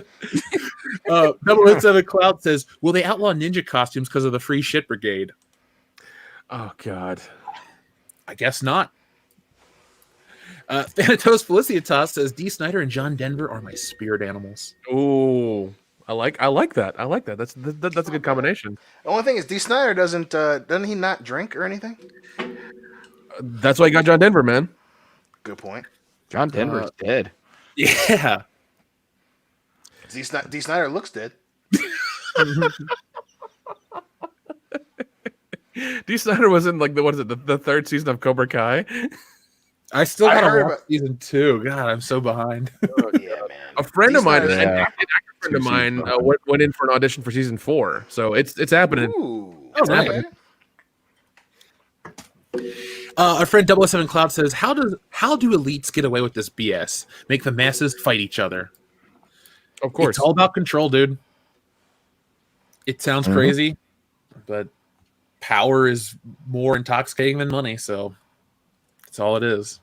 007 Cloud says, will they outlaw ninja costumes because of the free shit brigade? Oh, God. I guess not. Thanatos Felicitas says, D. Snyder and John Denver are my spirit animals. Oh, I like that. I like that. That's a good combination. The only thing is, D. Snyder doesn't he not drink or anything? That's why he got John Denver, man. Good point. John Denver's dead. Yeah. D. Snyder looks dead. D. Snyder was in the third season of Cobra Kai. I still gotta watch season 2. God, I'm so behind. Oh yeah, man. A friend of mine, an actor friend of mine, went in for an audition for season 4. So it's happening. Ooh, it's happening. Our friend 007 Cloud says, how do elites get away with this BS? Make the masses fight each other. Of course. It's all about control, dude. It sounds crazy, but power is more intoxicating than money, so that's all it is.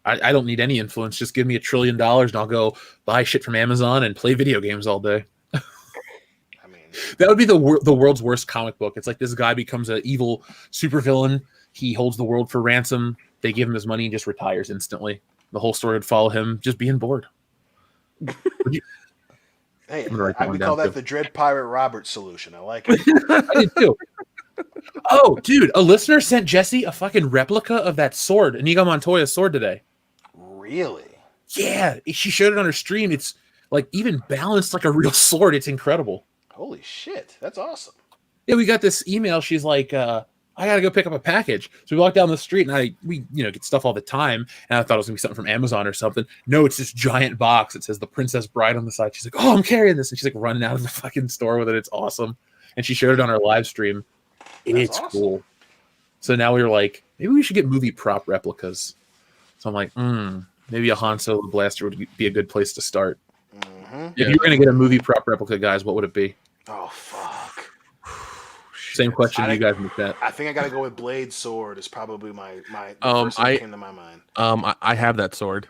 I don't need any influence. Just give me $1 trillion and I'll go buy shit from Amazon and play video games all day. I mean, that would be the world's worst comic book. It's like this guy becomes an evil supervillain. He holds the world for ransom. They give him his money and just retires instantly. The whole story would follow him just being bored. Hey, I would call that the Dread Pirate Roberts solution. I like it. I did too. Oh, dude, a listener sent Jesse a fucking replica of that sword, Inigo Montoya's sword today. Really? Yeah, she showed it on her stream. It's like even balanced like a real sword. It's incredible. Holy shit, that's awesome. Yeah, we got this email. She's like, I gotta go pick up a package. So we walk down the street, and we get stuff all the time. And I thought it was gonna be something from Amazon or something. No, it's this giant box. It says the Princess Bride on the side. She's like, oh, I'm carrying this, and she's like running out of the fucking store with it. It's awesome. And she shared it on our live stream. It's awesome. cool. So now we were like, maybe we should get movie prop replicas. So I'm like, maybe a Han Solo blaster would be a good place to start. Mm-hmm. If you were gonna get a movie prop replica, guys, what would it be? Oh fuck. Same question to you guys in the chat. I think I gotta go with Blade Sword. Is probably the first thing that came to my mind. I have that sword.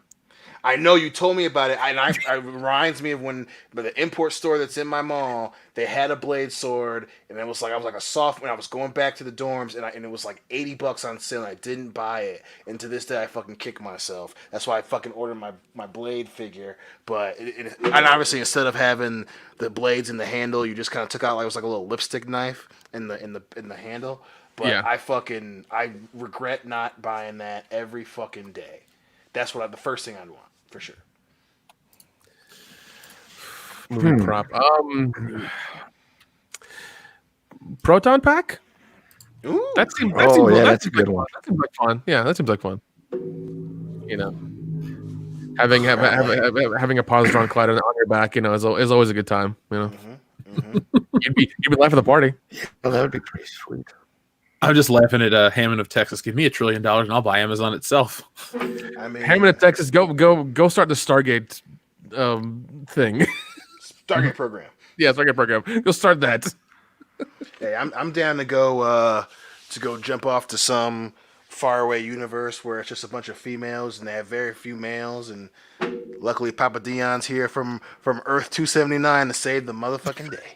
I know you told me about it. It reminds me of when the import store that's in my mall, they had a Blade Sword, and it was like I was like a sophomore. I was going back to the dorms, and it was like $80 on sale, and I didn't buy it. And to this day, I fucking kick myself. That's why I fucking ordered my Blade figure. But and obviously, instead of having the blades in the handle, you just kind of took out like it was like a little lipstick knife in the handle. But Yeah. I regret not buying that every fucking day. That's the first thing I'd want. For sure. Movie prop. Proton pack. Ooh. That seems. That's a seems good like one. That seems like fun. Yeah, that seems like fun. You know, having a positron cloud on your back, is always a good time. You'd be life of the party. Oh, that would be pretty sweet. I'm just laughing at Hammond of Texas. Give me $1 trillion and I'll buy Amazon itself. I mean, Hammond of Texas, go start the Stargate thing. Stargate program. Yeah, Stargate program. Go start that. Hey, I'm down to go jump off to some faraway universe where it's just a bunch of females and they have very few males, and luckily Papa Dion's here from Earth 279 to save the motherfucking day.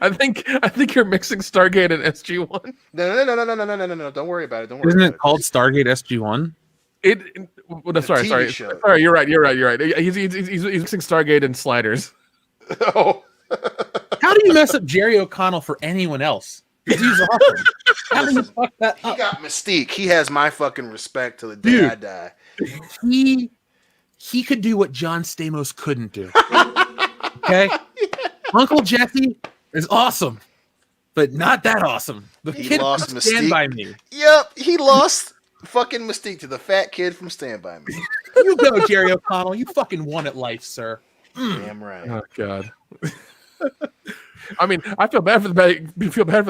I think you're mixing Stargate and SG-1. No. Don't worry about it. Don't worry. Isn't about it called Stargate SG-1 Sorry. TV show. Sorry, you're right. He's mixing Stargate and Sliders. Oh. How do you mess up Jerry O'Connell for anyone else? He's awesome. How do you fuck that He up? got Mystique. He has my fucking respect till the day I die. He could do what John Stamos couldn't do. Okay? Uncle Jesse is awesome, but not that awesome. The He kid lost from Stand Mystique. By Me. Yep, he lost fucking Mystique to the fat kid from Stand By Me. You go, Jerry O'Connell. You fucking won at life, sir. Damn right. Oh God. I mean, I feel bad for the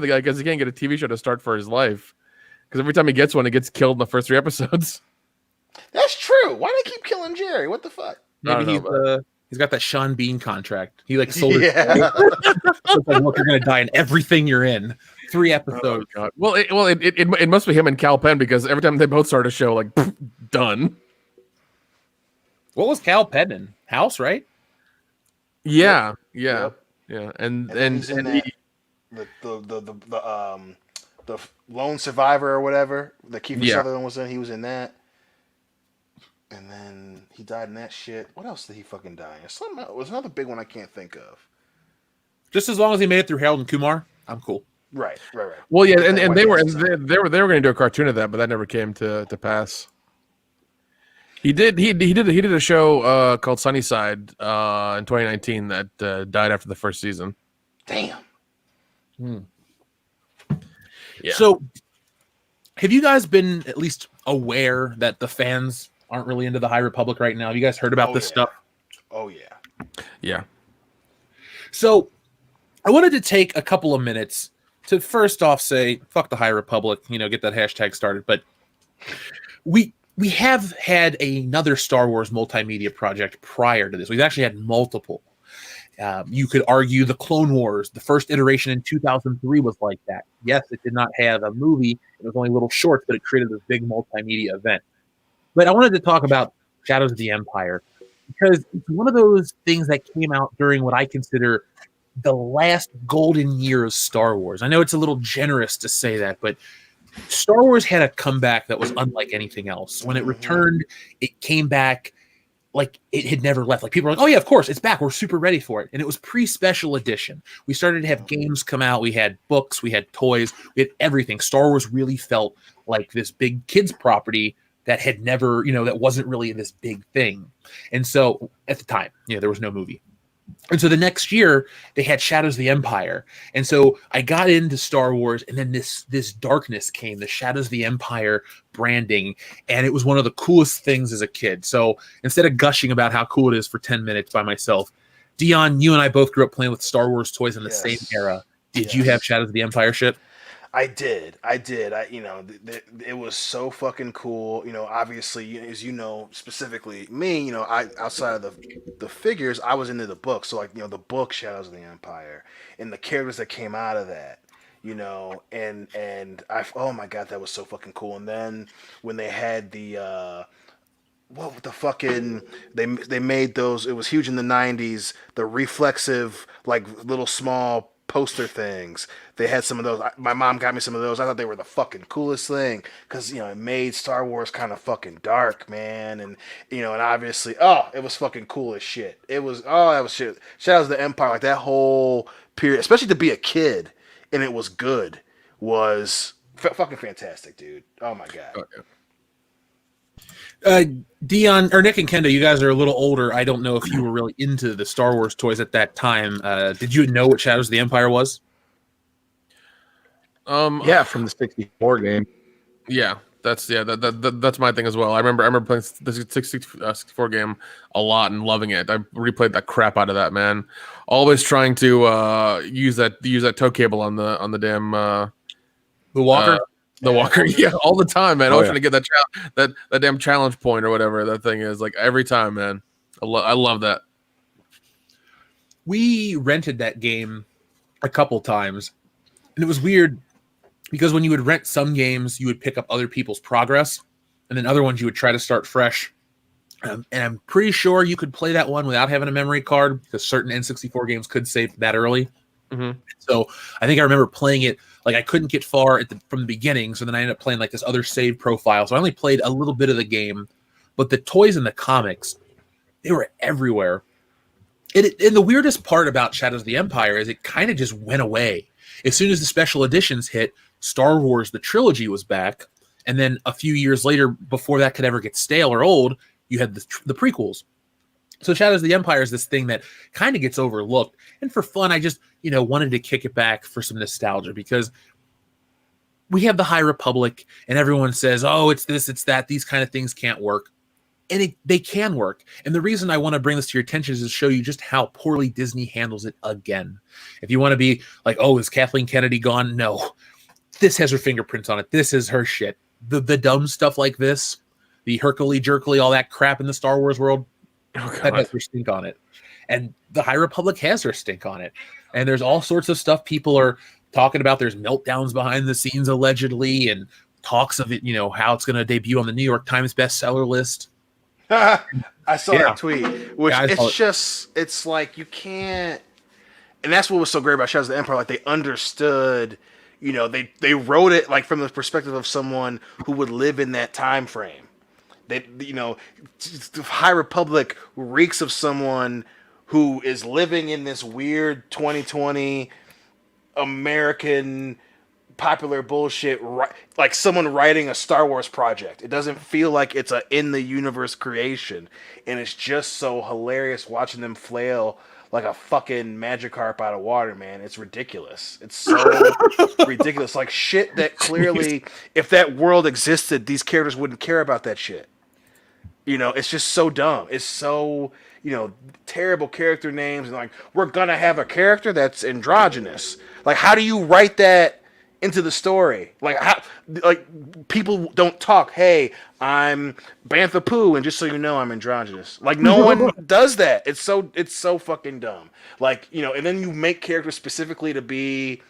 guy because he can't get a TV show to start for his life. Because every time he gets one, he gets killed in the first 3 episodes. That's true. Why do they keep killing Jerry? What the fuck? Maybe he's got that Sean Bean contract. He like sold it. Yeah. So it's like, look, you're gonna die in everything you're in. 3 episodes. Oh, God. Well, it must be him and Cal Penn because every time they both start a show, like done. What was Cal Penn in? House, right? Yeah, Yep. yeah, And and he's in he, the Lone Survivor or whatever that Kiefer Yeah. Sutherland was in. He was in that. And then he died in that shit. What else did he fucking die in? Something else. It was another big one I can't think of. Just as long as he made it through Harold and Kumar, I'm cool. Right. well, yeah, and That they were White House going to do a cartoon of that, but that never came to pass. He did a show called Sunnyside in 2019 that died after the first season. Damn. Yeah. So, have you guys been at least aware that the fans aren't really into the High Republic right now? Have you guys heard about this stuff? Oh, yeah. Yeah. So, I wanted to take a couple of minutes to first off say, fuck the High Republic, get that hashtag started. But we have had another Star Wars multimedia project prior to this. We've actually had multiple. You could argue the Clone Wars, the first iteration in 2003 was like that. Yes, it did not have a movie. It was only little shorts, but it created this big multimedia event. But I wanted to talk about Shadows of the Empire because it's one of those things that came out during what I consider the last golden year of Star Wars. I know it's a little generous to say that, but Star Wars had a comeback that was unlike anything else. When it returned, it came back like it had never left. Like people were like, oh yeah, of course, it's back. We're super ready for it. And it was pre-special edition. We started to have games come out. We had books, we had toys, we had everything. Star Wars really felt like this big kids property that had never, that wasn't really this big thing. And so at the time, there was no movie. And so the next year they had Shadows of the Empire. And so I got into Star Wars, and then this darkness came, the Shadows of the Empire branding. And it was one of the coolest things as a kid. So instead of gushing about how cool it is for 10 minutes by myself, Dion, you and I both grew up playing with Star Wars toys in the same era. Did you have Shadows of the Empire shit? I did. It was so fucking cool. Obviously, as specifically me, I outside of the figures, I was into the book. So the book Shadows of the Empire and the characters that came out of that, and oh my God, that was so fucking cool. And then when they had the what the fucking they made those, it was huge in the 90s, the reflexive little small poster things. They had some of those. My mom got me some of those. I thought they were the fucking coolest thing because it made Star Wars kind of fucking dark, man. And and obviously, it was fucking cool as shit. That was shit. Shadows of the Empire, that whole period, especially to be a kid and it was good, was fucking fantastic, dude. Oh my God. Dion or Nick and Kendo, you guys are a little older. I don't know if you were really into the Star Wars toys at that time. Did you know what Shadows of the Empire was? Yeah, from the 64 game. Yeah, that's my thing as well. I remember playing the 64 game a lot and loving it. I replayed that crap out of that, man. Always trying to use that tow cable on the damn the walker. The walker, yeah, all the time, man. Always trying to get that damn challenge point or whatever that thing is. Every time, man. I love that. We rented that game a couple times, and it was weird because when you would rent some games, you would pick up other people's progress, and then other ones you would try to start fresh. And I'm pretty sure you could play that one without having a memory card because certain N64 games could save that early. Mm-hmm. So I think I remember playing it I couldn't get far from the beginning, so then I ended up playing this other save profile. So I only played a little bit of the game, but the toys and the comics, they were everywhere. And the weirdest part about Shadows of the Empire is it kind of just went away. As soon as the special editions hit, Star Wars, the trilogy was back, and then a few years later, before that could ever get stale or old, you had the prequels. So Shadows of the Empire is this thing that kind of gets overlooked. And for fun, I just, wanted to kick it back for some nostalgia because we have the High Republic and everyone says, oh, it's this, it's that. These kind of things can't work. And they can work. And the reason I want to bring this to your attention is to show you just how poorly Disney handles it again. If you want to be oh, is Kathleen Kennedy gone? No. This has her fingerprints on it. This is her shit. The dumb stuff like this, the herkly-jerkly, all that crap in the Star Wars world, that has her stink on it. And the High Republic has her stink on it. And there's all sorts of stuff people are talking about. There's meltdowns behind the scenes, allegedly, and talks of it, how it's going to debut on the New York Times bestseller list. I saw that tweet, which it's you can't, and that's what was so great about Shadows of the Empire. They understood, they wrote it from the perspective of someone who would live in that time frame. The High Republic reeks of someone who is living in this weird 2020 American popular bullshit, like someone writing a Star Wars project. It doesn't feel like it's a in the universe creation, and it's just so hilarious watching them flail like a fucking Magikarp out of water, man. It's ridiculous. It's so ridiculous. Shit that clearly, if that world existed, these characters wouldn't care about that shit. It's just so dumb. It's so, terrible character names. And we're going to have a character that's androgynous. How do you write that into the story? People don't talk. Hey, I'm Bantha Poo, and just so you know, I'm androgynous. No one does that. It's so fucking dumb. And then you make characters specifically to be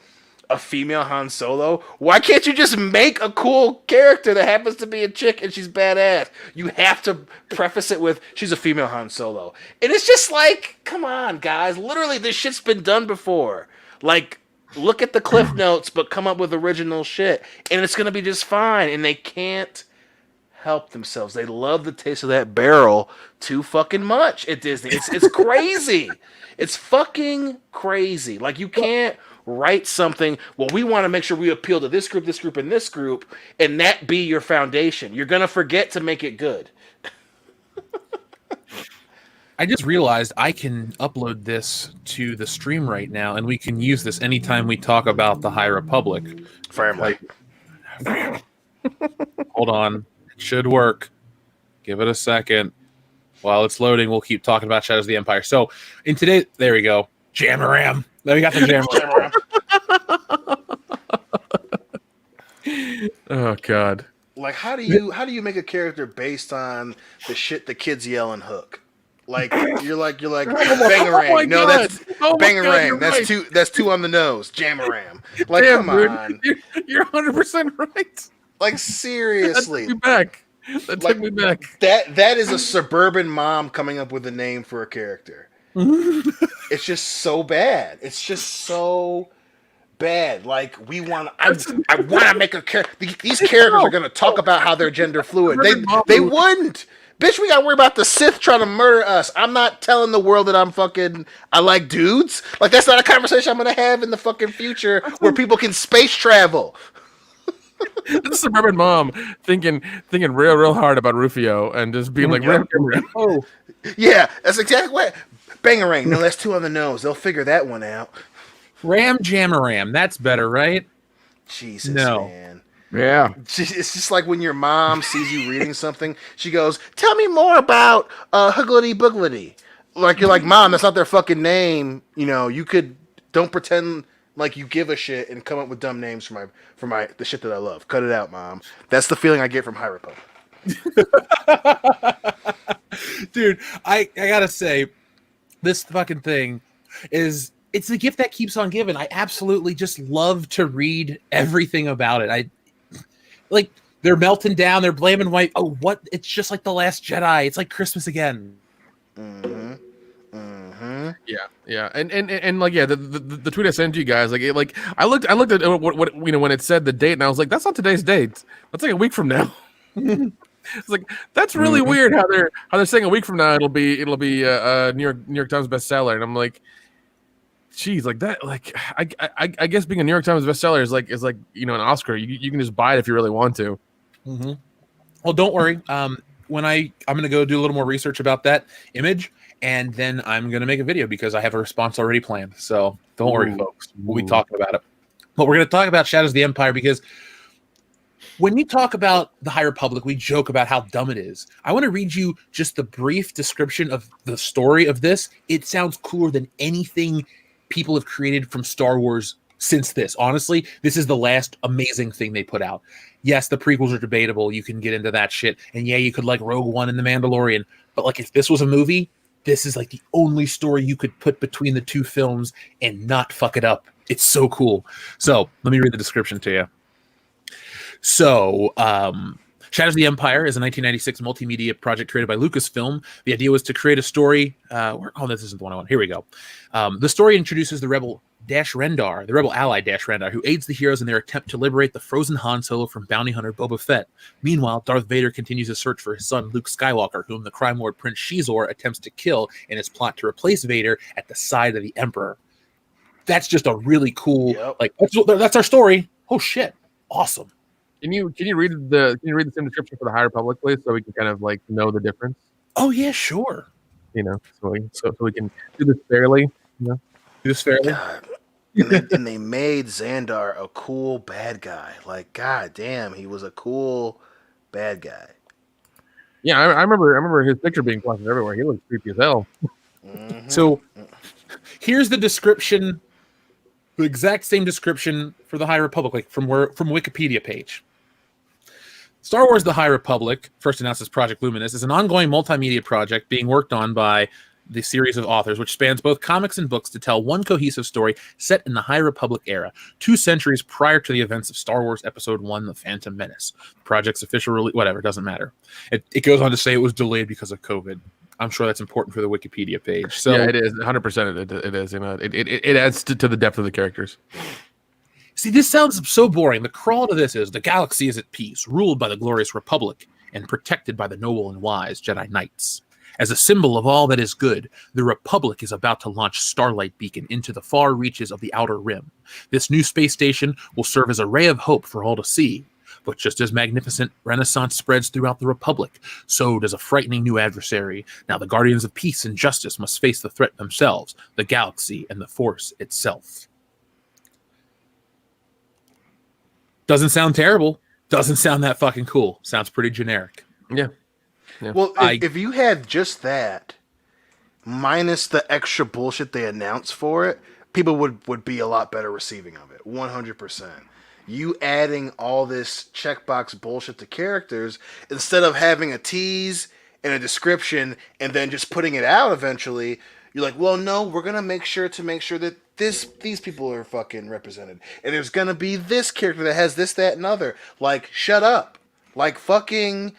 a female Han Solo. Why can't you just make a cool character that happens to be a chick and she's badass? You have to preface it with she's a female Han Solo. And it's just come on, guys. Literally, this shit's been done before. Look at the Cliff Notes, but come up with original shit. And it's going to be just fine. And they can't help themselves. They love the taste of that barrel too fucking much at Disney. It's crazy. It's fucking crazy. Like, you can't write something, well, we want to make sure we appeal to this group, and this group, and that be your foundation. You're going to forget to make it good. I just realized I can upload this to the stream right now, and we can use this anytime we talk about the High Republic. Family. Hold on. It should work. Give it a second. While it's loading, we'll keep talking about Shadows of the Empire. So, in today, there we go. Jamaram. There we got the Jamaram. Oh God. Like, how do you make a character based on the shit the kids yell and Hook? Like, you're like bangarang. my No, God. that's Oh my God, bangarang. you're That's right. That's two on the nose. Jamaram. Like, Damn, come dude. on. You're 100% right. Like, That seriously. took me back. That Like, took me back. That is a suburban mom coming up with a name for a character. It's just so bad. It's just so bad. Like, I want to make a character. These characters are going to talk about how they're gender fluid. They wouldn't. Bitch, we got to worry about the Sith trying to murder us. I'm not telling the world that I like dudes. Like, that's not a conversation I'm going to have in the fucking future where people can space travel. This is suburban mom thinking real hard about Rufio and just being like, Oh, Yeah, that's exactly what. Bangarang. No, that's two on the nose. They'll figure that one out. Ram Jamaram. That's better, right? Jesus, No. man. Yeah. It's just like when your mom sees you reading something, she goes, "Tell me more about Huggledy Boogledy." Like, you're like, "Mom, that's not their fucking name." You know, don't pretend like you give a shit and come up with dumb names for the shit that I love. Cut it out, Mom. That's the feeling I get from High Republic. Dude, I gotta say, this fucking thing it's the gift that keeps on giving. I absolutely just love to read everything about it. Like, they're melting down, they're blaming white. Oh, what? It's just like The Last Jedi. It's like Christmas again. Yeah, and like, yeah, the tweet I sent you guys, like I looked at what when it said the date, and I was like, that's not today's date. That's like a week from now. It's like, that's really weird how they're saying a week from now it'll be New York Times bestseller, and I'm like, geez, like that, like I guess being a New York Times bestseller is like an Oscar. You can just buy it if you really want to. Mm-hmm. Well, don't worry. When I'm gonna go do a little more research about that image, and then I'm gonna make a video because I have a response already planned. So don't worry, folks. We'll be talking about it. But we're gonna talk about Shadows of the Empire because when you talk about the High Republic, we joke about how dumb it is. I want to read you just the brief description of the story of this. It sounds cooler than anything people have created from Star Wars since this. Honestly, this is the last amazing thing they put out. Yes, the prequels are debatable. You can get into that shit. And yeah, you could like Rogue One and The Mandalorian. But like, if this was a movie, this is like the only story you could put between the two films and not fuck it up. It's so cool. So let me read the description to you. So, Shadows of the Empire is a 1996 multimedia project created by Lucasfilm. The idea was to create a story. This isn't the one I want. Here we go. The story introduces the rebel Rendar, the rebel ally Rendar, who aids the heroes in their attempt to liberate the frozen Han Solo from bounty hunter Boba Fett. Meanwhile, Darth Vader continues his search for his son Luke Skywalker, whom the crime lord Prince Shizor attempts to kill in his plot to replace Vader at the side of the Emperor. That's just a really cool, that's our story. Oh shit, awesome. Can you read the same description for the High Republic, please, so we can kind of like know the difference? Oh yeah, sure. You know, so we can do this fairly. You know, do this fairly. God. And they made Xandar a cool bad guy. Like, god damn, he was a cool bad guy. Yeah, I remember his picture being plastered everywhere. He looks creepy as hell. Mm-hmm. So here's the description, the exact same description for the High Republic, like from Wikipedia page. Star Wars The High Republic, first announced as Project Luminous, is an ongoing multimedia project being worked on by the series of authors, which spans both comics and books to tell one cohesive story set in the High Republic era, 2 centuries prior to the events of Star Wars Episode 1, The Phantom Menace. The project's official release, whatever, doesn't matter. It goes on to say it was delayed because of COVID. I'm sure that's important for the Wikipedia page. So yeah, it is 100%. It is. You know, it adds to the depth of the characters. See, this sounds so boring. The crawl to this is the galaxy is at peace, ruled by the glorious Republic. and protected by the noble and wise Jedi Knights. As a symbol of all that is good, the Republic is about to launch Starlight Beacon into the far reaches of the Outer Rim. This new space station will serve as a ray of hope for all to see. But just as magnificent renaissance spreads throughout the Republic, so does a frightening new adversary. Now the Guardians of Peace and Justice must face the threat themselves, the galaxy and the Force itself. Doesn't sound terrible. Doesn't sound that fucking cool. Sounds pretty generic. Yeah. Well, if you had just that, minus the extra bullshit they announced for it, people would be a lot better receiving of it. 100%. You adding all this checkbox bullshit to characters instead of having a tease and a description and then just putting it out eventually, you're like, well, no, we're gonna make sure that these people are fucking represented, and there's gonna be this character that has this, that, and other. Like, shut up. Like, fucking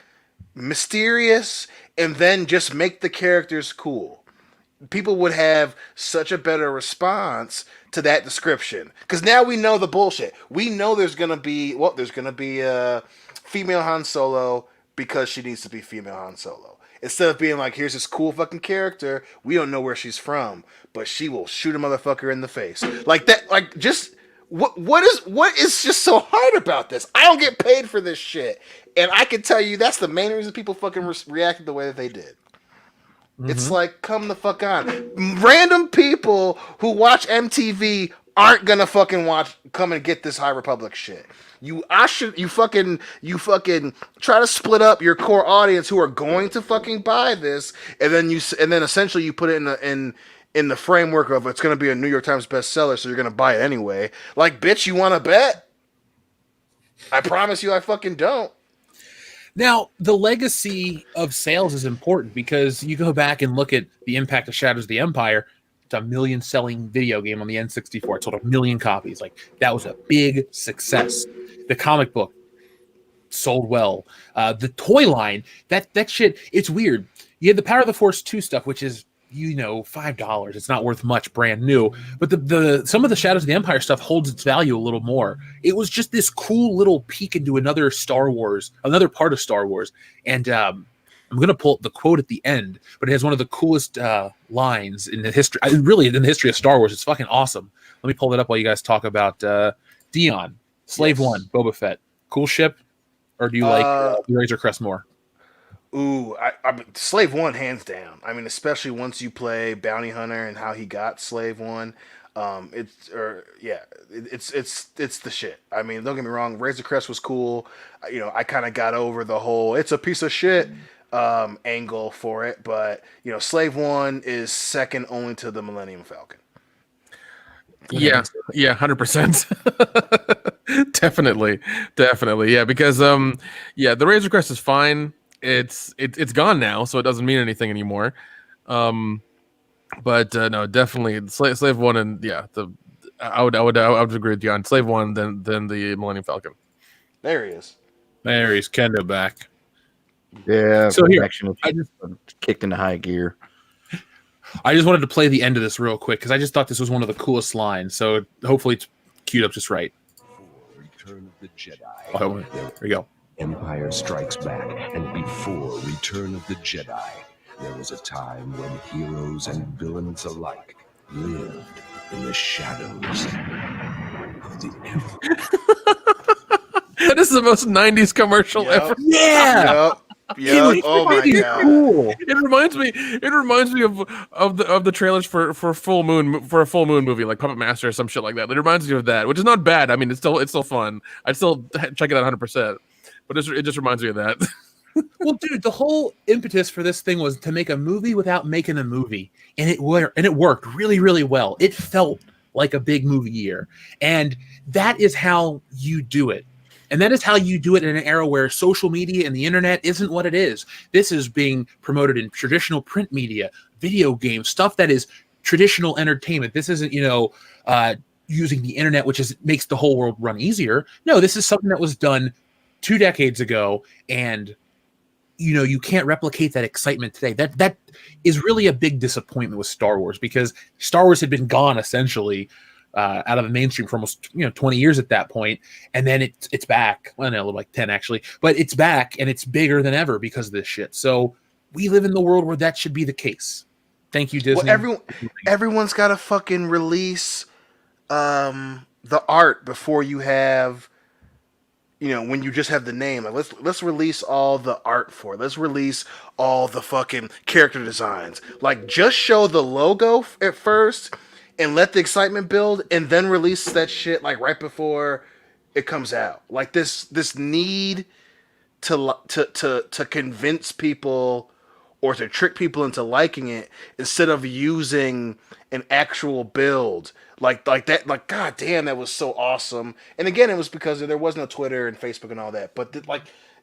mysterious, and then just make the characters cool. People would have such a better response to that description, because now we know the bullshit. We know there's gonna be a female Han Solo because she needs to be female Han Solo. Instead of being like, here's this cool fucking character, we don't know where she's from, but she will shoot a motherfucker in the face. Like that, like, just what is just so hard about this? I don't get paid for this shit. And I can tell you that's the main reason people fucking reacted the way that they did. Mm-hmm. It's like, come the fuck on. Random people who watch MTV aren't gonna fucking come and get this High Republic shit. You fucking try to split up your core audience who are going to fucking buy this, and then essentially you put it in the framework of it's gonna be a New York Times bestseller, so you're gonna buy it anyway. Like, bitch, you wanna bet? I promise you I fucking don't. Now, the legacy of sales is important because you go back and look at the impact of Shadows of the Empire. It's a million-selling video game on the N64. It sold 1 million copies. Like, that was a big success. The comic book sold well. The toy line, that shit, it's weird. You had the Power of the Force 2 stuff, which is, $5. It's not worth much, brand new. But the some of the Shadows of the Empire stuff holds its value a little more. It was just this cool little peek into another part of Star Wars. And I'm going to pull up the quote at the end, but it has one of the coolest lines in the history, really in the history of Star Wars. It's fucking awesome. Let me pull that up while you guys talk about Dion, Slave One, Boba Fett. Cool ship? Or do you like Razor Crest more? Ooh, I Slave One, hands down. I mean, especially once you play Bounty Hunter and how he got Slave One, it's the shit. I mean, don't get me wrong, Razor Crest was cool. I kind of got over the whole it's a piece of shit angle for it, but Slave One is second only to the Millennium Falcon. Yeah, 100%. Definitely, yeah, because the Razor Crest is fine. It's gone now, so it doesn't mean anything anymore. But no, definitely Slave One, and I would agree with you on Slave One than the Millennium Falcon. There he is. There he's Kendo back. Yeah. So here, I just kicked into high gear. I just wanted to play the end of this real quick because I just thought this was one of the coolest lines. So hopefully it's queued up just right. Return of the Jedi. Oh, there we go. Empire Strikes Back, and before Return of the Jedi, there was a time when heroes and villains alike lived in the shadows of the Empire. That is the most 90s commercial ever. Yeah. Yep. Oh my god. Cool. It reminds me of the trailers for a full moon movie like Puppet Master or some shit like that. It reminds me of that, which is not bad. I mean, it's still fun. I'd still check it out 100%. But it just reminds me of that. Well, dude, the whole impetus for this thing was to make a movie without making a movie, and it worked really, really well. It felt like a big movie year, and that is how you do it. And that is how you do it in an era where social media and the internet isn't what it is. This is being promoted in traditional print media, video games, stuff that is traditional entertainment. This isn't, using the internet, which makes the whole world run easier. No, this is something that was done 2 decades ago, and you can't replicate that excitement today. That is really a big disappointment with Star Wars, because Star Wars had been gone essentially out of the mainstream for almost 20 years at that point, and then it's back. Well, no, like 10 actually, but it's back and it's bigger than ever because of this shit. So we live in the world where that should be the case. Thank you, Disney. Well, everyone's got to fucking release the art before you have, when you just have the name. Like, let's release all the art for it. Let's release all the fucking character designs. Like, just show the logo at first and let the excitement build, and then release that shit like right before it comes out. Like this need to convince people or to trick people into liking it instead of using an actual build like that. Like, god damn, that was so awesome. And again, it was because there was no Twitter and Facebook and all that. But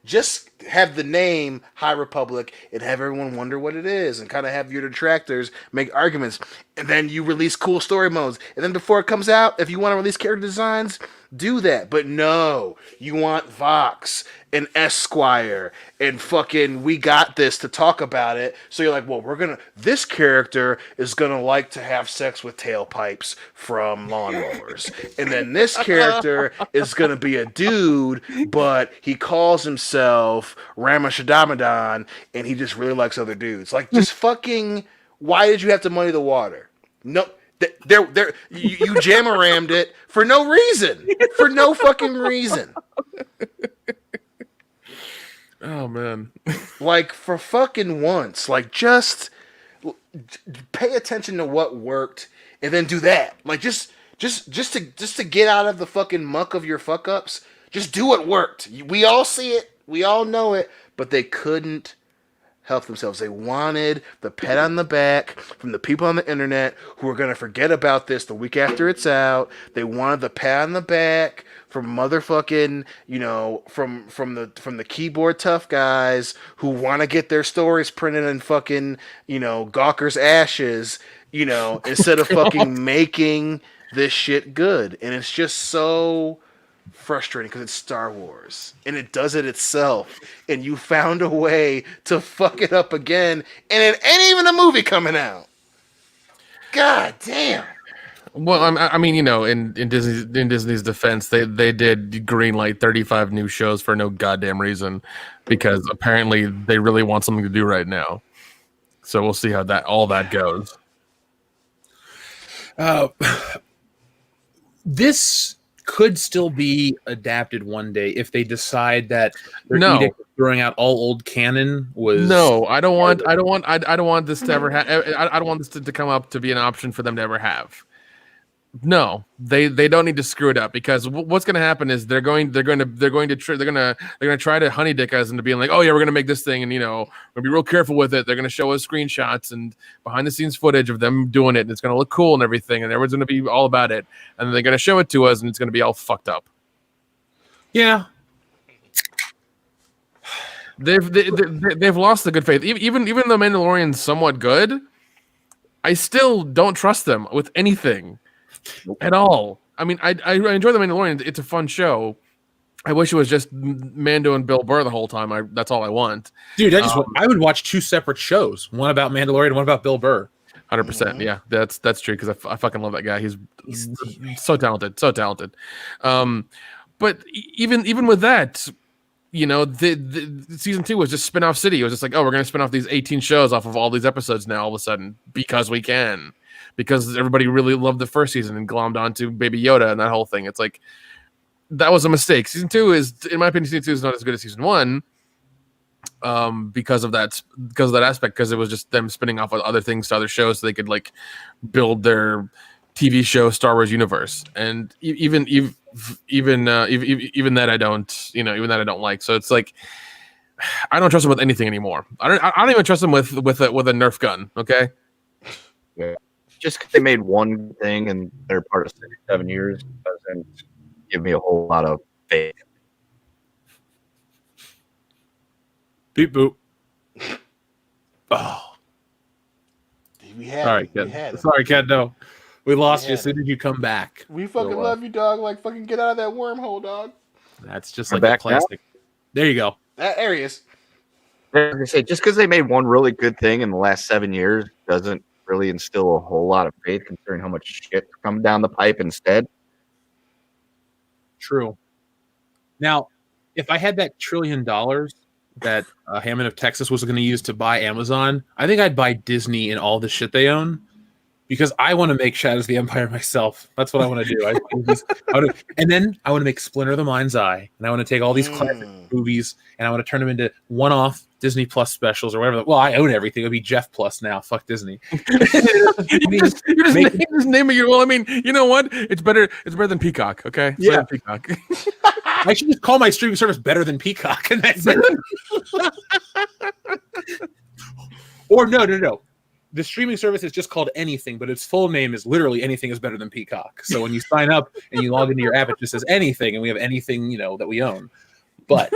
just have the name High Republic and have everyone wonder what it is and kind of have your detractors make arguments. And then you release cool story modes. And then before it comes out, if you want to release character designs, do that. But no, you want Vox and Esquire and fucking We Got This to talk about it. So you're like, well, this character is gonna like to have sex with tailpipes from lawnmowers. And then this character is gonna be a dude, but he calls himself Ramashadamadan and he just really likes other dudes. Like, just fucking, why did you have to muddy the water? No, you jam-a-rammed it for no reason. For no fucking reason. Oh, man. Like, for fucking once. Like, just pay attention to what worked and then do that. Like, just to get out of the fucking muck of your fuck-ups, just do what worked. We all see it. We all know it. But they couldn't help themselves. They wanted the pat on the back from the people on the internet who are going to forget about this the week after it's out. They wanted the pat on the back from motherfucking, from the keyboard tough guys who want to get their stories printed in fucking, Gawker's ashes, instead of fucking making this shit good. And it's just so frustrating because it's Star Wars and it does it itself, and you found a way to fuck it up again, and it ain't even a movie coming out. God damn. Well, I mean, in Disney's defense, they did greenlight 35 new shows for no goddamn reason, because apparently they really want something to do right now. So we'll see how all that goes. This could still be adapted one day if they decide that their edict of throwing out all old canon was. No, I don't want this to ever I don't want this to come up to be an option for them to ever have. No, they don't need to screw it up, because what's going to happen is they're going to try to honey dick us into being like, oh yeah, we're going to make this thing, and we'll be real careful with it. They're going to show us screenshots and behind the scenes footage of them doing it, and it's going to look cool and everything, and everyone's going to be all about it, and then they're going to show it to us, and it's going to be all fucked up. Yeah, they've lost the good faith. Even though Mandalorian's somewhat good, I still don't trust them with anything. At all. I mean, I enjoy The Mandalorian. It's a fun show. I wish it was just Mando and Bill Burr the whole time. That's all I want. Dude, I would watch two separate shows, one about Mandalorian and one about Bill Burr. 100%. Yeah, that's true, because I fucking love that guy. He's so talented, so talented. But even with that, the season 2 was just spin-off city. It was just like, oh, we're going to spin off these 18 shows off of all these episodes now all of a sudden because we can. Because everybody really loved the first season and glommed onto Baby Yoda and that whole thing. It's like, that was a mistake. Season 2 is, in my opinion, season 2 is not as good as season 1 because of that aspect, because it was just them spinning off other things to other shows so they could like build their TV show Star Wars universe. And even that I don't like. So it's like, I don't trust them with anything anymore. I don't even trust them with a Nerf gun. Okay. Yeah. Just because they made one thing and they're part of 7 years doesn't give me a whole lot of faith. Beep boop. Oh. Sorry, Ken. No. We lost you as soon as you come back. We fucking love you, dog. Like, fucking get out of that wormhole, dog. That's just like a plastic. There you go. There he is. I say, just because they made one really good thing in the last 7 years doesn't really instill a whole lot of faith considering how much shit come down the pipe instead. True. Now, if I had that $1 trillion that Hammond of Texas was going to use to buy Amazon, I think I'd buy Disney and all the shit they own because I want to make Shadows of the Empire myself. That's what I want to do. And then I want to make Splinter of the Mind's Eye, and I want to take all these classic movies and I want to turn them into one-off Disney Plus specials or whatever. Well, I own everything. It'll be Jeff Plus now. Fuck Disney. You're just naming it. Well, I mean, you know what? It's better than Peacock. Okay. It's better than Peacock. I should just call my streaming service Better Than Peacock, and that's it. Or no. The streaming service is just called Anything, but its full name is literally Anything is Better Than Peacock. So when you sign up and you log into your app, it just says Anything, and we have anything that we own. But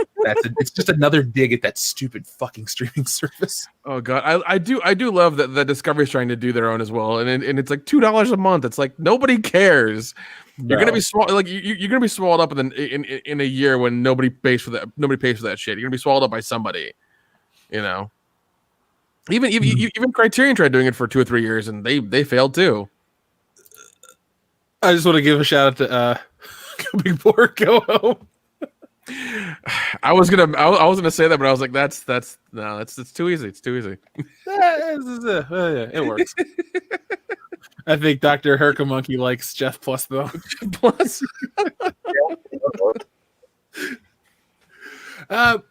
it's just another dig at that stupid fucking streaming service. Oh god, I do love that Discovery's trying to do their own as well, and it's like $2 a month. It's like nobody cares. You're gonna be you're gonna be swallowed up in a year when nobody pays for that. Nobody pays for that shit. You're gonna be swallowed up by somebody. Even Criterion tried doing it for 2 or 3 years, and they failed too. I just want to give a shout out to Big Boar Go Home. I was gonna say that, but I was like, that's too easy. It's too easy. It works. I think Dr. Herkamonkey likes Jeff Plus though. Plus. But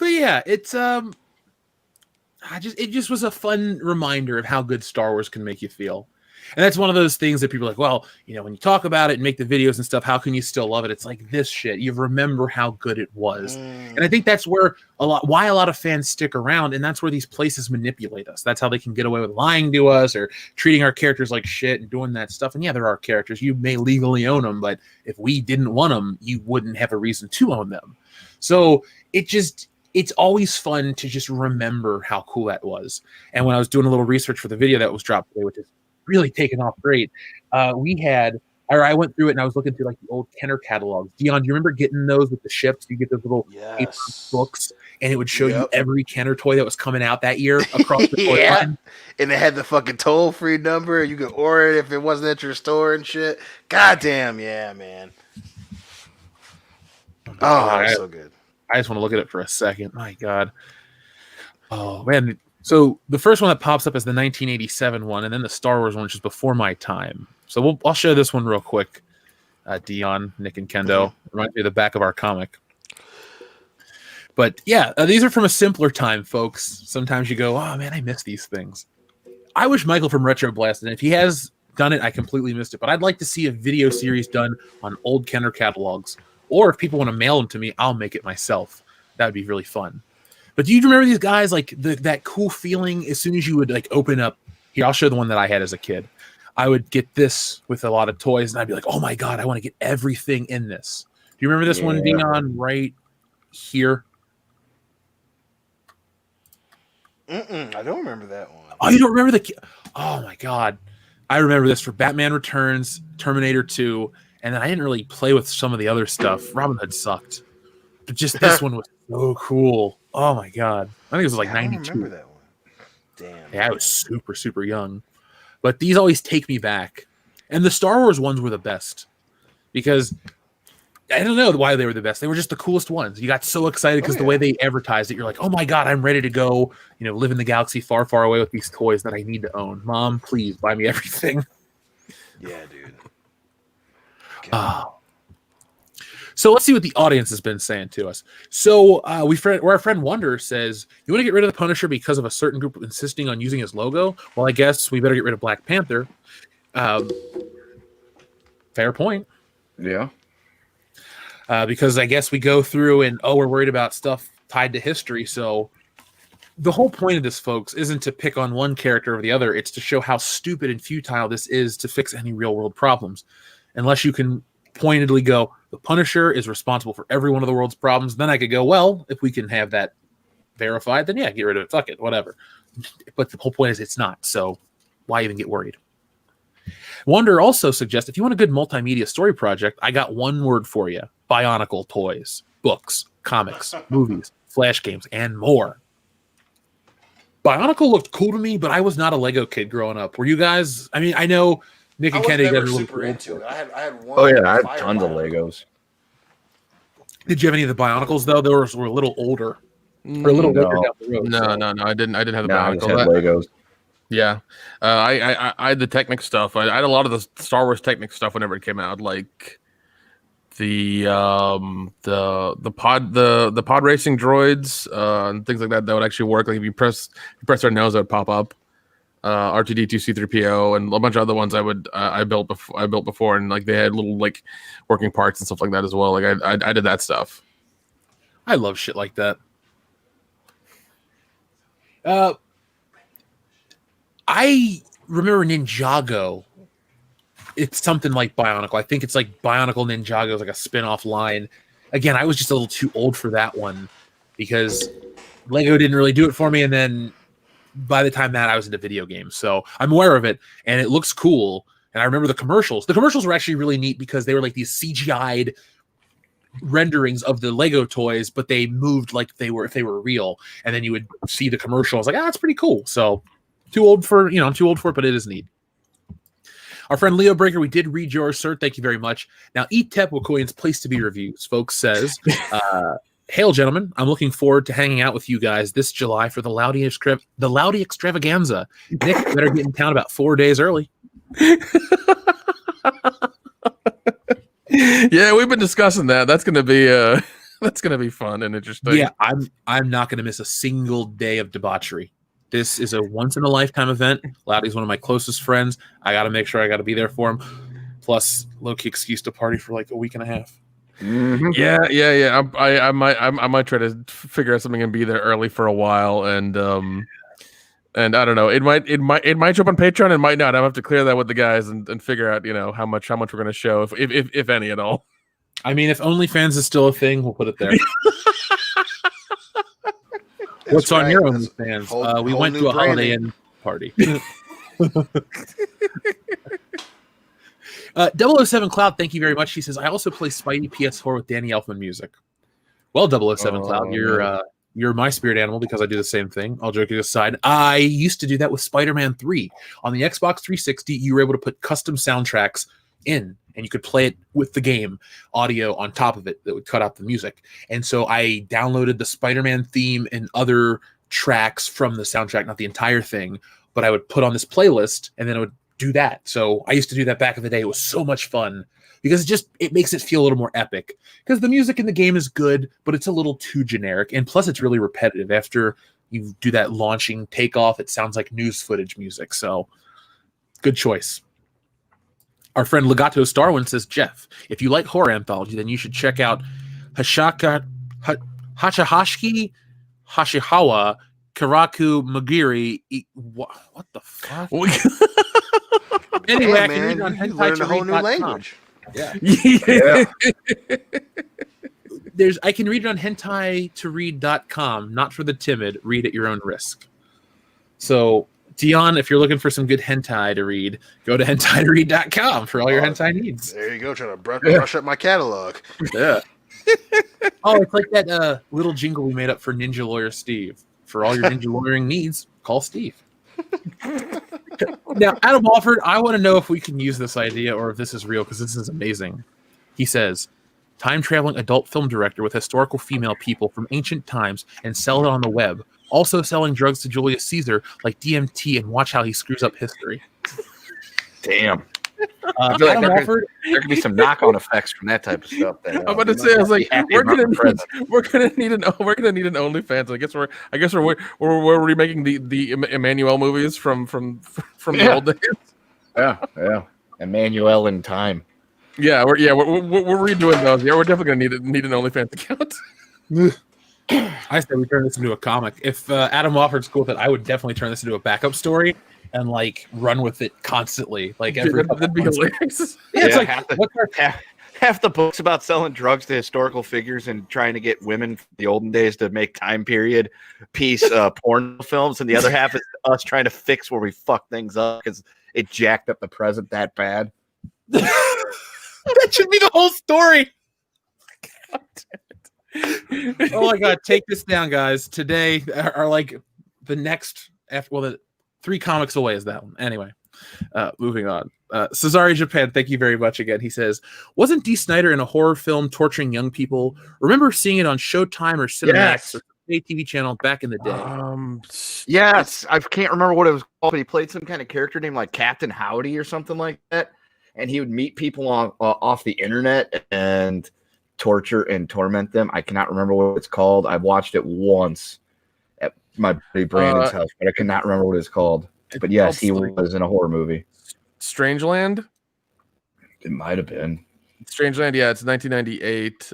yeah, it's it just was a fun reminder of how good Star Wars can make you feel. And that's one of those things that people are like, well, when you talk about it and make the videos and stuff, how can you still love it? It's like this shit. You remember how good it was. And I think that's why a lot of fans stick around, and that's where these places manipulate us. That's how they can get away with lying to us or treating our characters like shit and doing that stuff. And yeah, there are characters. You may legally own them, but if we didn't want them, you wouldn't have a reason to own them. So it's always fun to just remember how cool that was. And when I was doing a little research for the video that was dropped today, which is really taken off great, I went through it and I was looking through like the old Kenner catalogs. Dion, do you remember getting those with the ships? You get those little paper books, and it would show you every Kenner toy that was coming out that year across the toy line. And they had the fucking toll-free number. You could order it if it wasn't at your store and shit. Goddamn, yeah, man. Oh, that's so good. I just want to look at it for a second. My God. Oh, man. So the first one that pops up is the 1987 one, and then the Star Wars one, which is before my time. So I'll show this one real quick. Dion, Nick, and Kendo. Reminds me of the back of our comic. But yeah, these are from a simpler time, folks. Sometimes you go, oh, man, I miss these things. I wish Michael from Retro Blast, and if he has done it, I completely missed it. But I'd like to see a video series done on old Kenner catalogs. Or if people want to mail them to me, I'll make it myself. That would be really fun. But do you remember these guys, like that cool feeling as soon as you would like open up? Here, I'll show the one that I had as a kid. I would get this with a lot of toys, and I'd be like, oh my God, I want to get everything in this. Do you remember this one, Dion, right here? I don't remember that one. Oh, you don't remember oh my God. I remember this for Batman Returns, Terminator 2, and then I didn't really play with some of the other stuff. Robin Hood sucked. But just this one was so cool. Oh my God. I think it was like 92. I remember that one. Damn. Yeah, I was super, super young. But these always take me back. And the Star Wars ones were the best. Because I don't know why they were the best. They were just the coolest ones. You got so excited because the way they advertised it, you're like, oh my God, I'm ready to go, live in the galaxy far, far away with these toys that I need to own. Mom, please buy me everything. Yeah, dude. So let's see what the audience has been saying to us. So where our friend Wonder says, you want to get rid of the Punisher because of a certain group insisting on using his logo? Well, I guess we better get rid of Black Panther. Fair point. Yeah. Because I guess we go through and, we're worried about stuff tied to history. So the whole point of this, folks, isn't to pick on one character or the other. It's to show how stupid and futile this is to fix any real world problems. Unless you can pointedly go, the Punisher is responsible for every one of the world's problems, then I could go, well, if we can have that verified, then yeah, get rid of it. Fuck it, whatever. But the whole point is it's not. So why even get worried? Wonder also suggests if you want a good multimedia story project, I got one word for you: Bionicle toys, books, comics, movies, flash games, and more. Bionicle looked cool to me, but I was not a Lego kid growing up. Were you guys? I mean, I know Nick and Kennedy guys are super really into cool. it. I had one. Oh yeah, I Fire have tons of Bionicle. Legos. Did you have any of the Bionicles though? They were a little older or a little No. later down the road. No, so. no. I didn't have the No, I just Bionicle. had Legos. Yeah, I had the Technic stuff. I had a lot of the Star Wars Technic stuff whenever it came out, like the pod racing droids and things like that. That would actually work. Like if you press their nose, that would pop up. R2D2, C3PO, and a bunch of other ones I built before, and like they had little like working parts and stuff like that as well. Like I did that stuff. I love shit like that. I remember Ninjago. It's something like Bionicle. I think it's like Bionicle Ninjago is like a spin-off line. Again, I was just a little too old for that one because Lego didn't really do it for me. And then by the time that I was into video games, so I'm aware of it and it looks cool. And I remember the commercials. The commercials were actually really neat because they were like these CGI'd renderings of the Lego toys, but they moved like if they were real. And then you would see the commercial. I was like, that's pretty cool. So I'm too old for it, but it is neat. Our friend Leo Breaker, we did read yours, sir. Thank you very much. Now, Etep Wakoyan's Place to Be Reviews, folks, says, hail, gentlemen. I'm looking forward to hanging out with you guys this July for the Loudy Extravaganza. Nick, better get in town about 4 days early. Yeah, we've been discussing that. That's gonna be fun and interesting. Yeah, I'm not going to miss a single day of debauchery. This is a once-in-a-lifetime event. Loudy's one of my closest friends. I got to make sure I got to be there for him. Plus, low-key excuse to party for like a week and a half. Mm-hmm. Yeah. I might try to figure out something and be there early for a while, and I don't know. It might show up on Patreon. It might not. I'll have to clear that with the guys and figure out how much we're going to show, if any at all. I mean, if OnlyFans is still a thing, we'll put it there. What's on your OnlyFans? We went to a Holiday Inn party. 007 Cloud, thank you very much. He says, I also play Spidey PS4 with Danny Elfman music. Well, 007 Cloud, you're my spirit animal because I do the same thing. All joking aside, I used to do that with Spider-Man 3. On the Xbox 360, you were able to put custom soundtracks in, and you could play it with the game audio on top of it that would cut out the music. And so I downloaded the Spider-Man theme and other tracks from the soundtrack, not the entire thing, but I would put on this playlist and then I would do that. So I used to do that back in the day. It was so much fun because it makes it feel a little more epic because the music in the game is good, but it's a little too generic. And plus it's really repetitive. After you do that launching takeoff, it sounds like news footage music. So good choice. Our friend Legato Starwin says, Jeff, if you like horror anthology, then you should check out Hachihashiki Hashihawa Karaku Magiri. What the fuck? Anyway, yeah, I can read on you learned a whole new language. Yeah. Yeah. I can read it on hentai-to-read.com, not for the timid. Read at your own risk. So, Dion, if you're looking for some good hentai to read, go to hentai-to-read.com for all your hentai needs. There you go, trying to brush up my catalog. Yeah. Oh, it's like that little jingle we made up for Ninja Lawyer Steve. For all your ninja lawyering needs, call Steve. Now, Adam Walford, I want to know if we can use this idea or if this is real because this is amazing. He says, time-traveling adult film director with historical female people from ancient times and sell it on the web. Also selling drugs to Julius Caesar like DMT and watch how he screws up history. Damn. I feel like there could be some knock-on effects from that type of stuff. I'm about to say, I was like, we're gonna need an OnlyFans. I guess we're remaking the Emmanuel movies from the old days. Yeah. Emmanuel in time. Yeah, we're redoing those. Yeah, we're definitely gonna need an OnlyFans account. I said we turn this into a comic. If Adam Wofford's cool with it, I would definitely turn this into a backup story and like run with it constantly. Like that'd be hilarious. Yeah, it's like half the books about selling drugs to historical figures and trying to get women from the olden days to make time period piece porn films, and the other half is us trying to fix where we fuck things up because it jacked up the present that bad. That should be the whole story. God damn it. Oh my god, take this down, guys. Today are like the next after the 3 comics away is that one. Anyway, moving on. Cesare Japan, thank you very much again. He says, wasn't Dee Snider in a horror film torturing young people? Remember seeing it on Showtime or Cinemax or a TV channel back in the day. Yes, I can't remember what it was called, but he played some kind of character named like Captain Howdy or something like that, and he would meet people on off the internet and torture and torment them. I cannot remember what it's called. I've watched it once at my buddy Brandon's house, but I cannot remember what it's called. But yes, he was in a horror movie. Strangeland? It might have been. Strangeland, yeah, it's 1998.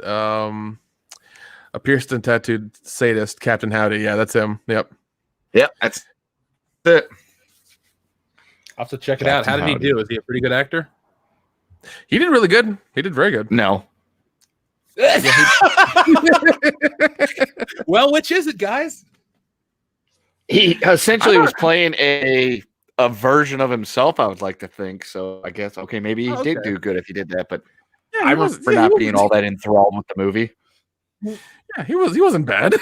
A pierced and tattooed sadist, Captain Howdy. Yeah, that's him. Yep, that's it. I'll have to check it out. How did he do? Is he a pretty good actor? He did really good. He did very good. No. Well, which is it, guys? He essentially was playing a version of himself, I would like to think. So I guess, okay, maybe he did do good if he did that, but I remember not being all that enthralled with the movie. Yeah, he wasn't bad.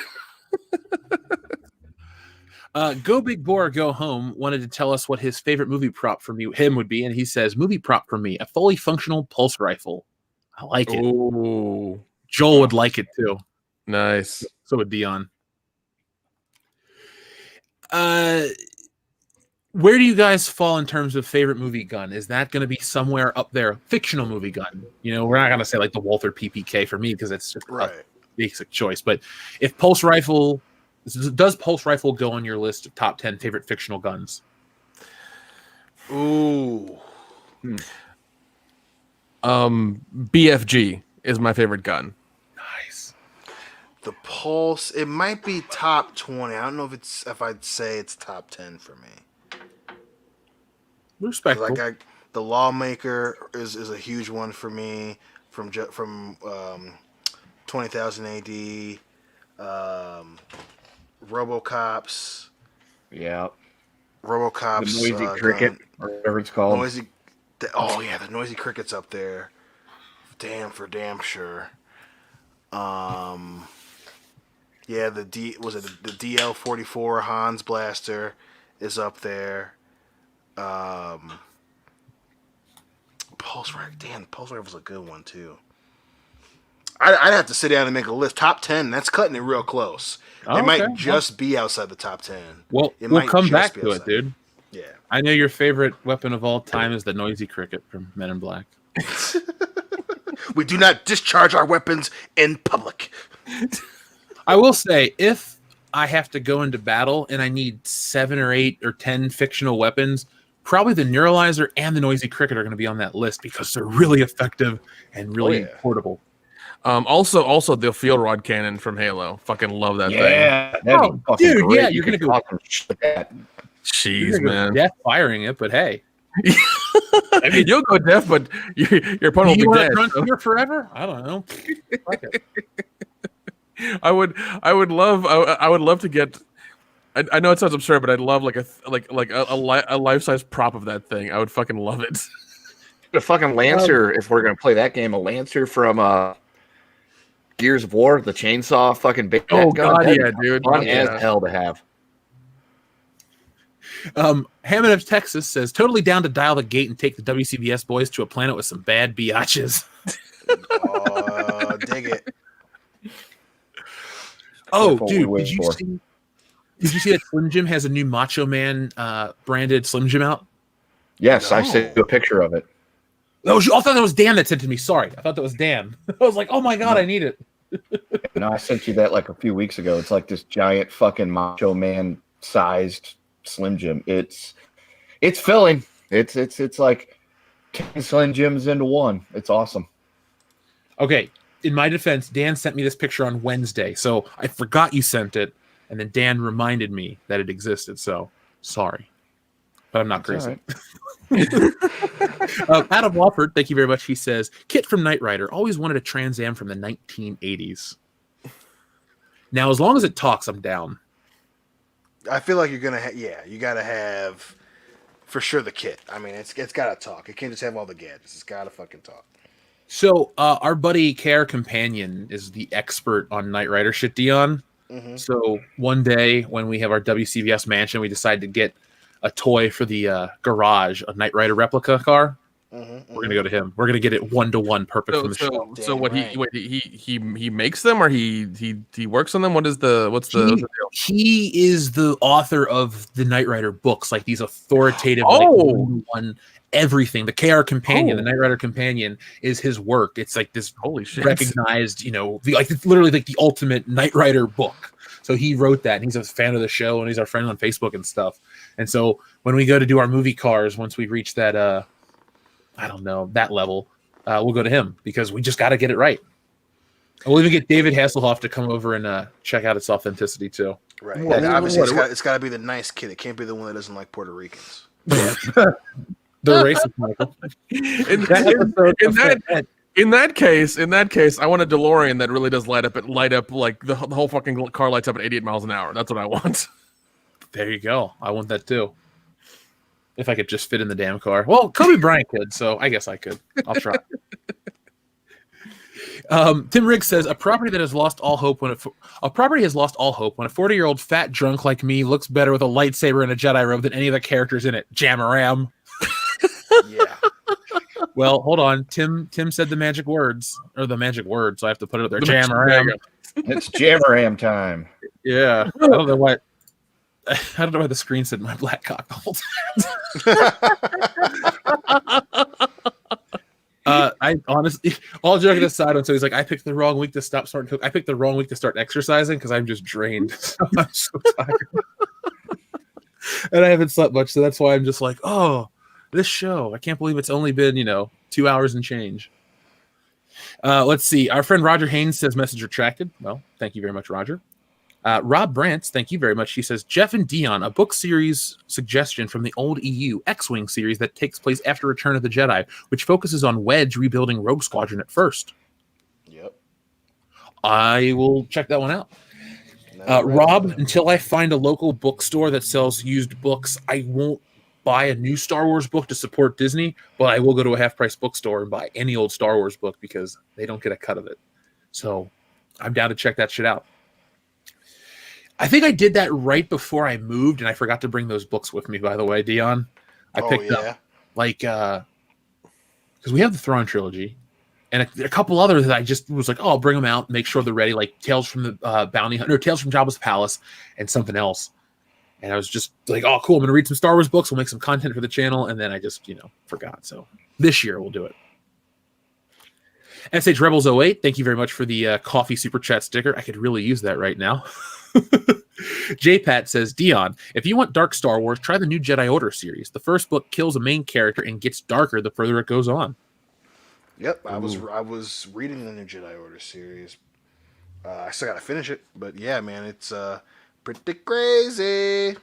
Go Big Boar, Go Home wanted to tell us what his favorite movie prop from him would be, and he says, movie prop for me, a fully functional pulse rifle. I like it. Ooh. Joel would like it too. Nice. So would Dion. Where do you guys fall in terms of favorite movie gun? Is that going to be somewhere up there? Fictional movie gun. You know, we're not going to say like the Walther PPK for me because it's just a basic choice. But if pulse rifle, does pulse rifle go on your list of top 10 favorite fictional guns? Ooh. BFG is my favorite gun. Nice. The Pulse, it might be top 20. I don't know if I'd say it's top 10 for me. Respectful. Like the Lawmaker is a huge one for me from 20,000 AD. RoboCops. Yeah. RoboCops. The Noisy Cricket, or whatever it's called. The Noisy Cricket's up there. Damn sure. Yeah, the DL-44 Hans Blaster is up there. Pulse Rifle. Damn, Pulse Rifle's a good one too. I'd have to sit down and make a list. Top 10. That's cutting it real close. It might just be outside the top 10. Well, we'll come back to it, dude. Yeah. I know your favorite weapon of all time is the Noisy Cricket from Men in Black. We do not discharge our weapons in public. I will say, if I have to go into battle and I need 7 or 8 or 10 fictional weapons, probably the Neuralizer and the Noisy Cricket are going to be on that list because they're really effective and really portable. Also the field rod cannon from Halo. Fucking love that thing. Yeah, dude, great. yeah, you're gonna go. Jeez, man. Death firing it, but hey. I mean, you'll go deaf, but your opponent will be dead. Run here forever? I don't know. I would love to get. I know it sounds absurd, but I'd love like a life size prop of that thing. I would fucking love it. The fucking Lancer, if we're gonna play that game, a Lancer from Gears of War, the chainsaw fucking big. Oh god, yeah, dude. Fun as hell to have. Hammond of Texas says, totally down to dial the gate and take the WCBS boys to a planet with some bad biatches. Oh, dig it. Oh, dude, did you see that Slim Jim has a new Macho Man branded Slim Jim out? Yes, I sent you a picture of it. Oh, I thought that was Dan that sent it to me. Sorry. I thought that was Dan. I was like, oh my God, I need it. No, I sent you that like a few weeks ago. It's like this giant fucking Macho Man sized Slim Jim. It's filling. It's like 10 Slim Jims into one. It's awesome. Okay. In my defense, Dan sent me this picture on Wednesday, so I forgot you sent it, and then Dan reminded me that it existed. So sorry, but I'm not crazy. Right. Adam Wofford, thank you very much. He says, Kit from Knight Rider always wanted a Trans Am from the 1980s. Now, as long as it talks, I'm down. I feel like you're gonna, you gotta have for sure the kit. I mean, it's gotta talk. It can't just have all the gadgets. It's gotta fucking talk. So, our buddy KR Companion is the expert on Knight Rider shit, Dion. So one day when we have our WCBS mansion, we decide to get a toy for the garage, a Knight Rider replica car. We're gonna go to him. We're gonna get it 1-to-1, perfect from the show. So what he makes them, or he works on them? What's the deal? He is the author of the Knight Rider books, like these authoritative, like, 1-to-1 everything. The KR Companion, the Knight Rider Companion, is his work. It's like this holy shit, recognized, it's literally like the ultimate Knight Rider book. So he wrote that, and he's a fan of the show, and he's our friend on Facebook and stuff. And so when we go to do our movie cars, once we reach that, I don't know, that level, we'll go to him because we just got to get it right. And we'll even get David Hasselhoff to come over and check out its authenticity too. Right. And obviously, it's got to be the nice kid. It can't be the one that doesn't like Puerto Ricans. Yeah. They're racist, Michael. In that case, I want a DeLorean that really does light up like the whole fucking car lights up at 88 miles an hour. That's what I want. There you go. I want that too. If I could just fit in the damn car. Well, Kobe Bryant could, so I guess I could. I'll try. Tim Riggs says a property has lost all hope when a 40-year-old fat drunk like me looks better with a lightsaber and a Jedi robe than any of the characters in it. Jam-a-ram. Yeah. Well, hold on. Tim said the magic words, so I have to put it up there. Jam-a-ram. It's Jam-a-ram time. Yeah. I don't know why the screen said my black cock the whole time. I honestly, all joking aside, so he's like, I picked the wrong week to start exercising because I'm just drained. I'm so tired. And I haven't slept much, so that's why I'm just like, oh, this show. I can't believe it's only been, 2 hours and change. Let's see. Our friend Roger Haynes says message retracted. Well, thank you very much, Roger. Rob Brantz, thank you very much. He says, Jeff and Dion, a book series suggestion from the old EU X-Wing series that takes place after Return of the Jedi, which focuses on Wedge rebuilding Rogue Squadron at first. Yep. I will check that one out. Rob, until I find a local bookstore that sells used books, I won't buy a new Star Wars book to support Disney, but I will go to a half-price bookstore and buy any old Star Wars book because they don't get a cut of it. So I'm down to check that shit out. I think I did that right before I moved, and I forgot to bring those books with me, by the way, Dion. I picked up, because we have the Thrawn trilogy, and a couple others that I just was like, oh, I'll bring them out, make sure they're ready, like Tales from the Bounty Hunter, Tales from Jabba's Palace, and something else. And I was just like, oh, cool, I'm going to read some Star Wars books, we'll make some content for the channel, and then I just, forgot. So this year we'll do it. SH Rebels 08, thank you very much for the coffee super chat sticker. I could really use that right now. J-Pat says, Dion, if you want dark Star Wars, try the new Jedi Order series. The first book kills a main character and gets darker the further it goes on. Yep, I was reading the new Jedi Order series. I still got to finish it, but yeah, man, it's pretty crazy.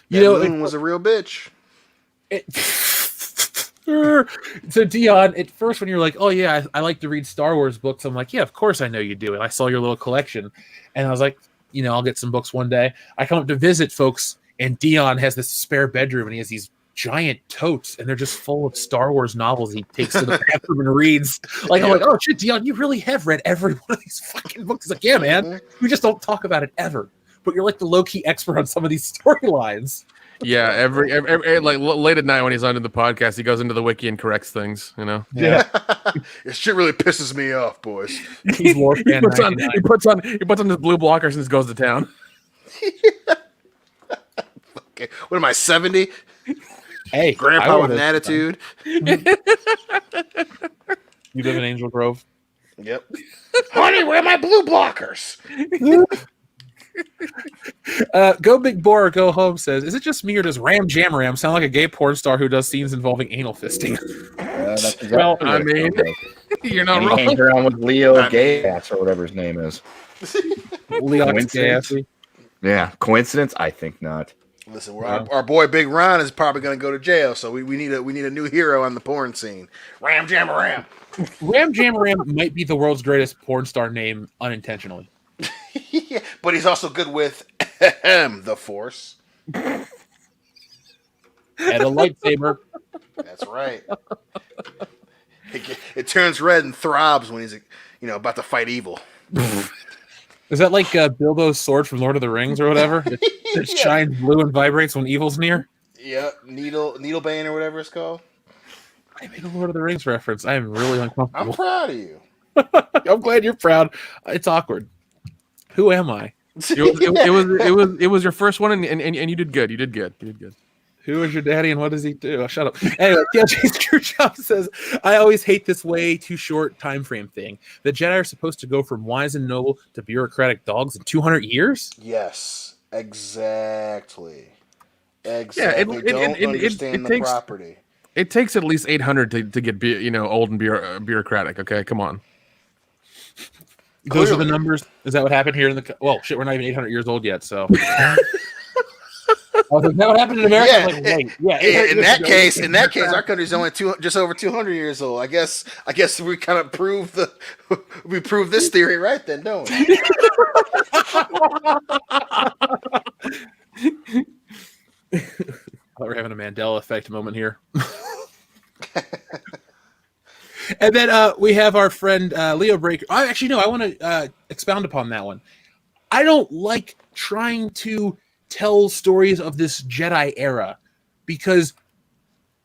Moon was a real bitch. So Dion, at first when you're like, oh yeah, I like to read Star Wars books, I'm like, yeah, of course I know you do. And I saw your little collection, and I was like, I'll get some books one day. I come up to visit folks, and Dion has this spare bedroom, and he has these giant totes, and they're just full of Star Wars novels he takes to the bathroom and reads. Like, I'm like, oh shit, Dion, you really have read every one of these fucking books. He's like, yeah, man, we just don't talk about it ever. But you're like the low-key expert on some of these storylines. Yeah, every like late at night when he's on the podcast, he goes into the wiki and corrects things. Yeah. This shit really pisses me off, boys. He's more fan. He puts on his blue blockers and just goes to town. Okay. What am I, 70? Hey, Grandpa with an attitude. You live in Angel Grove? Yep. Honey, where are my blue blockers? Go Big Boar or Go Home says, is it just me or does Ram Jam sound like a gay porn star who does scenes involving anal fisting? That's exactly well, I mean, you're not wrong. He hangs around with Leo Gayass or whatever his name is. Leo Gayass. Yeah, coincidence? I think not. Listen, our boy Big Ron is probably going to go to jail, so we need a new hero on the porn scene. Ram Jam Ram. Ram Jam might be the world's greatest porn star name unintentionally. Yeah, but he's also good with the Force and a lightsaber. That's right. It turns red and throbs when he's about to fight evil. Is that like Bilbo's sword from Lord of the Rings or whatever? It shines blue and vibrates when evil's near. Yep, needle bane or whatever it's called. I made a Lord of the Rings reference. I am really I'm uncomfortable. proud of you. I'm glad you're proud. It's awkward. Who am I? It was your first one, and you did good. You did good. Who is your daddy and what does he do? Oh, shut up. Anyway, TLJ Screwjob says, I always hate this way too short time frame thing. The Jedi are supposed to go from wise and noble to bureaucratic dogs in 200 years? Yes, exactly. Yeah, Exactly. Don't understand the property. It takes at least 800 to get old and bureaucratic. Okay, come on. Those are the numbers. Is that what happened here in the? Well, shit, we're not even 800 years old yet. So. Is that what happened in America? Yeah, like, wait, yeah. In that case, our country's only just over 200 years old. I guess we kind of prove this theory right then, don't we? We're having a Mandela effect moment here. And then we have our friend Leo Breaker. I want to expound upon that one. I don't like trying to tell stories of this Jedi era because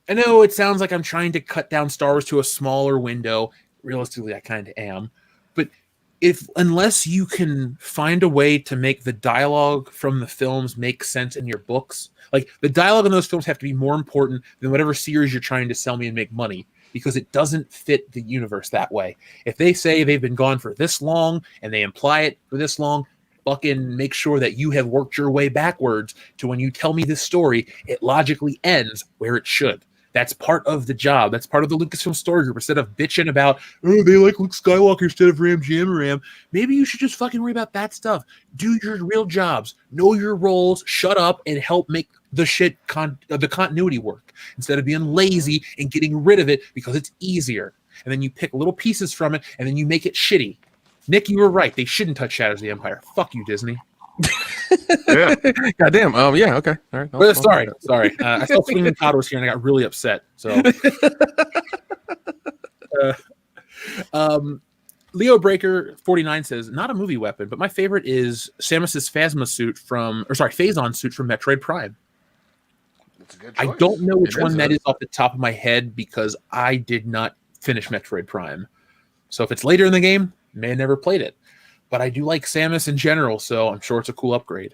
I know it sounds like I'm trying to cut down Star Wars to a smaller window. Realistically, I kind of am. But unless you can find a way to make the dialogue from the films make sense in your books, like the dialogue in those films have to be more important than whatever series you're trying to sell me and make money, because it doesn't fit the universe that way. If they say they've been gone for this long and they imply it for this long, fucking make sure that you have worked your way backwards to when you tell me this story, it logically ends where it should. That's part of the job. That's part of the Lucasfilm story group. Instead of bitching about, oh, they like Luke Skywalker instead of Ram Jam, maybe you should just fucking worry about that stuff. Do your real jobs. Know your roles. Shut up and help make the shit the continuity work instead of being lazy and getting rid of it because it's easier. And then you pick little pieces from it and then you make it shitty. Nick, you were right. They shouldn't touch Shadows of the Empire. Fuck you, Disney. Yeah. Goddamn. Yeah. Okay. All right. Sorry. I saw Swinging Todd was here and I got really upset. So, Leo Breaker 49 says, not a movie weapon, but my favorite is Samus's Phasma suit Phazon suit from Metroid Prime. That's a good I choice. don't know which one that is off the top of my head because I did not finish Metroid Prime. So if it's later in the game, may have never played it. But I do like Samus in general, so I'm sure it's a cool upgrade.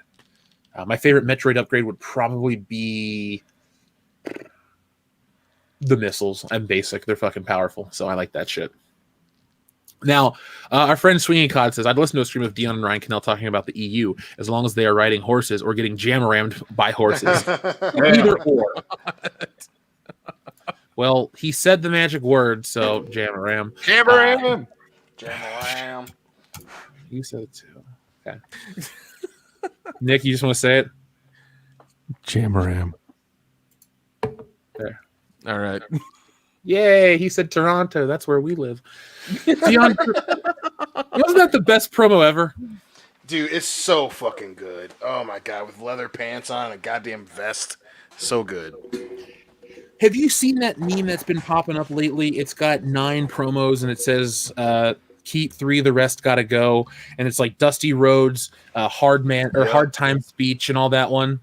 My favorite Metroid upgrade would probably be the missiles. I'm basic. They're fucking powerful, so I like that shit. Now, our friend Swinging Cod says, I'd listen to a stream of Dion and Ryan Cannell talking about the EU as long as they are riding horses or getting jam-rammed by horses. Either or. Well, he said the magic word, so jam-ram. Jam-ram. Jam-ram. You said it too. Okay. Nick, you just want to say it? Jam-ram. There. All right. Yay, he said Toronto. That's where we live. Dion, wasn't that the best promo ever? Dude, it's so fucking good. Oh my god, with leather pants on and a goddamn vest. So good. Have you seen that meme that's been popping up lately? It's got 9 promos and it says keep 3, the rest gotta go. And it's like Dusty Rhodes, hard time speech and all that one.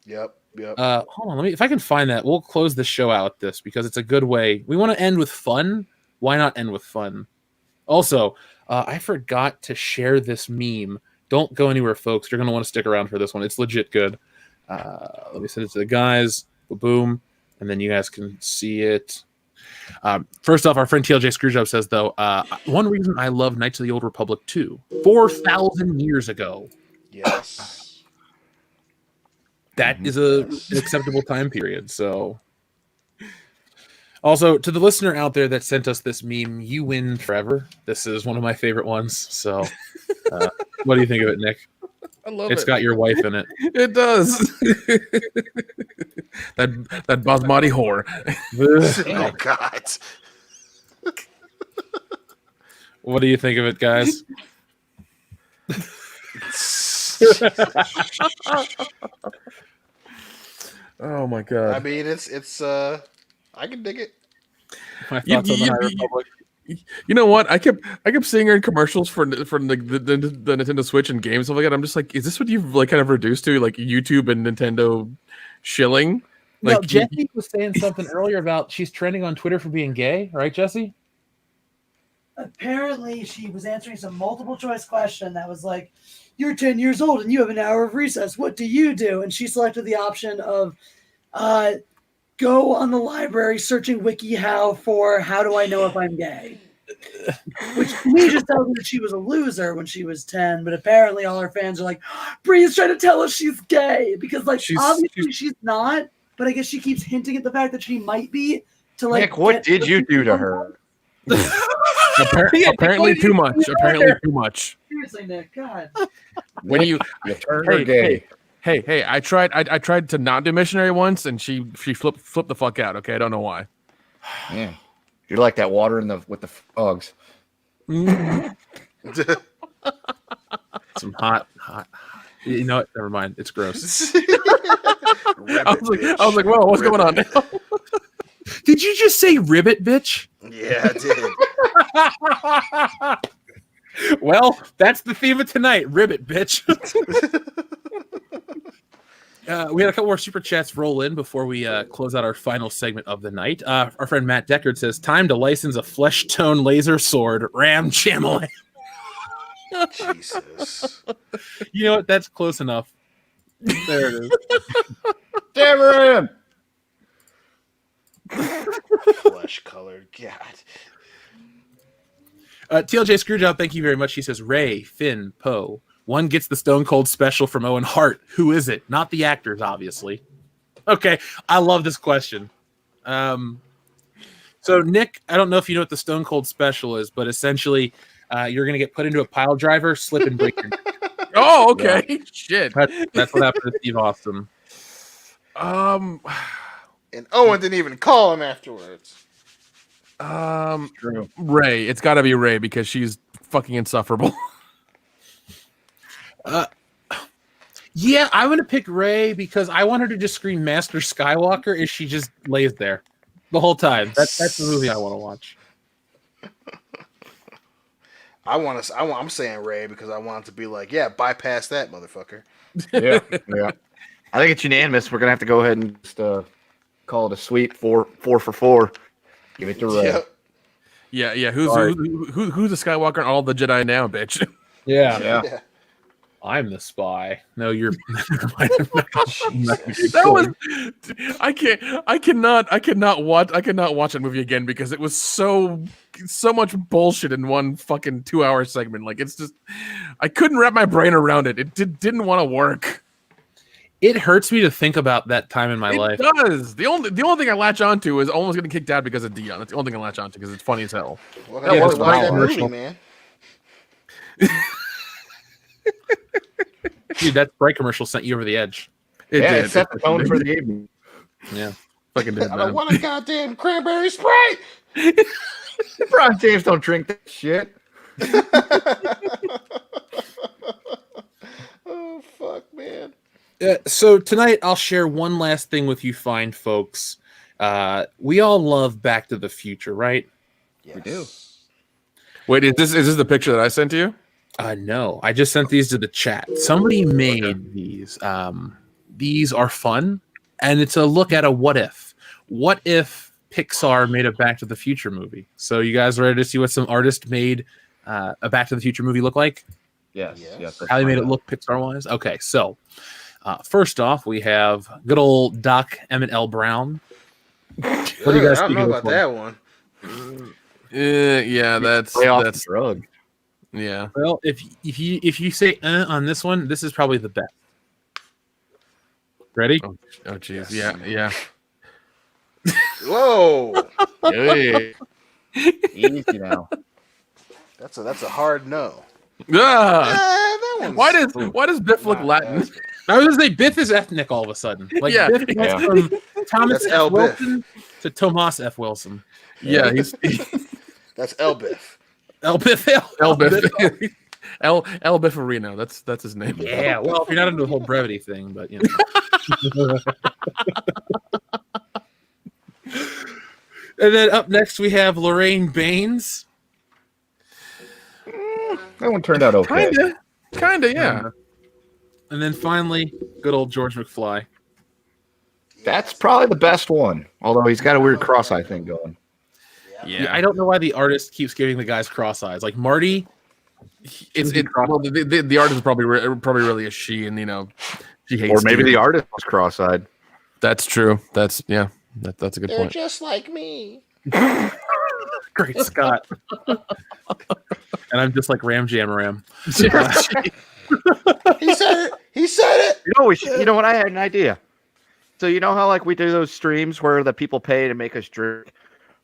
Yep. Hold on, if I can find that, we'll close the show out with this because it's a good way. We want to end with fun. Why not end with fun? Also, I forgot to share this meme. Don't go anywhere, folks. You're going to want to stick around for this one. It's legit good. Let me send it to the guys. Boom. And then you guys can see it. First off, our friend TLJ Screwjob says, though, one reason I love Knights of the Old Republic 2, 4,000 years ago. Yes. That is an acceptable time period. So, also to the listener out there that sent us this meme, you win forever. This is one of my favorite ones. So, what do you think of it, Nick? I love it. It's got your wife in it. It does. that basmati whore. Oh God. What do you think of it, guys? Oh my god! I mean, it's I can dig it. My thoughts on the High Republic. You know what? I kept seeing her in commercials for the Nintendo Switch and games stuff like that. I'm just like, is this what you've like kind of reduced to, like YouTube and Nintendo shilling? No, Like Jesse was saying something earlier about she's trending on Twitter for being gay, right, Jesse? Apparently, she was answering some multiple choice question that was like, "You're 10 years old and you have an hour of recess. What do you do?" And she selected the option of, go on the library searching WikiHow for how do I know if I'm gay. Which to me just tells me that she was a loser when she was 10, but apparently all her fans are like, Bree's trying to tell us she's gay because like obviously she's not, but I guess she keeps hinting at the fact that she might be to like Nick, what did you do to her? Apparently too much. Apparently too much. Seriously, Nick, God. When you turned her gay. Hey! I tried to not do missionary once, and she flipped the fuck out. Okay, I don't know why. Man, you're like that water with the frogs. Some hot. You know what? Never mind. It's gross. I was like, whoa, what's going on now? Did you just say ribbit, bitch? Yeah, I did. Well, that's the theme of tonight. Ribbit, bitch. We had a couple more super chats roll in before we close out our final segment of the night. Our friend Matt Deckard says, "Time to license a flesh tone laser sword, Ram Chamelan." Jesus. You know what? That's close enough. There it is. Damn Flesh colored. God. TLJ Screwjob, thank you very much. He says, Ray, Finn, Poe. One gets the Stone Cold special from Owen Hart. Who is it? Not the actors, obviously. Okay, I love this question. So, Nick, I don't know if you know what the Stone Cold special is, but essentially, you're going to get put into a pile driver, slip and break your neck. Oh, okay. Yeah. Shit. That's what happened to Steve Austin. And Owen didn't even call him afterwards. True. Ray. It's got to be Ray because she's fucking insufferable. Yeah, I'm going to pick Ray because I want her to just scream Master Skywalker if she just lays there the whole time. That's the movie I want to watch. I'm saying Ray because I want it to be like, yeah, bypass that motherfucker. Yeah. I think it's unanimous. We're gonna have to go ahead and just call it a sweep. 4 for 4. Give it to Ray. Yep. Yeah. Who's the Skywalker and all the Jedi now, bitch? Yeah. I'm the spy. No, you're. That was. I cannot watch that movie again because it was so much bullshit in one fucking 2-hour segment. Like it's just, I couldn't wrap my brain around it. It didn't want to work. It hurts me to think about that time in my life. It does. The only thing I latch onto is almost getting kicked out because of Dion. That's the only thing I latch onto because it's funny as hell. Well, I watch that movie, man. Dude, that Sprite commercial sent you over the edge. It set the tone for the evening. Yeah. Fucking did, I don't want a goddamn cranberry Sprite. LeBron James don't drink that shit. Oh, fuck, man. So tonight I'll share one last thing with you fine folks. We all love Back to the Future, right? Yes. We do. Wait, is this the picture that I sent to you? No, I just sent these to the chat. Somebody made these. These are fun, and it's a look at a what if. What if Pixar made a Back to the Future movie? So you guys ready to see what some artist made a Back to the Future movie look like? Yes. How they made it look Pixar-wise? Okay, so first off, we have good old Doc Emmett L. Brown. What do you guys I don't think know of about that one. Yeah, that's drug. Yeah. Well, if you say on this one, this is probably the best. Ready? Oh jeez. Yeah. Whoa. Hey. Easy now. That's a hard no. Ah! That Why does Biff look Latin? I was gonna say Biff is ethnic all of a sudden. Like Yeah. Biff goes from Thomas That's F. L. Biff. Wilson to Tomas F. Wilson. Yeah, he's That's Elbiff. El Biff. El Biff. El Biffarino. That's his name. Yeah. Well, if you're not into the whole brevity thing, but you know. And then up next we have Lorraine Baines. That one turned out okay. Kinda, yeah. And then finally, good old George McFly. That's probably the best one. Although he's got a weird cross-eye thing going. Yeah, I don't know why the artist keeps giving the guys cross eyes. Like Marty, Well, the artist is probably really a she, and she hates. Or maybe dudes. the artist was cross-eyed. That's true. That's a good They're point. just like me. Great Scott. And I'm just like Ram Jam Ram. He said it. He said it. You know what? I had an idea. So you know how like we do those streams where the people pay to make us drink?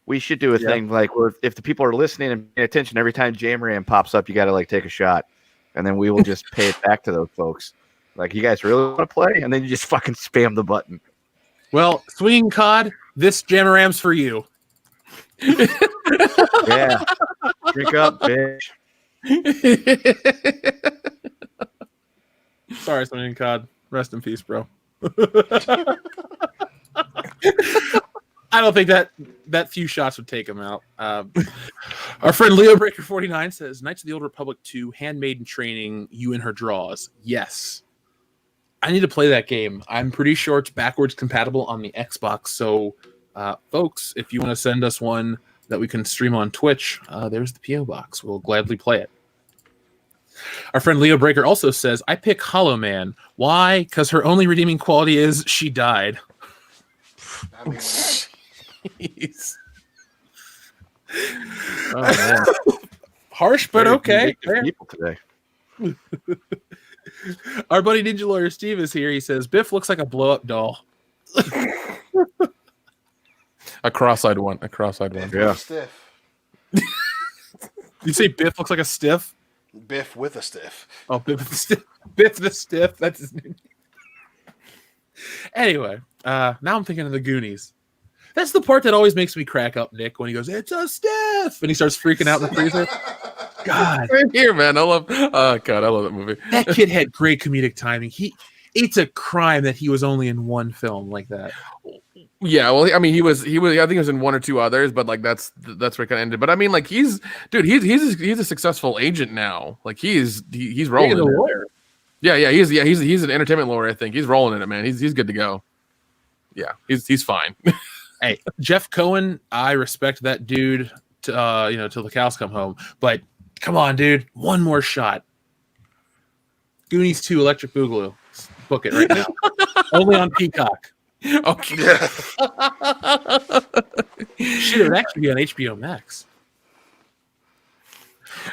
We should do a thing like where if the people are listening and paying attention, every time Jam Ram pops up, you got to like take a shot, and then we will just pay it back to those folks. Like, you guys really want to play? And then you just fucking spam the button. Well, Swinging Cod, this Jam Ram's for you. Yeah. Drink up, bitch. Sorry, Swinging Cod. Rest in peace, bro. I don't think that few shots would take him out. Our friend Leo Breaker 49 says, Knights of the Old Republic 2, Handmaiden Training, you in her draws. Yes. I need to play that game. I'm pretty sure it's backwards compatible on the Xbox. So, folks, if you want to send us one that we can stream on Twitch, there's the P.O. Box. We'll gladly play it. Our friend Leo Breaker also says, I pick Hollow Man. Why? Because her only redeeming quality is she died. I mean, Jeez. Oh, man. Harsh, but okay. People today. Our buddy Ninja Lawyer Steve is here. He says, Biff looks like a blow-up doll. A cross-eyed one. Yeah. stiff. You say Biff looks like a stiff? Biff with a stiff. Oh, Biff the Stiff. Biff the Stiff. That's his name. Anyway, now I'm thinking of the Goonies. That's the part that always makes me crack up, Nick, when he goes, it's a stiff, and he starts freaking out in the freezer. God. Same here, man. I love that movie. That kid had great comedic timing. It's a crime that he was only in one film like that. Yeah, well, I mean, he was. I think he was in one or two others, but like that's where it kind of ended. But I mean, like he's a successful agent now. Like he's rolling. He's a in it. lawyer. Yeah, he's an entertainment lawyer. I think he's rolling in it, man. He's good to go. Yeah, he's fine. Hey, Jeff Cohen, I respect that dude till the cows come home. But come on, dude, one more shot. Goonies 2, Electric Boogaloo. Book it right now. Only on Peacock. Okay. Shit, it would actually be on HBO Max.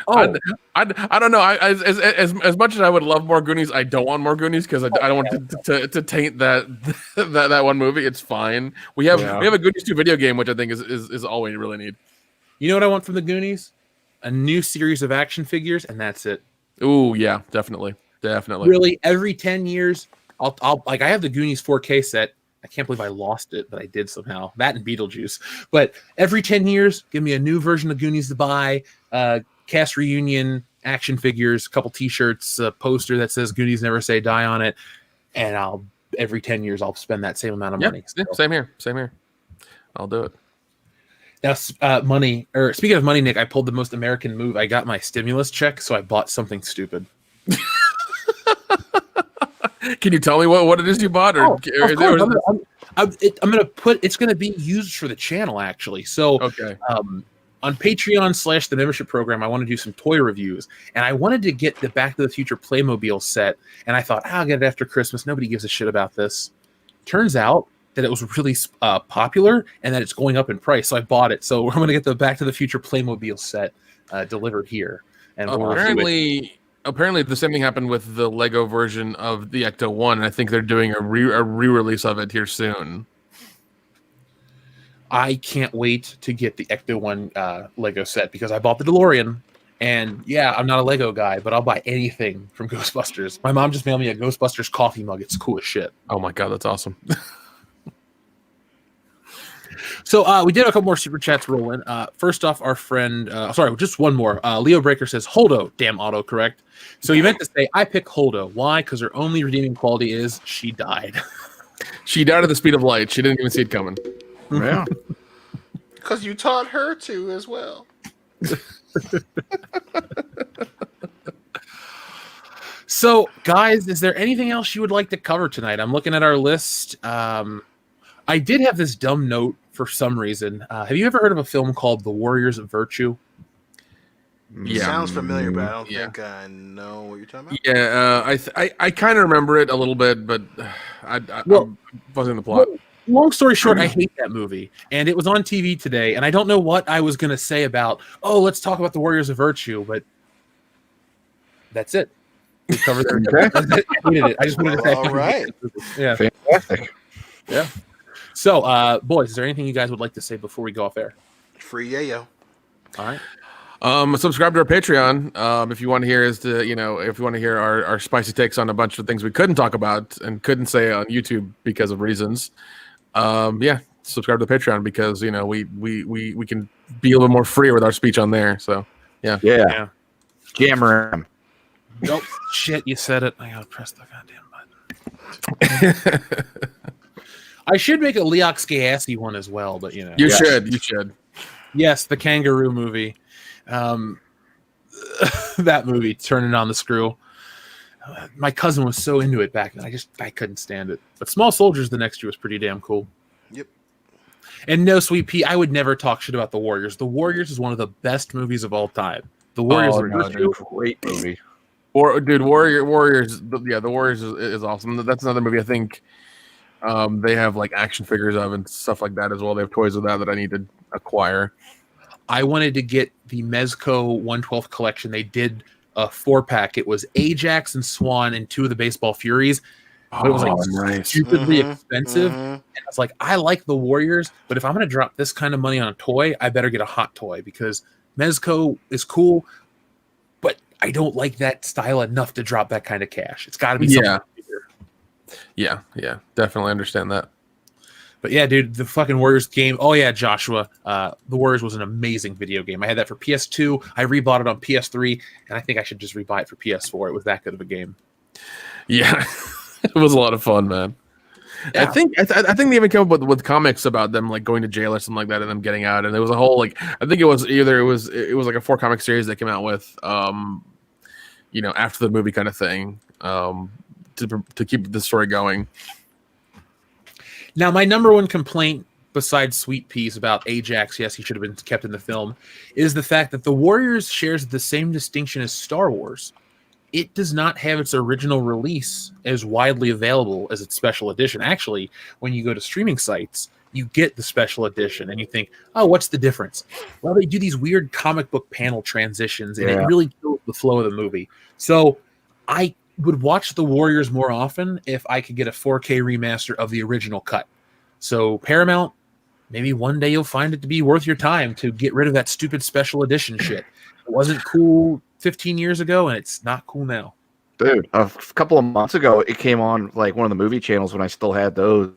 Oh, I don't know. As much as I would love more Goonies, I don't want more Goonies because I don't want to taint that one movie. It's fine. We have a Goonies 2 video game, which I think is all we really need. You know what I want from the Goonies? A new series of action figures, and that's it. Ooh, yeah, definitely. Really, every 10 years, I'll like I have the Goonies 4K set. I can't believe I lost it, but I did somehow. That and Beetlejuice. But every 10 years, give me a new version of Goonies to buy. Cast reunion action figures, a couple T-shirts, a poster that says "Goonies Never Say Die" on it, and every 10 years I'll spend that same amount of money. Yeah, same here. I'll do it. Now, money. Or speaking of money, Nick, I pulled the most American move. I got my stimulus check, so I bought something stupid. Can you tell me what it is you bought? Or, I'm gonna put. It's gonna be used for the channel actually. So okay. On Patreon / the membership program, I want to do some toy reviews, and I wanted to get the Back to the Future Playmobil set, and I thought I'll get it after Christmas. Nobody gives a shit about this. Turns out that it was really popular and that it's going up in price, so I bought it. So I'm going to get the Back to the Future Playmobil set delivered here. And apparently the same thing happened with the Lego version of the Ecto 1, and I think they're doing a re-release of it here soon. I can't wait to get the Ecto 1 Lego set because I bought the DeLorean. And yeah, I'm not a Lego guy, but I'll buy anything from Ghostbusters. My mom just mailed me a Ghostbusters coffee mug. It's cool as shit. Oh my God, that's awesome. So we did a couple more super chats rolling. First off, our friend, just one more. Leo Breaker says, Holdo, damn autocorrect. So you meant to say, I pick Holdo. Why? Because her only redeeming quality is she died. She died at the speed of light. She didn't even see it coming. Yeah. Because you taught her to as well. So, guys, is there anything else you would like to cover tonight? I'm looking at our list. I did have this dumb note for some reason. Have you ever heard of a film called The Warriors of Virtue? It sounds familiar, but I don't think I know what you're talking about. Yeah, I kind of remember it a little bit, but I wasn't in the plot. Long story short, I hate that movie. And it was on TV today, and I don't know what I was going to say about, let's talk about The Warriors of Virtue, but that's it. We covered everything. I hated it. I just wanted to say All right. Yeah. Fantastic. Yeah. So, boys, is there anything you guys would like to say before we go off air? Free yayo. All right. Subscribe to our Patreon if you want to hear if you want to hear our spicy takes on a bunch of things we couldn't talk about and couldn't say on YouTube because of reasons. Subscribe to the Patreon because we can be a little more free with our speech on there. So Yeah. Jammer him. Nope. Shit, you said it. I gotta press the goddamn button. I should make a Leox Gayaski one as well, but You should. Yes, the kangaroo movie. That movie, Turning on the Screw. My cousin was so into it back then. I couldn't stand it. But Small Soldiers the next year was pretty damn cool. Yep. And no, Sweet Pea, I would never talk shit about The Warriors. The Warriors is one of the best movies of all time. The Warriors are a great movie. Warriors. The Warriors is awesome. That's another movie I think they have like action figures of and stuff like that as well. They have toys of that I need to acquire. I wanted to get the Mezco 1/12 collection. They did a 4-pack. It was Ajax and Swan and 2 of the Baseball Furies. But it was like stupidly expensive. And I was like, I like the Warriors, but if I'm going to drop this kind of money on a toy, I better get a hot toy because Mezco is cool, but I don't like that style enough to drop that kind of cash. It's got to be something bigger. Yeah, definitely understand that. But yeah, dude, the fucking Warriors game. Oh yeah, Joshua. The Warriors was an amazing video game. I had that for PS2. I rebought it on PS3, and I think I should just rebuy it for PS4. It was that good of a game. Yeah, it was a lot of fun, man. Yeah. I think they even came up with comics about them like going to jail or something like that, and them getting out. And there was a whole like I think it was like a 4-comic series they came out with, after the movie kind of thing, to keep the story going. Now, my number one complaint, besides Sweet Peas about Ajax, yes, he should have been kept in the film, is the fact that the Warriors shares the same distinction as Star Wars. It does not have its original release as widely available as its special edition. Actually, when you go to streaming sites, you get the special edition, and you think, oh, what's the difference? Well, they do these weird comic book panel transitions, and it really kills the flow of the movie. So I would watch the Warriors more often if I could get a 4K remaster of the original cut. So Paramount, maybe one day you'll find it to be worth your time to get rid of that stupid special edition shit. It wasn't cool 15 years ago, and it's not cool now. Dude, a couple of months ago, it came on like one of the movie channels when I still had those,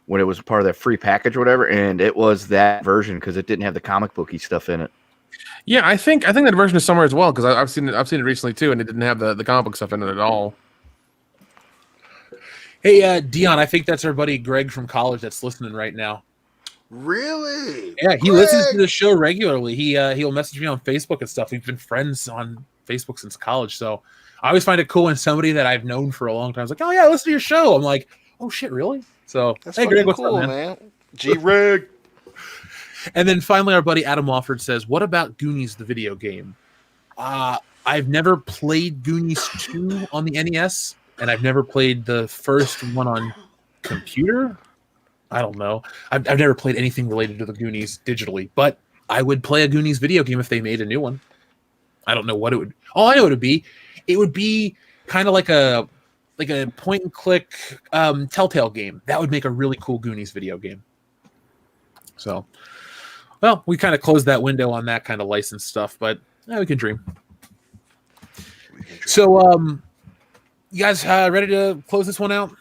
when it was part of that free package or whatever, and it was that version because it didn't have the comic booky stuff in it. Yeah, I think that version is somewhere as well because I've seen it recently too, and it didn't have the comic book stuff in it at all. Hey, Dion, I think that's our buddy Greg from college that's listening right now. Really? Yeah, he listens to the show regularly. He'll message me on Facebook and stuff. We've been friends on Facebook since college, so I always find it cool when somebody that I've known for a long time is like, "Oh yeah, listen to your show." I'm like, "Oh shit, really?" So That's hey, Greg, what's cool, up, man? G-Reg. And then finally, our buddy Adam Wofford says, "What about Goonies, the video game?" I've never played Goonies 2 on the NES, and I've never played the first one on computer. I don't know. I've never played anything related to the Goonies digitally, but I would play a Goonies video game if they made a new one. I don't know what it would. All I know it would be kind of like a point and click Telltale game. That would make a really cool Goonies video game. So, well, we kind of closed that window on that kind of licensed stuff, but we can dream. So, you guys ready to close this one out?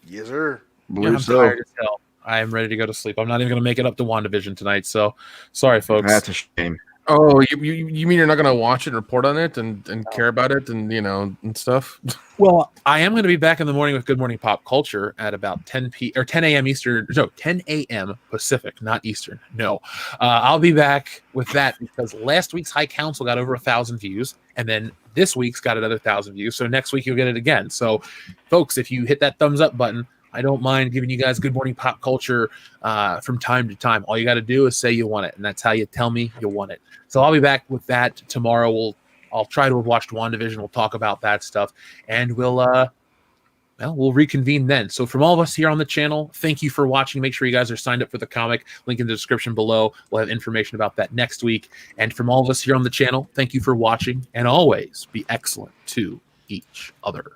Yes, sir. Yeah, I'm tired as hell. I am ready to go to sleep. I'm not even going to make it up to WandaVision tonight, so sorry, folks. That's a shame. Oh, you mean you're not gonna watch it and report on it and care about it and and stuff? Well, I am going to be back in the morning with Good Morning Pop Culture at about 10 a.m. Eastern. No, 10 a.m. Pacific, not Eastern. No, I'll be back with that because last week's High Council got over 1,000 views, and then this week's got another 1,000 views. So next week you'll get it again. So, folks, if you hit that thumbs up button, I don't mind giving you guys Good Morning Pop Culture from time to time. All you got to do is say you want it, and that's how you tell me you want it. So I'll be back with that tomorrow. I'll try to have watched WandaVision. We'll talk about that stuff, and we'll reconvene then. So from all of us here on the channel, thank you for watching. Make sure you guys are signed up for the comic. Link in the description below. We'll have information about that next week. And from all of us here on the channel, thank you for watching, and always be excellent to each other.